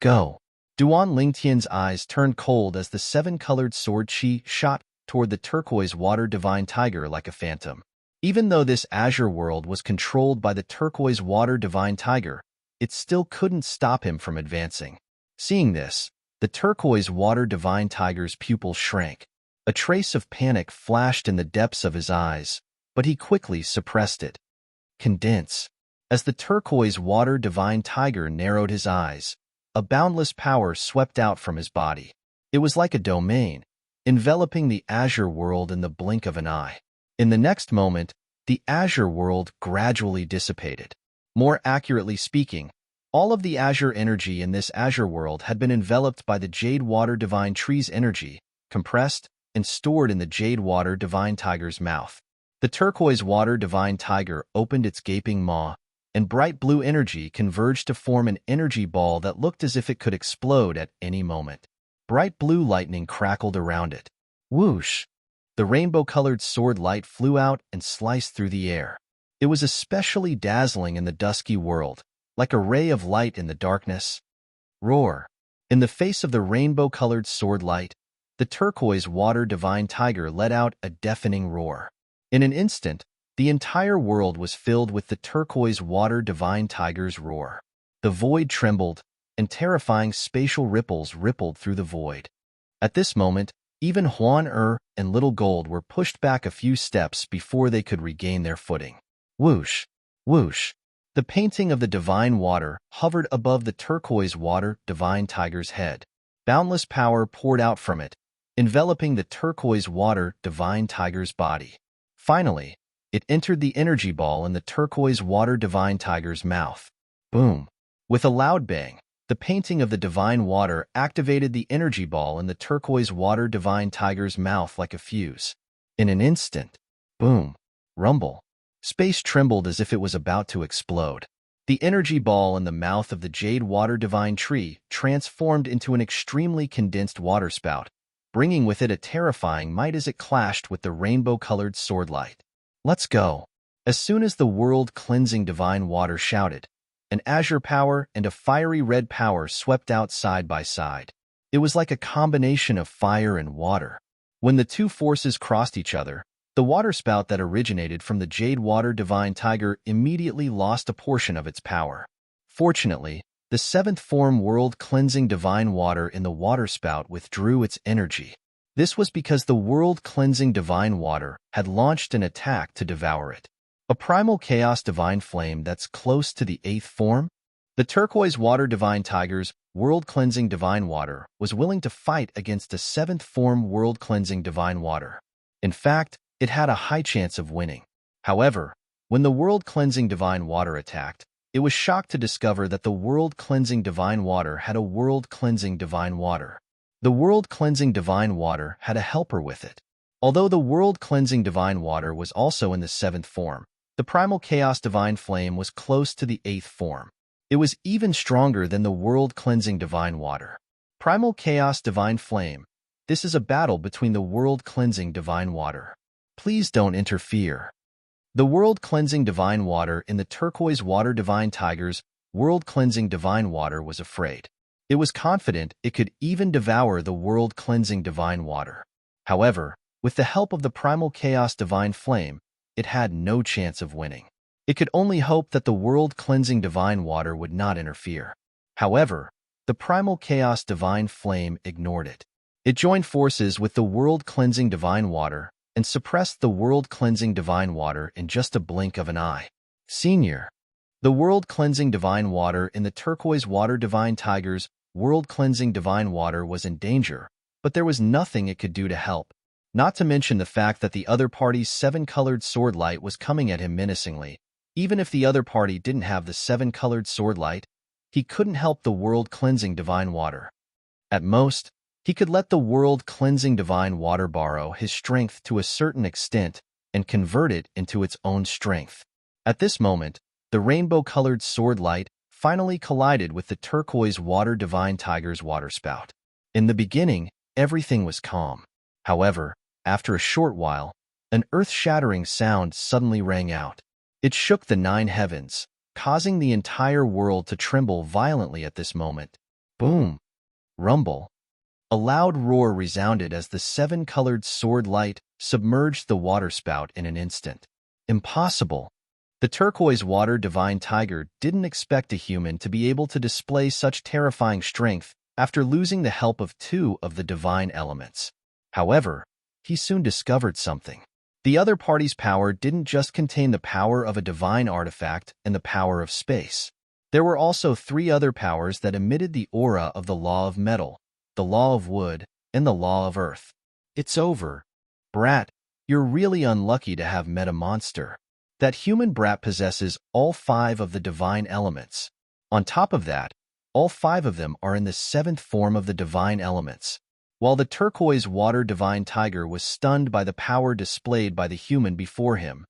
Go. Duan Lingtian's eyes turned cold as the 7-colored sword Qi shot toward the turquoise water divine tiger like a phantom. Even though this azure world was controlled by the turquoise water divine tiger, it still couldn't stop him from advancing. Seeing this, the turquoise water divine tiger's pupils shrank. A trace of panic flashed in the depths of his eyes, but he quickly suppressed it. Condense. As the turquoise water divine tiger narrowed his eyes, a boundless power swept out from his body. It was like a domain, enveloping the azure world in the blink of an eye. In the next moment, the azure world gradually dissipated. More accurately speaking, all of the azure energy in this azure world had been enveloped by the jade water divine tree's energy, compressed, and stored in the jade water divine tiger's mouth. The turquoise water divine tiger opened its gaping maw, and bright blue energy converged to form an energy ball that looked as if it could explode at any moment. Bright blue lightning crackled around it. Whoosh! The rainbow-colored sword light flew out and sliced through the air. It was especially dazzling in the dusky world, like a ray of light in the darkness. Roar! In the face of the rainbow-colored sword light, the turquoise water divine tiger let out a deafening roar. In an instant, the entire world was filled with the turquoise water divine tiger's roar. The void trembled, and terrifying spatial ripples rippled through the void. At this moment, even Huan and Little Gold were pushed back a few steps before they could regain their footing. Whoosh! Whoosh! The painting of the divine water hovered above the turquoise water divine tiger's head. Boundless power poured out from it, enveloping the turquoise water divine tiger's body. Finally, it entered the energy ball in the turquoise water divine tiger's mouth. Boom! With a loud bang, the painting of the divine water activated the energy ball in the turquoise water divine tiger's mouth like a fuse. In an instant, boom! Rumble! Space trembled as if it was about to explode. The energy ball in the mouth of the jade water divine tree transformed into an extremely condensed waterspout, bringing with it a terrifying might as it clashed with the rainbow-colored sword light. Let's go! As soon as the world-cleansing divine water shouted, an azure power and a fiery red power swept out side by side. It was like a combination of fire and water. When the two forces crossed each other, the waterspout that originated from the jade water divine tiger immediately lost a portion of its power. Fortunately, the seventh form world-cleansing divine water in the waterspout withdrew its energy. This was because the world-cleansing divine water had launched an attack to devour it. A primal chaos divine flame that's close to the eighth form? The turquoise water divine tiger's world-cleansing divine water was willing to fight against a seventh form world-cleansing divine water. In fact, it had a high chance of winning. However, when the world-cleansing divine water attacked, it was shocked to discover that the world-cleansing divine water had a world-cleansing divine water. The world-cleansing divine water had a helper with it. Although the world-cleansing divine water was also in the seventh form, the primal chaos divine flame was close to the eighth form. It was even stronger than the world-cleansing divine water. Primal chaos divine flame. This is a battle between the world-cleansing divine water. Please don't interfere. The world-cleansing divine water in the turquoise water divine tiger's world-cleansing divine water was afraid. It was confident it could even devour the world-cleansing divine water. However, with the help of the primal chaos divine flame, it had no chance of winning. It could only hope that the world-cleansing divine water would not interfere. However, the primal chaos divine flame ignored it. It joined forces with the world-cleansing divine water and suppressed the world-cleansing divine water in just a blink of an eye. Senior. The world-cleansing divine water in the turquoise water divine tiger's world-cleansing divine water was in danger, but there was nothing it could do to help. Not to mention the fact that the other party's seven-colored sword light was coming at him menacingly. Even if the other party didn't have the seven-colored sword light, he couldn't help the world-cleansing divine water. At most, he could let the world-cleansing divine water borrow his strength to a certain extent and convert it into its own strength. At this moment, the rainbow-colored sword light finally collided with the turquoise water divine tiger's waterspout. In the beginning, everything was calm. However, after a short while, an earth-shattering sound suddenly rang out. It shook the 9 heavens, causing the entire world to tremble violently at this moment. Boom! Rumble! A loud roar resounded as the seven-colored sword light submerged the waterspout in an instant. Impossible! The turquoise water divine tiger didn't expect a human to be able to display such terrifying strength after losing the help of two of the divine elements. However, he soon discovered something. The other party's power didn't just contain the power of a divine artifact and the power of space. There were also three other powers that emitted the aura of the law of metal, the law of wood, and the law of earth. It's over. Brat, you're really unlucky to have met a monster. That human brat possesses all five of the divine elements. On top of that, all five of them are in the seventh form of the divine elements. While the turquoise water divine tiger was stunned by the power displayed by the human before him,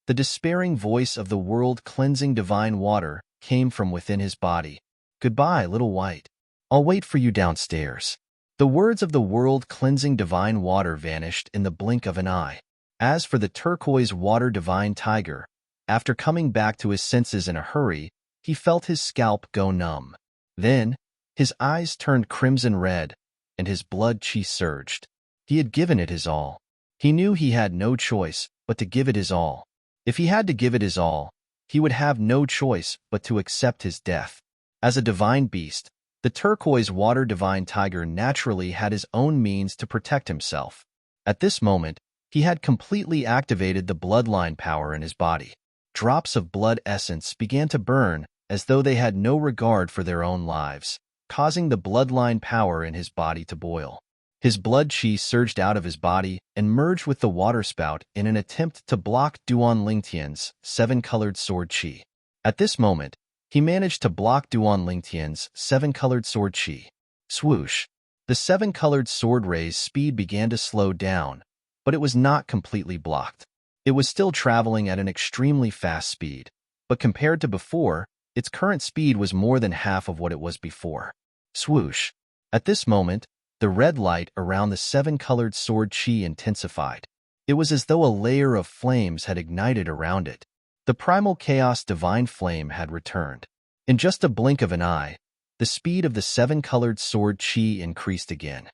the despairing voice of the world-cleansing divine water came from within his body. Goodbye, little white. I'll wait for you downstairs. The words of the world-cleansing divine water vanished in the blink of an eye. As for the turquoise water divine tiger, after coming back to his senses in a hurry, he felt his scalp go numb. Then, his eyes turned crimson red, and his blood chi surged. He had given it his all. He knew he had no choice but to give it his all. If he had to give it his all, he would have no choice but to accept his death. As a divine beast, the turquoise water divine tiger naturally had his own means to protect himself. At this moment, he had completely activated the bloodline power in his body. Drops of blood essence began to burn as though they had no regard for their own lives, causing the bloodline power in his body to boil. His blood chi surged out of his body and merged with the waterspout in an attempt to block Duan Lingtian's seven-colored sword chi. At this moment, he managed to block Duan Lingtian's seven-colored sword chi. Swoosh! The seven-colored sword ray's speed began to slow down, but it was not completely blocked. It was still traveling at an extremely fast speed, but compared to before, its current speed was more than half of what it was before. Swoosh! At this moment, the red light around the seven-colored sword chi intensified. It was as though a layer of flames had ignited around it. The primal chaos divine flame had returned. In just a blink of an eye, the speed of the seven-colored sword chi increased again.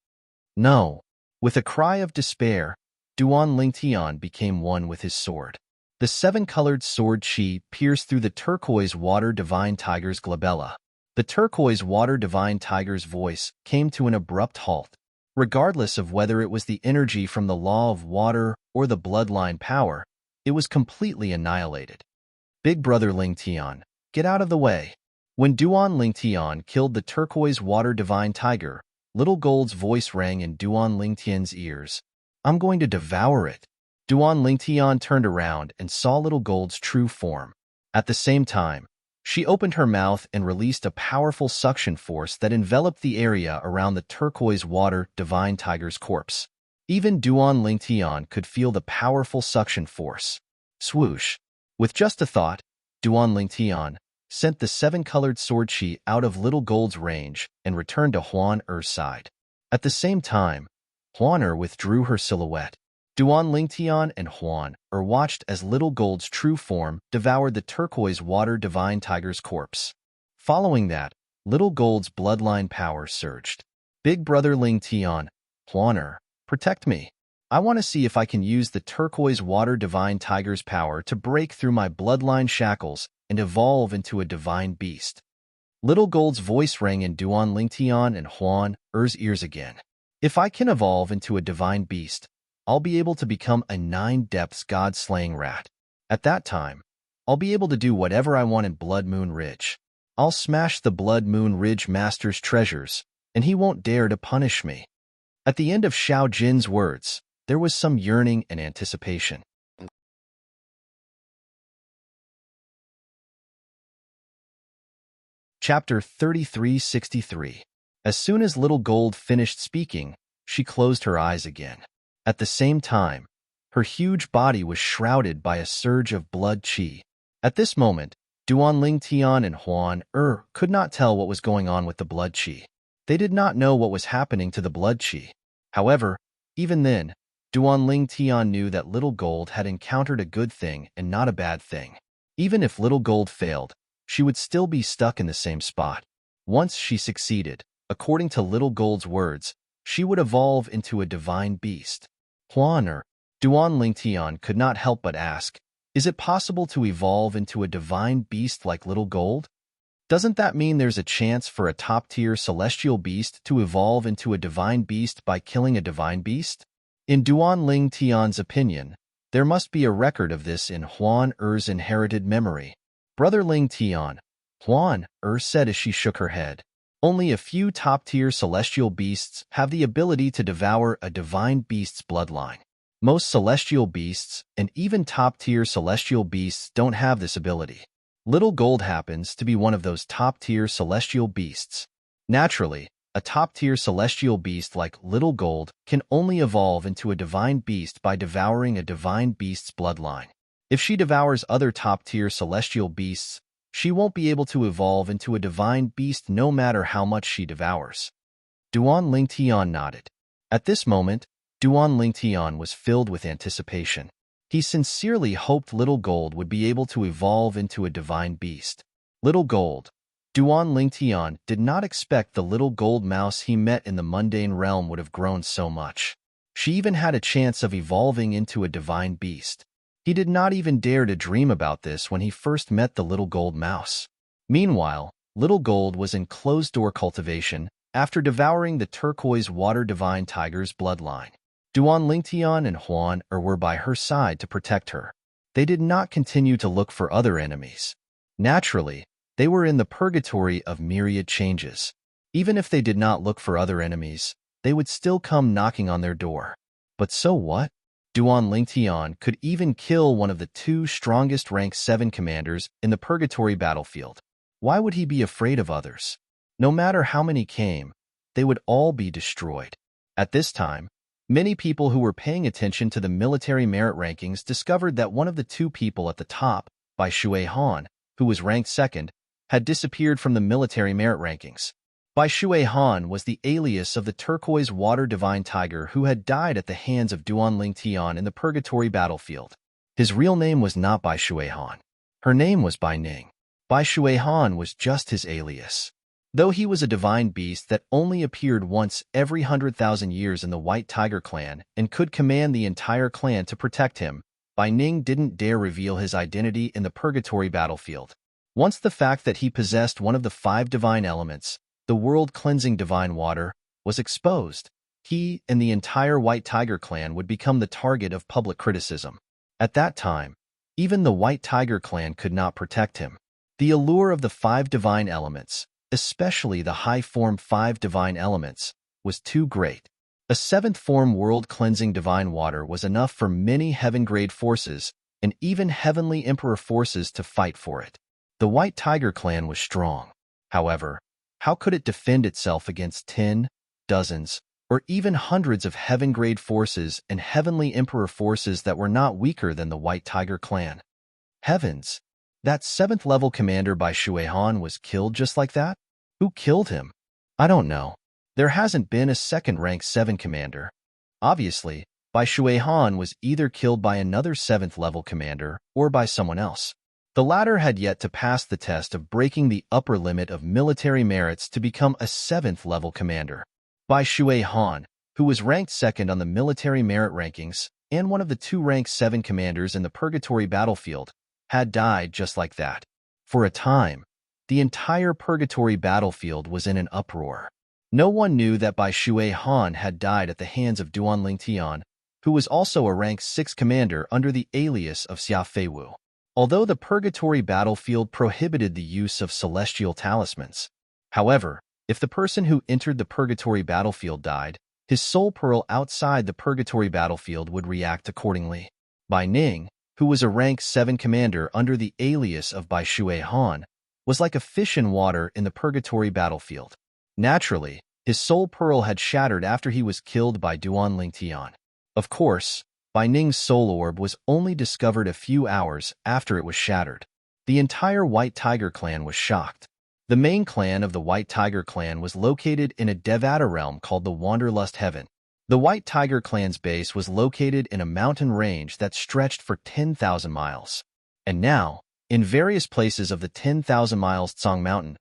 No! With a cry of despair, Duan Lingtian became one with his sword. The seven-colored sword chi pierced through the turquoise water divine tiger's glabella. The turquoise water divine tiger's voice came to an abrupt halt. Regardless of whether it was the energy from the law of water or the bloodline power, it was completely annihilated. Big brother Lingtian, get out of the way. When Duan Lingtian killed the turquoise water divine tiger, Little Gold's voice rang in Duan Lingtian's ears. I'm going to devour it. Duan Lingtian turned around and saw Little Gold's true form. At the same time, she opened her mouth and released a powerful suction force that enveloped the area around the turquoise water divine tiger's corpse. Even Duan Lingtian could feel the powerful suction force. Swoosh! With just a thought, Duan Lingtian sent the seven-colored sword chi out of Little Gold's range and returned to Huan Er's side. At the same time, Huan Er withdrew her silhouette. Duan Lingtian and Huan Er watched as Little Gold's true form devoured the turquoise water divine tiger's corpse. Following that, Little Gold's bloodline power surged. Big brother Lingtian, Huan Er, protect me. I want to see if I can use the turquoise water divine tiger's power to break through my bloodline shackles and evolve into a divine beast. Little Gold's voice rang in Duan Lingtian and Huan Er's ears again. If I can evolve into a divine beast, I'll be able to become a 9-depths god-slaying rat. At that time, I'll be able to do whatever I want in Blood Moon Ridge. I'll smash the Blood Moon Ridge Master's treasures, and he won't dare to punish me. At the end of Xiao Jin's words, there was some yearning and anticipation. Chapter 3363. As soon as Little Gold finished speaking, she closed her eyes again. At the same time, her huge body was shrouded by a surge of blood chi. At this moment, Duan Lingtian and Huan Er could not tell what was going on with the blood chi. They did not know what was happening to the blood chi. However, even then, Duan Lingtian knew that Little Gold had encountered a good thing and not a bad thing. Even if Little Gold failed, she would still be stuck in the same spot. Once she succeeded, according to Little Gold's words, she would evolve into a divine beast. Huan or Duan Lingtian could not help but ask, is it possible to evolve into a divine beast like Little Gold? Doesn't that mean there's a chance for a top-tier celestial beast to evolve into a divine beast by killing a divine beast? In Duan Ling Tian's opinion, there must be a record of this in Huan Er's inherited memory. Brother Ling Tian, Huan Er said as she shook her head. Only a few top-tier celestial beasts have the ability to devour a divine beast's bloodline. Most celestial beasts, and even top-tier celestial beasts, don't have this ability. Little Gold happens to be one of those top-tier celestial beasts. Naturally, a top-tier celestial beast like Little Gold can only evolve into a divine beast by devouring a divine beast's bloodline. If she devours other top-tier celestial beasts, she won't be able to evolve into a divine beast no matter how much she devours. Duan Lingtian nodded. At this moment, Duan Lingtian was filled with anticipation. He sincerely hoped Little Gold would be able to evolve into a divine beast. Little Gold. Duan Lingtian did not expect the little gold mouse he met in the mundane realm would have grown so much. She even had a chance of evolving into a divine beast. He did not even dare to dream about this when he first met the little gold mouse. Meanwhile, Little Gold was in closed-door cultivation after devouring the turquoise water divine tiger's bloodline. Duan Lingtian and Huan Er were by her side to protect her. They did not continue to look for other enemies. Naturally, they were in the purgatory of myriad changes. Even if they did not look for other enemies, they would still come knocking on their door. But so what? Duan Lingtian could even kill one of the two strongest rank 7 commanders in the purgatory battlefield. Why would he be afraid of others? No matter how many came, they would all be destroyed. At this time, many people who were paying attention to the military merit rankings discovered that one of the two people at the top, Bai Shui Han, who was ranked 2nd, had disappeared from the military merit rankings. Bai Shui Han was the alias of the turquoise water divine tiger who had died at the hands of Duan Lingtian in the purgatory battlefield. His real name was not Bai Shui Han. Her name was Bai Ning. Bai Shui Han was just his alias. Though he was a divine beast that only appeared once every 100,000 years in the White Tiger clan and could command the entire clan to protect him, Bai Ning didn't dare reveal his identity in the purgatory battlefield. Once the fact that he possessed one of the 5 divine elements, the world-cleansing divine water, was exposed, he and the entire White Tiger clan would become the target of public criticism. At that time, even the White Tiger clan could not protect him. The allure of the 5 divine elements, especially the high-form 5 divine elements, was too great. A 7th form world-cleansing divine water was enough for many heaven-grade forces and even heavenly emperor forces to fight for it. The White Tiger clan was strong. However, how could it defend itself against 10, dozens, or even hundreds of heaven-grade forces and heavenly emperor forces that were not weaker than the White Tiger clan? Heavens! That 7th-level commander Bai Shui Han was killed just like that? Who killed him? I don't know. There hasn't been a 2nd rank 7 commander. Obviously, Bai Shui Han was either killed by another 7th-level commander or by someone else. The latter had yet to pass the test of breaking the upper limit of military merits to become a 7th-level commander. Bai Shui Han, who was ranked 2nd on the military merit rankings and one of the 2 rank 7 commanders in the purgatory battlefield, had died just like that. For a time, the entire purgatory battlefield was in an uproar. No one knew that Bai Shui Han had died at the hands of Duan Lingtian, who was also a rank 6 commander under the alias of Xia Feiwu. Although the purgatory battlefield prohibited the use of celestial talismans. However, if the person who entered the purgatory battlefield died, his soul pearl outside the purgatory battlefield would react accordingly. Bai Ning, who was a rank 7 commander under the alias of Bai Shui Han, was like a fish in water in the purgatory battlefield. Naturally, his soul pearl had shattered after he was killed by Duan Lingtian. Of course, Bai Ning's soul orb was only discovered a few hours after it was shattered. The entire White Tiger clan was shocked. The main clan of the White Tiger clan was located in a Devata realm called the Wanderlust Heaven. The White Tiger clan's base was located in a mountain range that stretched for 10,000 miles. And now, in various places of the 10,000 miles Tsang Mountain,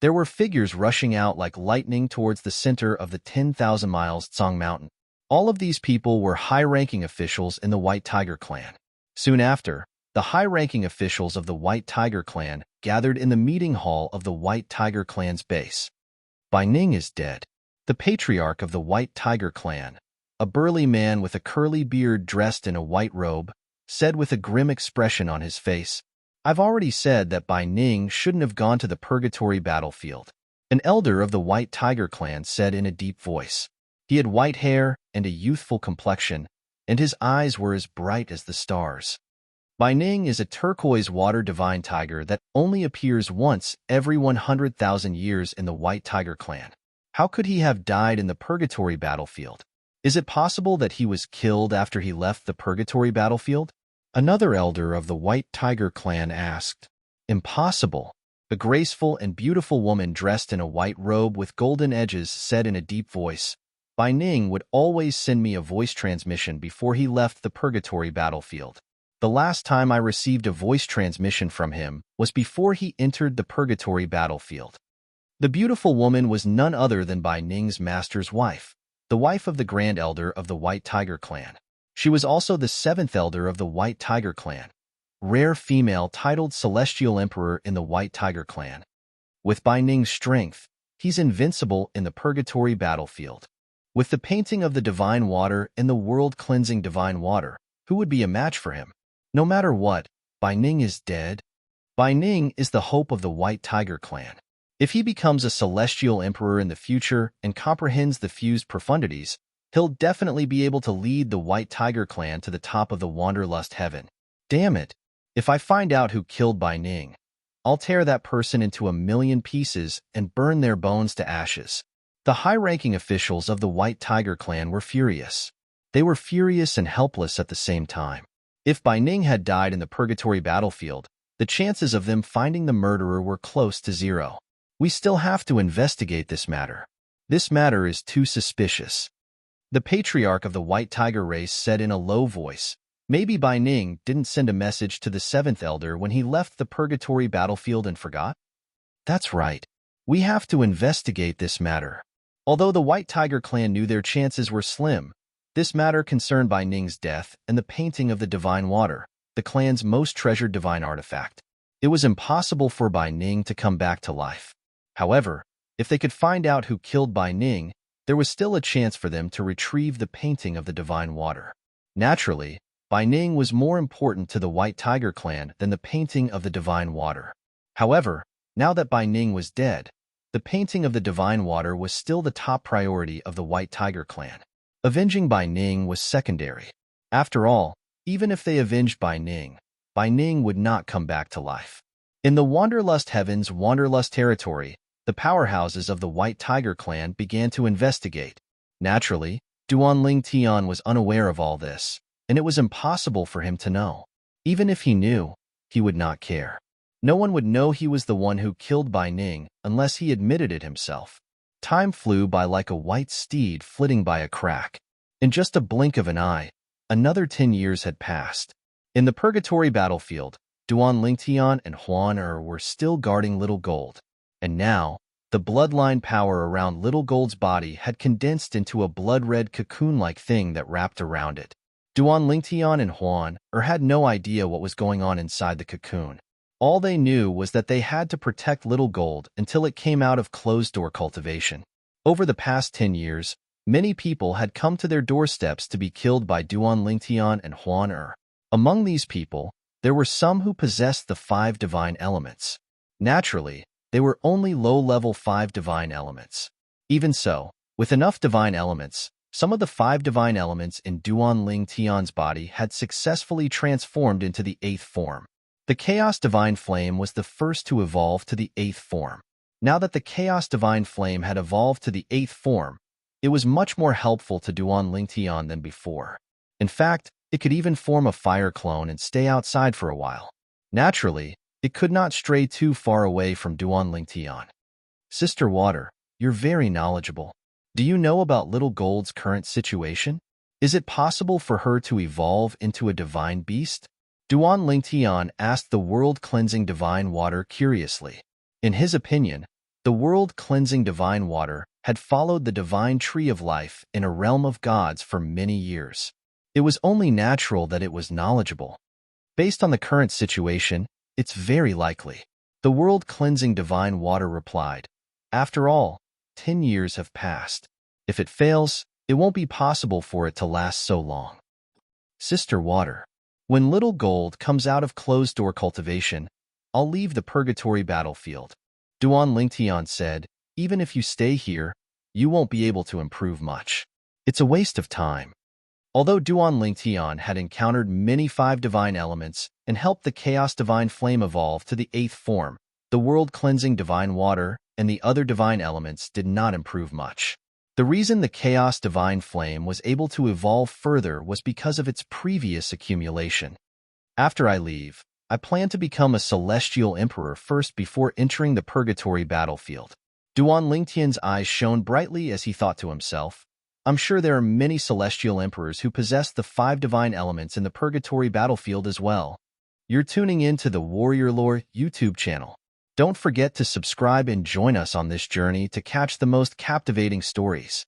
There were figures rushing out like lightning towards the center of the 10,000 miles Tsang Mountain. All of these people were high-ranking officials in the White Tiger clan. Soon after, the high-ranking officials of the White Tiger clan gathered in the meeting hall of the White Tiger clan's base. Bai Ning is dead. The patriarch of the White Tiger clan, a burly man with a curly beard dressed in a white robe, said with a grim expression on his face, "I've already said that Bai Ning shouldn't have gone to the purgatory battlefield." An elder of the White Tiger clan said in a deep voice. He had white hair and a youthful complexion, and his eyes were as bright as the stars. Bai Ning is a turquoise water divine tiger that only appears once every 100,000 years in the White Tiger clan. How could he have died in the purgatory battlefield? Is it possible that he was killed after he left the purgatory battlefield? Another elder of the White Tiger clan asked. Impossible. A graceful and beautiful woman dressed in a white robe with golden edges said in a deep voice, Bai Ning would always send me a voice transmission before he left the purgatory battlefield. The last time I received a voice transmission from him was before he entered the purgatory battlefield. The beautiful woman was none other than Bai Ning's master's wife, the wife of the Grand Elder of the White Tiger clan. She was also the 7th Elder of the White Tiger clan, rare female titled Celestial Emperor in the White Tiger clan. With Bai Ning's strength, he's invincible in the purgatory battlefield. With the painting of the divine water and the world-cleansing divine water, who would be a match for him? No matter what, Bai Ning is dead. Bai Ning is the hope of the White Tiger clan. If he becomes a celestial emperor in the future and comprehends the fused profundities, he'll definitely be able to lead the White Tiger clan to the top of the Wanderlust heaven. Damn it! If I find out who killed Bai Ning, I'll tear that person into a million pieces and burn their bones to ashes. The high-ranking officials of the White Tiger clan were furious. They were furious and helpless at the same time. If Bai Ning had died in the purgatory battlefield, the chances of them finding the murderer were close to zero. We still have to investigate this matter. This matter is too suspicious. The patriarch of the White Tiger race said in a low voice, maybe Bai Ning didn't send a message to the 7th Elder when he left the purgatory battlefield and forgot? That's right. We have to investigate this matter. Although the White Tiger clan knew their chances were slim, this matter concerned Bai Ning's death and the painting of the divine water, the clan's most treasured divine artifact. It was impossible for Bai Ning to come back to life. However, if they could find out who killed Bai Ning, there was still a chance for them to retrieve the painting of the divine water. Naturally, Bai Ning was more important to the White Tiger clan than the painting of the divine water. However, now that Bai Ning was dead, the painting of the divine water was still the top priority of the White Tiger clan. Avenging Bai Ning was secondary. After all, even if they avenged Bai Ning would not come back to life. In the Wanderlust Heavens Wanderlust territory, the powerhouses of the White Tiger clan began to investigate. Naturally, Duan Ling Tian was unaware of all this, and it was impossible for him to know. Even if he knew, he would not care. No one would know he was the one who killed Bai Ning unless he admitted it himself. Time flew by like a white steed flitting by a crack. In just a blink of an eye, another 10 years had passed. In the purgatory battlefield, Duan Lingtian and Huan were still guarding Little Gold. And now, the bloodline power around Little Gold's body had condensed into a blood-red cocoon-like thing that wrapped around it. Duan Lingtian and Huan had no idea what was going on inside the cocoon. All they knew was that they had to protect Little Gold until it came out of closed-door cultivation. Over the past 10 years, many people had come to their doorsteps to be killed by Duan Lingtian and Huan. Among these people, there were some who possessed the 5 divine elements. Naturally, they were only low-level 5 divine elements. Even so, with enough divine elements, some of the 5 divine elements in Duan Lingtian's body had successfully transformed into the 8th form. The Chaos Divine Flame was the first to evolve to the 8th form. Now that the Chaos Divine Flame had evolved to the 8th form, it was much more helpful to Duan Lingtian than before. In fact, it could even form a fire clone and stay outside for a while. Naturally, it could not stray too far away from Duan Lingtian. Sister Water, you're very knowledgeable. Do you know about Little Gold's current situation? Is it possible for her to evolve into a divine beast? Duan Lingtian asked the world-cleansing divine water curiously. In his opinion, The world-cleansing divine water had followed the divine tree of life in a realm of gods for many years. It was only natural that it was knowledgeable. Based on the current situation, it's very likely. The world-cleansing divine water replied, "After all, 10 years have passed. If it fails, it won't be possible for it to last so long." Sister Water. When little gold comes out of closed-door cultivation, I'll leave the purgatory battlefield. Duan Lingtian said, "Even if you stay here, you won't be able to improve much. It's a waste of time." Although Duan Lingtian had encountered many 5 divine elements and helped the Chaos Divine Flame evolve to the 8th form, the world-cleansing divine water and the other divine elements did not improve much. The reason the Chaos Divine Flame was able to evolve further was because of its previous accumulation. After I leave, I plan to become a celestial emperor first before entering the purgatory battlefield. Duan Lingtian's eyes shone brightly as he thought to himself, "I'm sure there are many celestial emperors who possess the 5 divine elements in the purgatory battlefield as well." You're tuning in to the Warrior Lore YouTube channel. Don't forget to subscribe and join us on this journey to catch the most captivating stories.